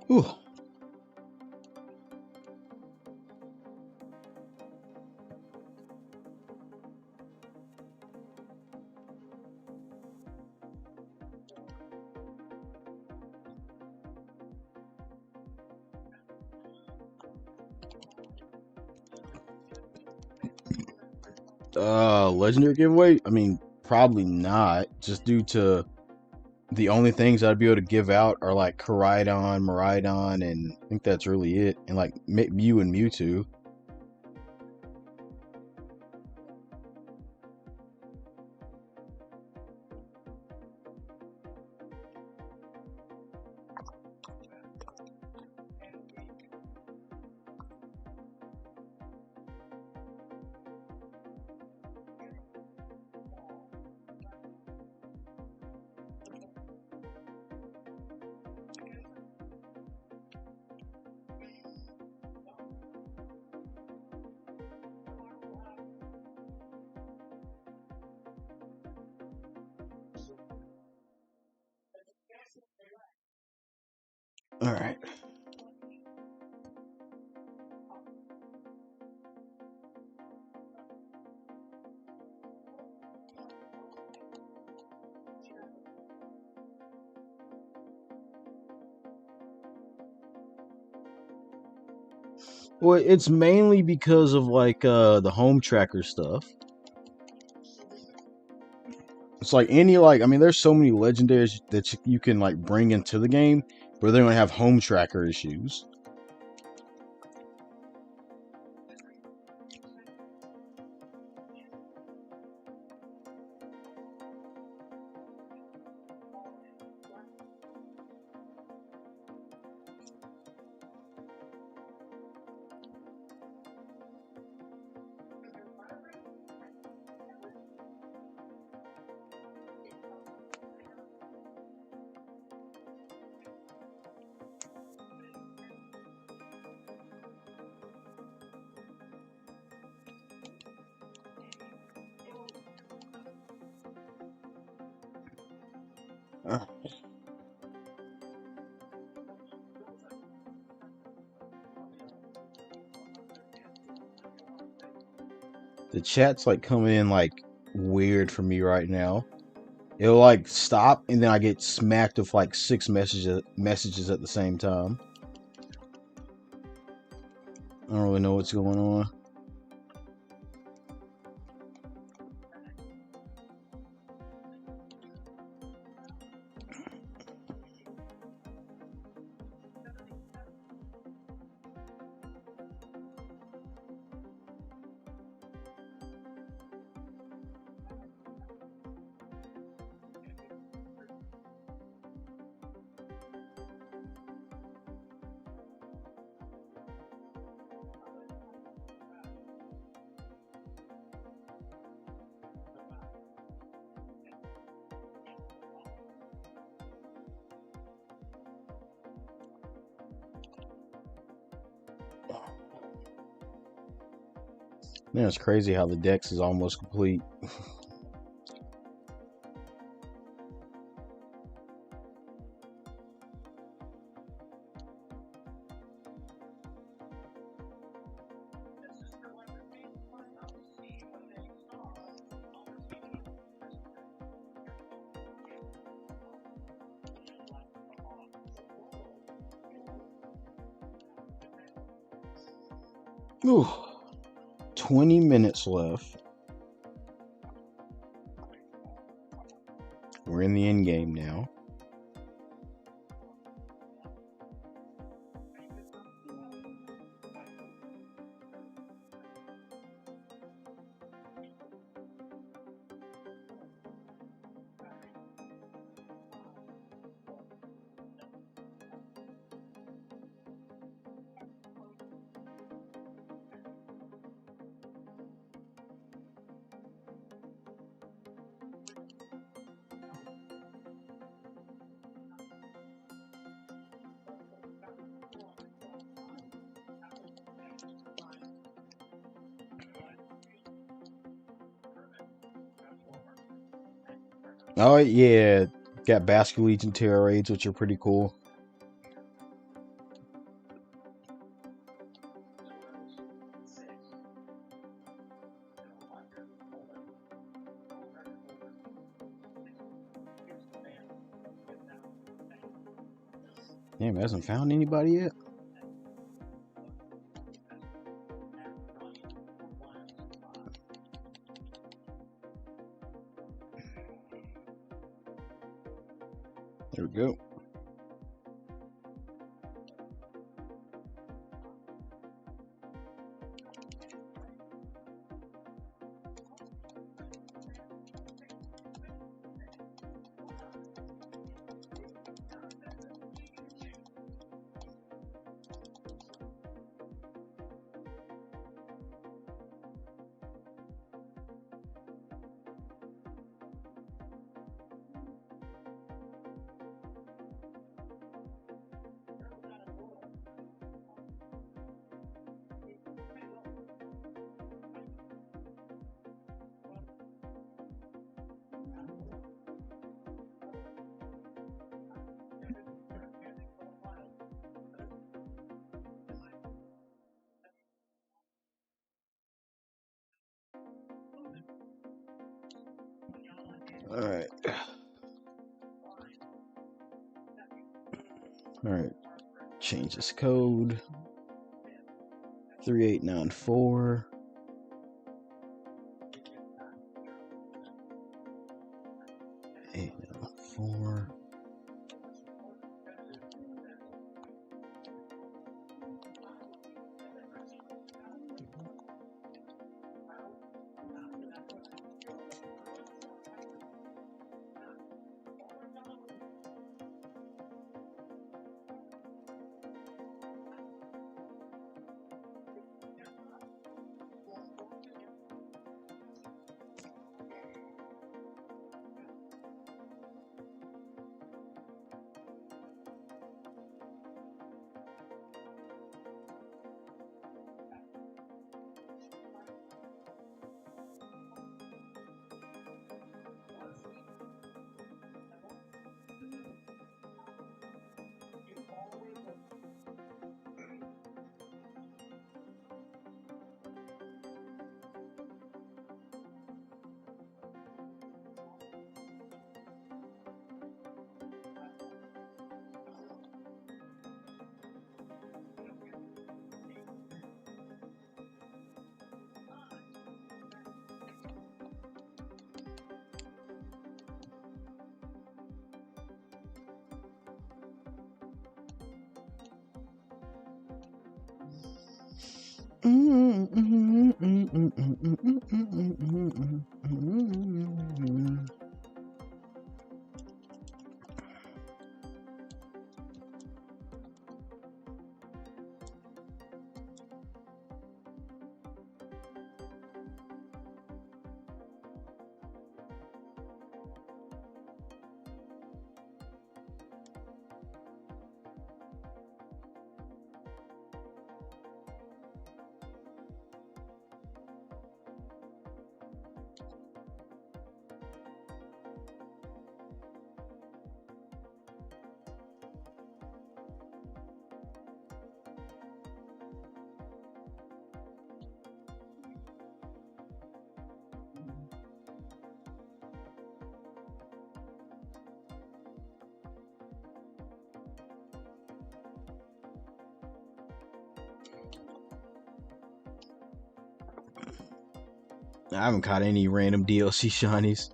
Speaker 1: Whew. Legendary giveaway? I mean, probably not. Just due to the only things I'd be able to give out are like Koraidon, Miraidon, and I think that's really it. And like Mew and Mewtwo. All right. Well, it's mainly because of like the home tracker stuff. It's like any like I mean, there's so many legendaries that you can like bring into the game, but they're gonna have home tracker issues. The chat's like coming in like weird for me right now. It'll like stop and then I get smacked with like 6 messages at the same time. I don't really know what's going on. Man, it's crazy how the dex is almost complete. Ooh, 20 minutes left. We're in the end game now. Oh yeah, got Basque Legion Terror Raids, which are pretty cool. Damn, hasn't found anybody yet. There we go. Alright. Alright. Change this code. 3894. Eight, 4. I haven't caught any random DLC shinies.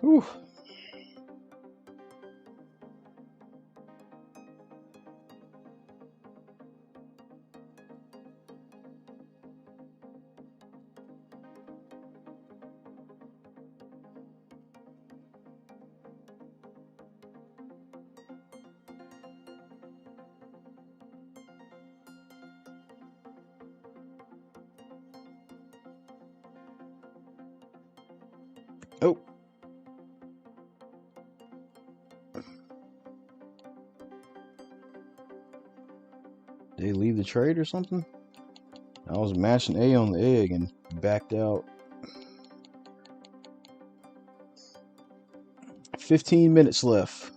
Speaker 1: Whew. Oh. Did they leave the trade or something? I was mashing A on the egg and backed out. 15 minutes left.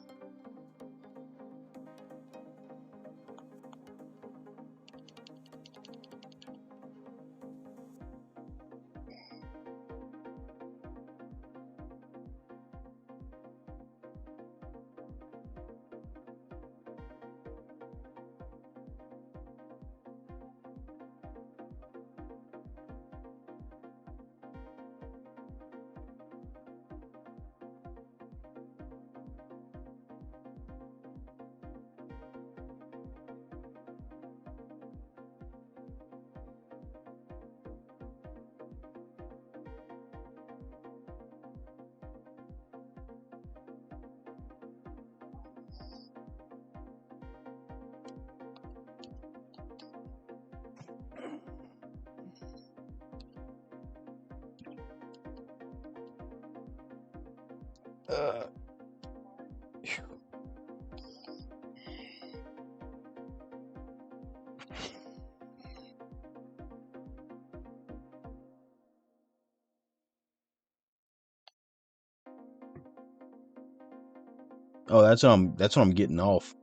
Speaker 1: Oh, that's what I'm getting off.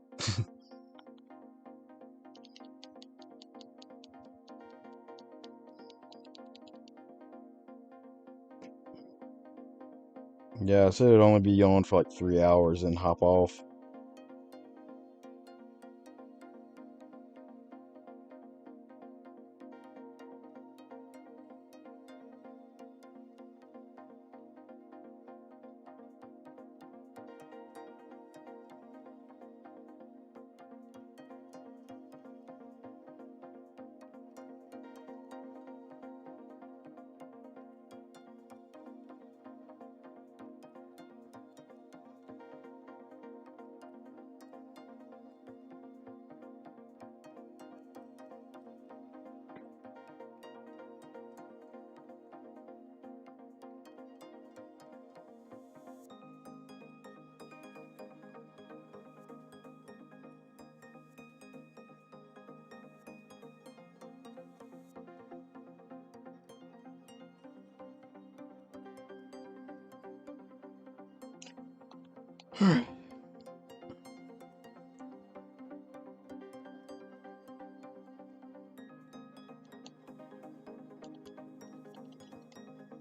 Speaker 1: Yeah, I said it'd only be on for like 3 hours and hop off.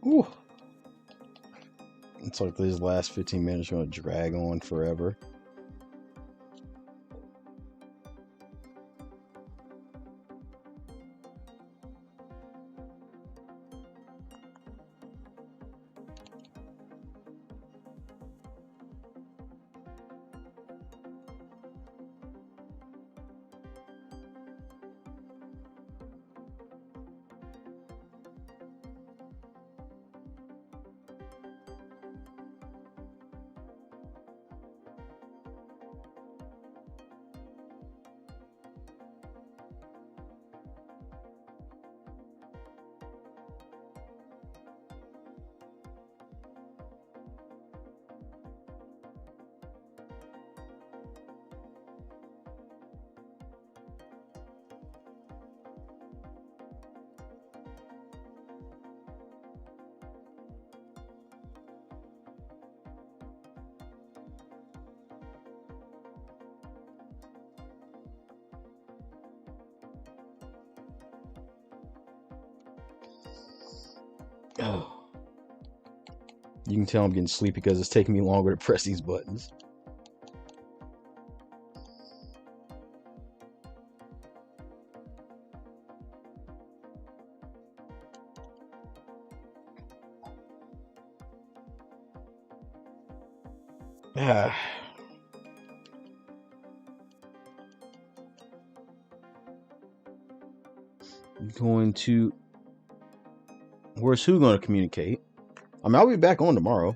Speaker 1: Ooh. It's like these last 15 minutes are going to drag on forever. Oh. You can tell I'm getting sleepy because it's taking me longer to press these buttons. Ah. Going to... Where's who going to communicate? I mean, I'll be back on tomorrow.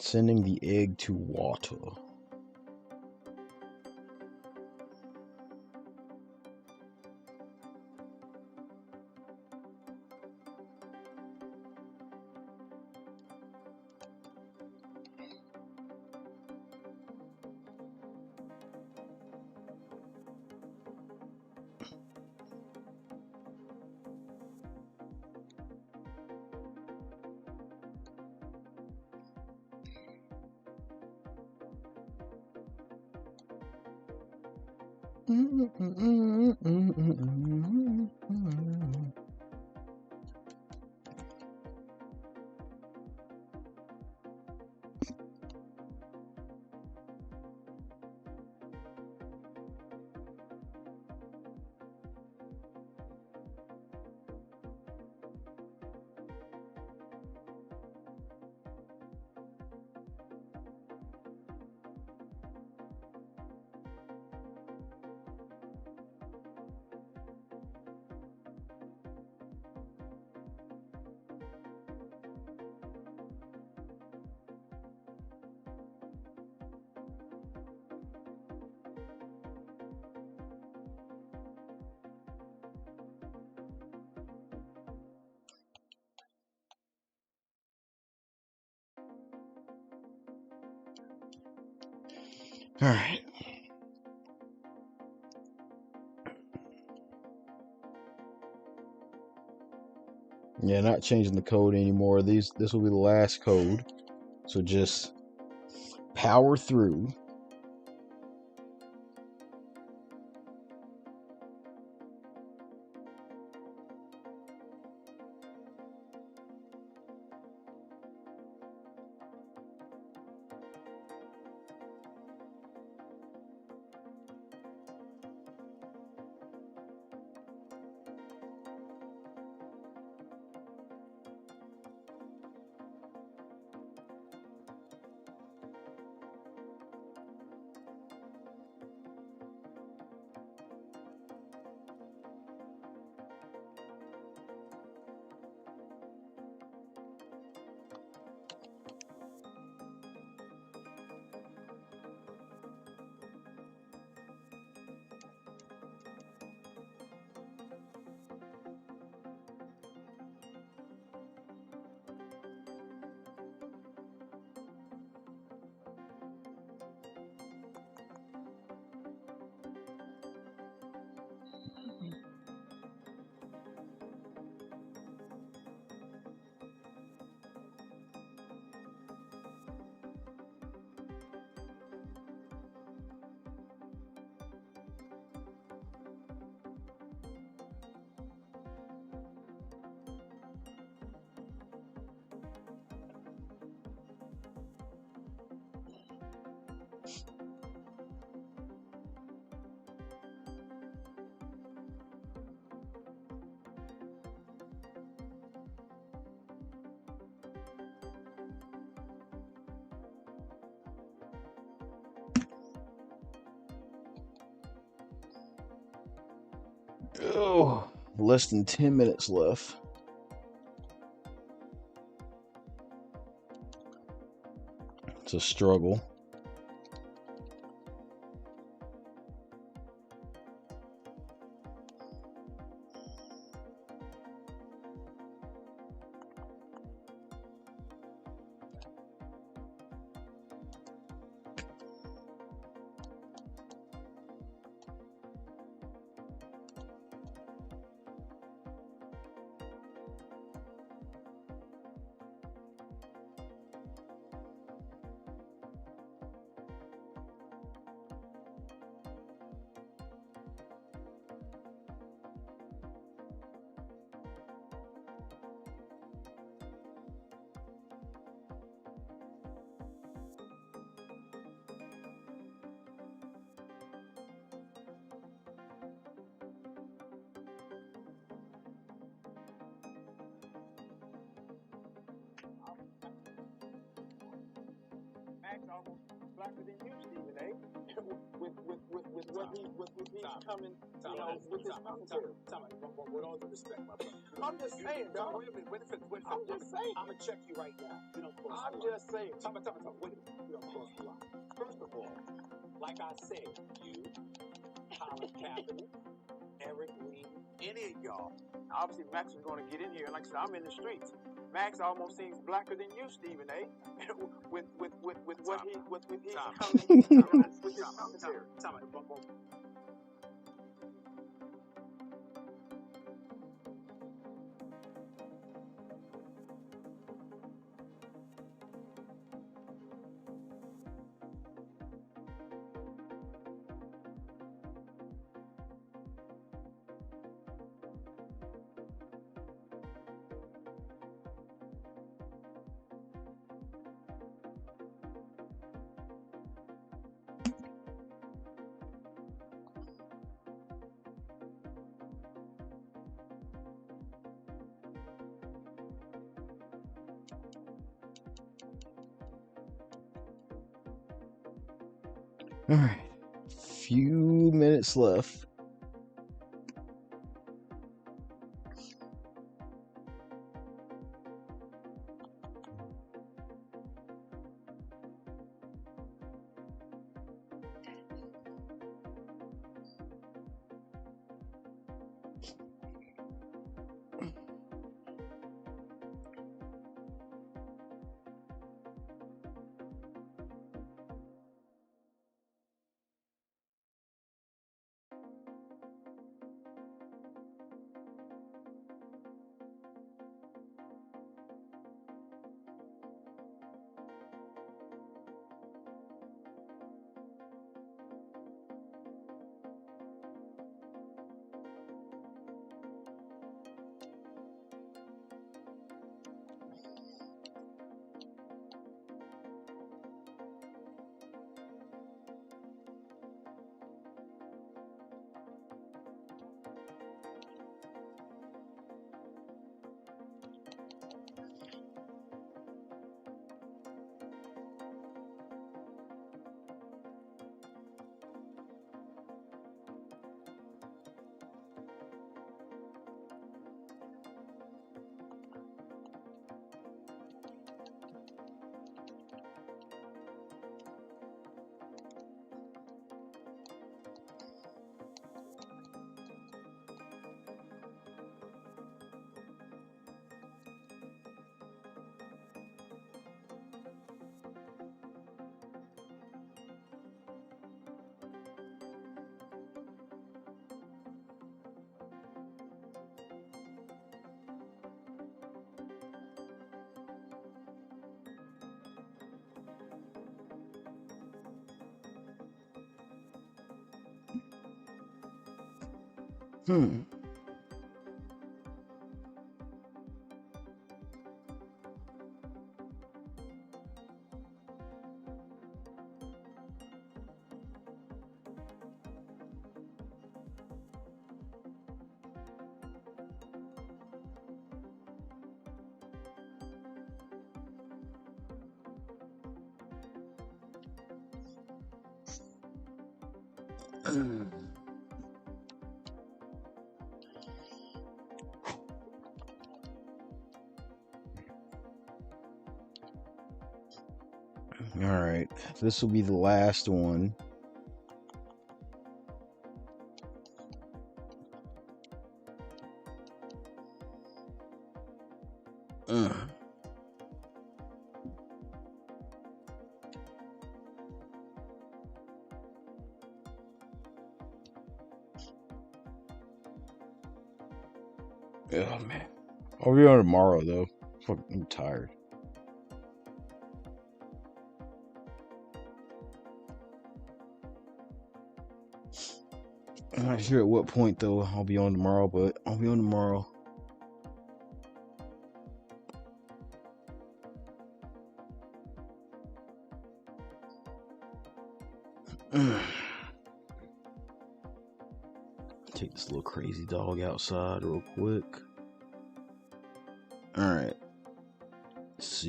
Speaker 1: Sending the egg to water. All right. Yeah, not changing the code anymore. This will be the last code. So just power through. Oh, less than 10 minutes left. It's a struggle.
Speaker 3: blacker than you, Stephen A. with what he's coming, you know, with his commentary. With all due respect, my brother. I'm just saying, dog. Wait a minute. I'm just saying. I'm gonna check you right now. You don't cross the line. I'm just saying. Wait a minute. You don't cross the line. First of all, like I said, you, Colin Kaepernick, Eric Lee, any of y'all. Obviously, Max is going to get in here. And like I said, I'm in the streets. Max almost seems blacker than you, Stephen A. with what he's coming with his commentary.
Speaker 1: All right, few minutes left. All right, this will be the last one. Oh man, I'll be on tomorrow though. I'm tired. I'm not sure at what point though I'll be on tomorrow, but I'll be on tomorrow. Take this little crazy dog outside real quick. Alright.